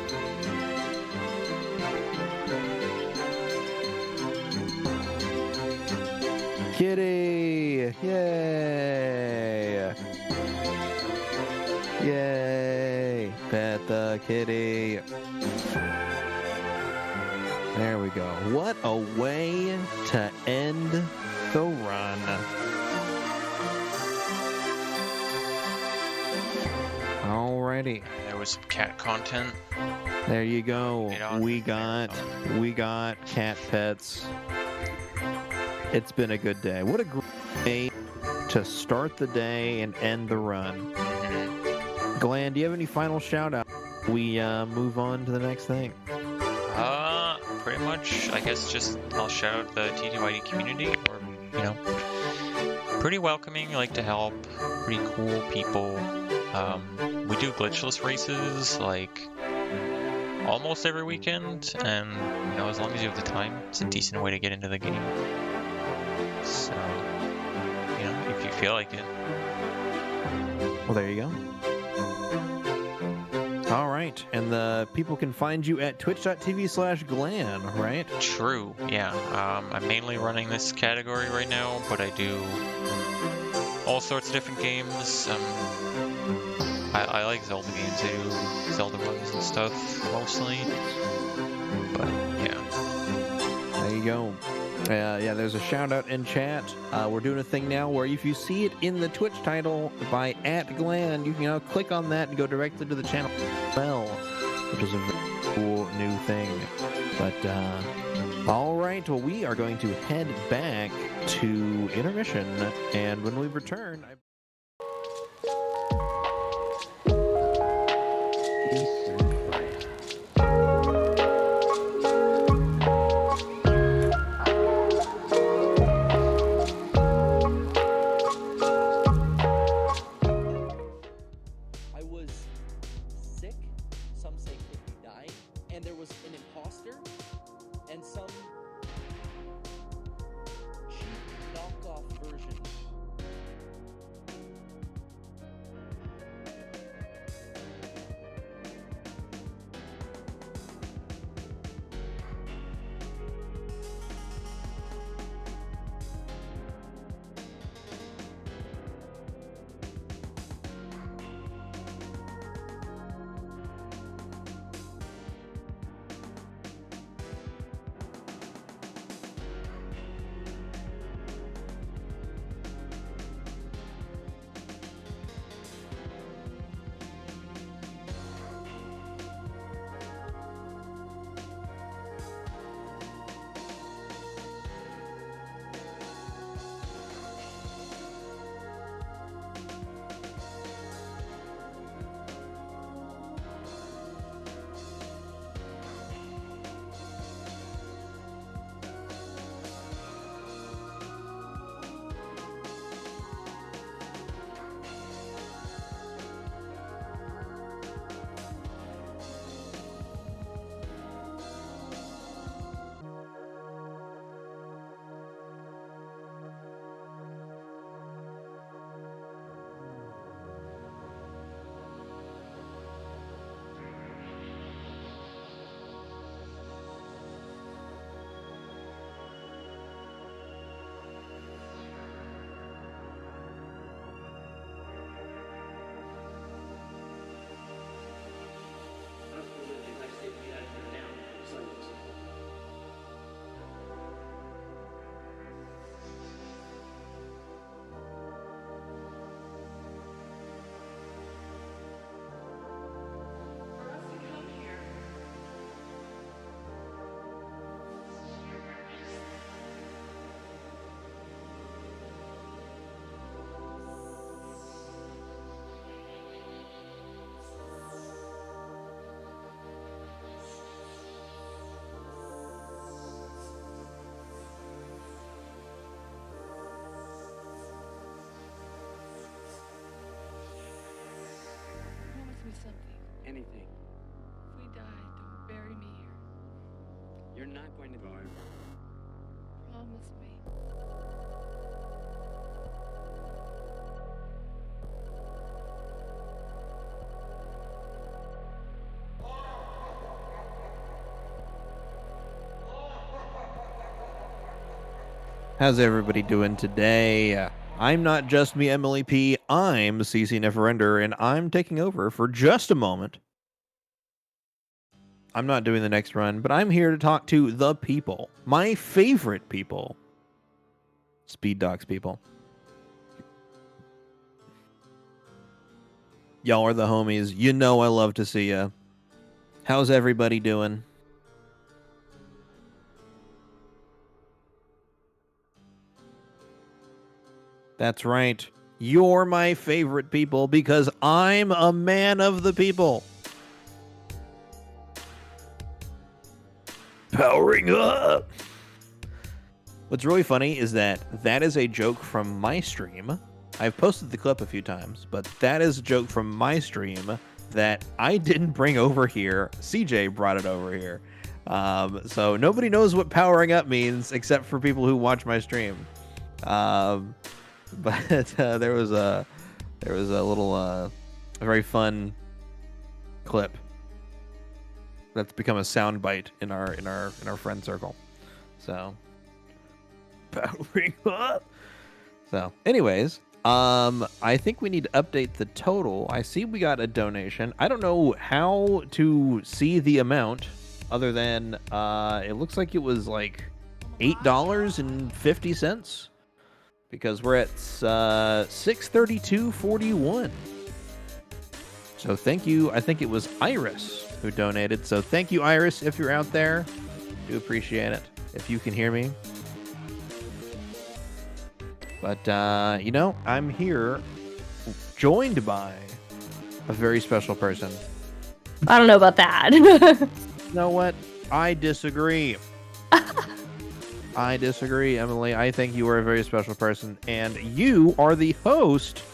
Kitty! Yay! Yay! Pet the kitty. There we go. What a way to end the run. Alrighty. There was some cat content. There you go. Get on. We got cat pets. It's been a good day. What a great day to start the day and end the run. Glan, do you have any final shout out? We move on to the next thing. Pretty much, I guess just I'll shout out the TTYD community, or, you know, pretty welcoming, like to help, pretty cool people. We do glitchless races, like, almost every weekend, and, you know, as long as you have the time, it's a decent way to get into the game. So, you know, if you feel like it. Well, there you go. All right, and the people can find you at twitch.tv/Glan, right? True, yeah. I'm mainly running this category right now, but I do all sorts of different games. I like Zelda games. I do Zelda runs and stuff, mostly. But, yeah. There you go. Yeah, there's a shout out in chat. We're doing a thing now where if you see it in the Twitch title by @Glan, you can click on that and go directly to the channel well, which is a very cool new thing. But all right, well, we are going to head back to intermission, and when we return, anything. If we die, don't bury me here. You're not going to die. Promise me. How's everybody doing today? I'm not just me, Emily P. I'm CCNeverender, and I'm taking over for just a moment. I'm not doing the next run, but I'm here to talk to the people. My favorite people. Speed Dogs people. Y'all are the homies. You know I love to see ya. How's everybody doing? That's right. You're my favorite people because I'm a man of the people. Powering up. What's really funny is that is a joke from my stream. I've posted the clip a few times, but that is a joke from my stream that I didn't bring over here. CJ brought it over here. So nobody knows what powering up means except for people who watch my stream. But there was a little a very fun clip that's become a soundbite in our friend circle. So powering up. So, anyways, I think we need to update the total. I see we got a donation. I don't know how to see the amount other than it looks like it was like $8.50. Because we're at 632.41. So thank you. I think it was Iris who donated. So thank you, Iris, if you're out there. Do appreciate it. If you can hear me. But, you know, I'm here joined by a very special person. I don't know about that. You know what? I disagree. I disagree, Emily. I think you are a very special person, and you are the host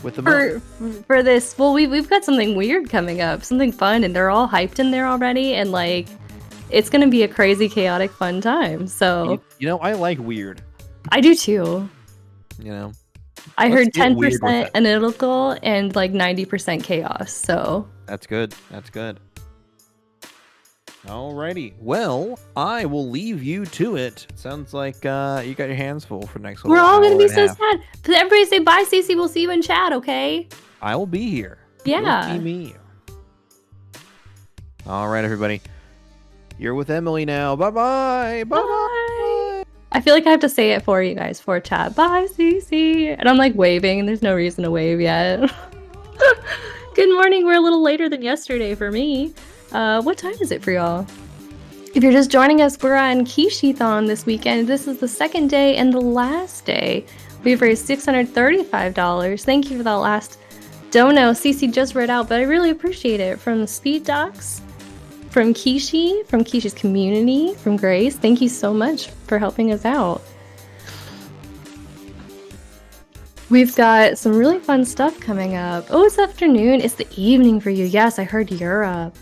with the for this. Well, we've got something weird coming up, something fun, and they're all hyped in there already, and like it's gonna be a crazy, chaotic, fun time. So you know, I like weird. I do too. You know, I heard 10% analytical and like 90% chaos. So that's good. That's good. Alrighty. Well, I will leave you to it. Sounds like you got your hands full for next week. We're all going to be so sad. Everybody say bye, Cece. We'll see you in chat, okay? I will be here. Yeah. You'll see me. All right, everybody. You're with Emily now. Bye-bye. Bye-bye. I feel like I have to say it for you guys for chat. Bye, Cece. And I'm like waving, and there's no reason to wave yet. Good morning. We're a little later than yesterday for me. What time is it for y'all? If you're just joining us, we're on Kishithon this weekend. This is the second day and the last day. We've raised $635. Thank you for that last dono. Cece just read out, but I really appreciate it. From Speed Docs, from Kishi's community, from Grace. Thank you so much for helping us out. We've got some really fun stuff coming up. Oh, it's afternoon. It's the evening for you. Yes, I heard Europe.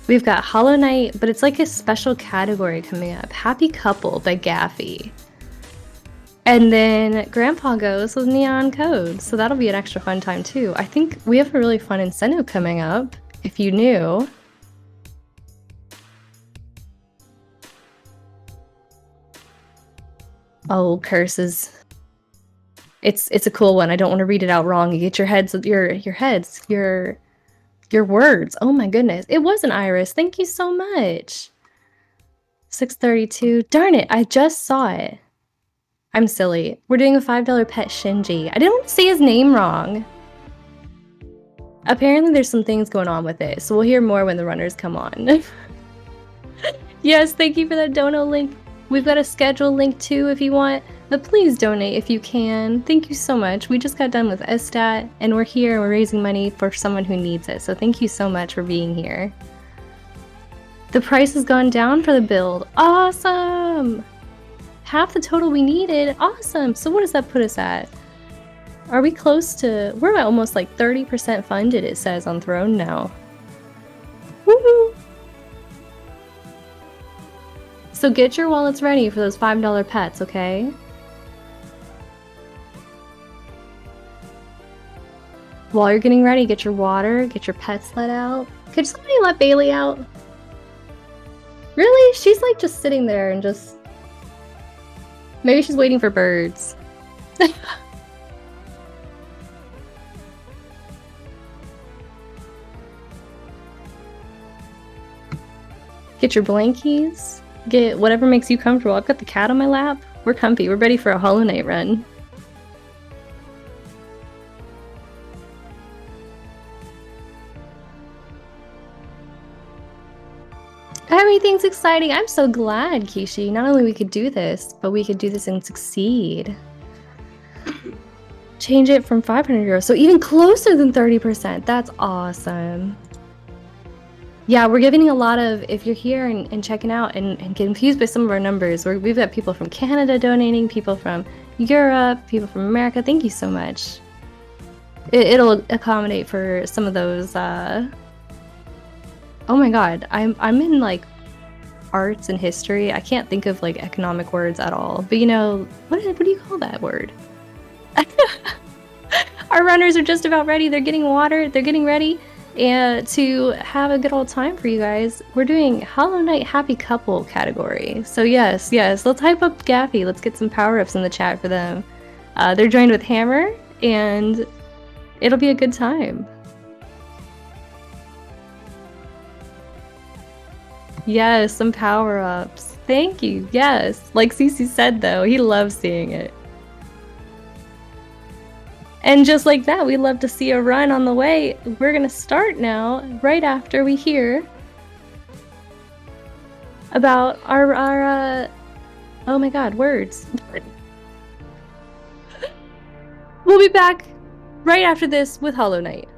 We've got Hollow Knight, but it's like a special category coming up. Happy Couple by Gaffy. And then Grandpa Goes with Neon Code, so that'll be an extra fun time too. I think we have a really fun incentive coming up, if you knew. Oh, curses. It's a cool one. I don't want to read it out wrong. You get your words. Oh my goodness. It was an Iris. Thank you so much. 632. Darn it. I just saw it. I'm silly. We're doing a $5 pet Shinji. I didn't want to say his name wrong. Apparently there's some things going on with it, so we'll hear more when the runners come on. Yes, thank you for that dono link. We've got a schedule link too if you want, but please donate if you can. Thank you so much. We just got done with Estat, and we're here and we're raising money for someone who needs it, so thank you so much for being here. The price has gone down for the build. Awesome! Half the total we needed. Awesome! So what does that put us at? Are we close to... We're at almost like 30% funded, it says on Throne now. Woohoo! So get your wallets ready for those $5 pets, okay? While you're getting ready, get your water, get your pets let out. Could somebody let Bailey out? Really? She's like just sitting there and just... Maybe she's waiting for birds. Get your blankies. Get whatever makes you comfortable. I've got the cat on my lap. We're comfy. We're ready for a Hollow Knight run. Everything's exciting. I'm so glad, Kishi. Not only we could do this, but we could do this and succeed. Change it from 500 euros, so even closer than 30%. That's awesome. Yeah, we're giving a lot of, if you're here and checking out and get confused by some of our numbers, we've got people from Canada donating, people from Europe, people from America. Thank you so much. It'll accommodate for some of those, oh my god, I'm in like arts and history. I can't think of like economic words at all, but you know, what do you call that word? Our runners are just about ready. They're getting water, they're getting ready. And to have a good old time for you guys, we're doing Hollow Knight Happy Couple category. So yes, let's hype up Gaffy. Let's get some power-ups in the chat for them. They're joined with Hammer, and it'll be a good time. Yes, some power-ups. Thank you, yes. Like CC said though, he loves seeing it. And just like that, we love to see a run on the way. We're gonna start now, right after we hear about our oh my god, words. We'll be back right after this with Hollow Knight.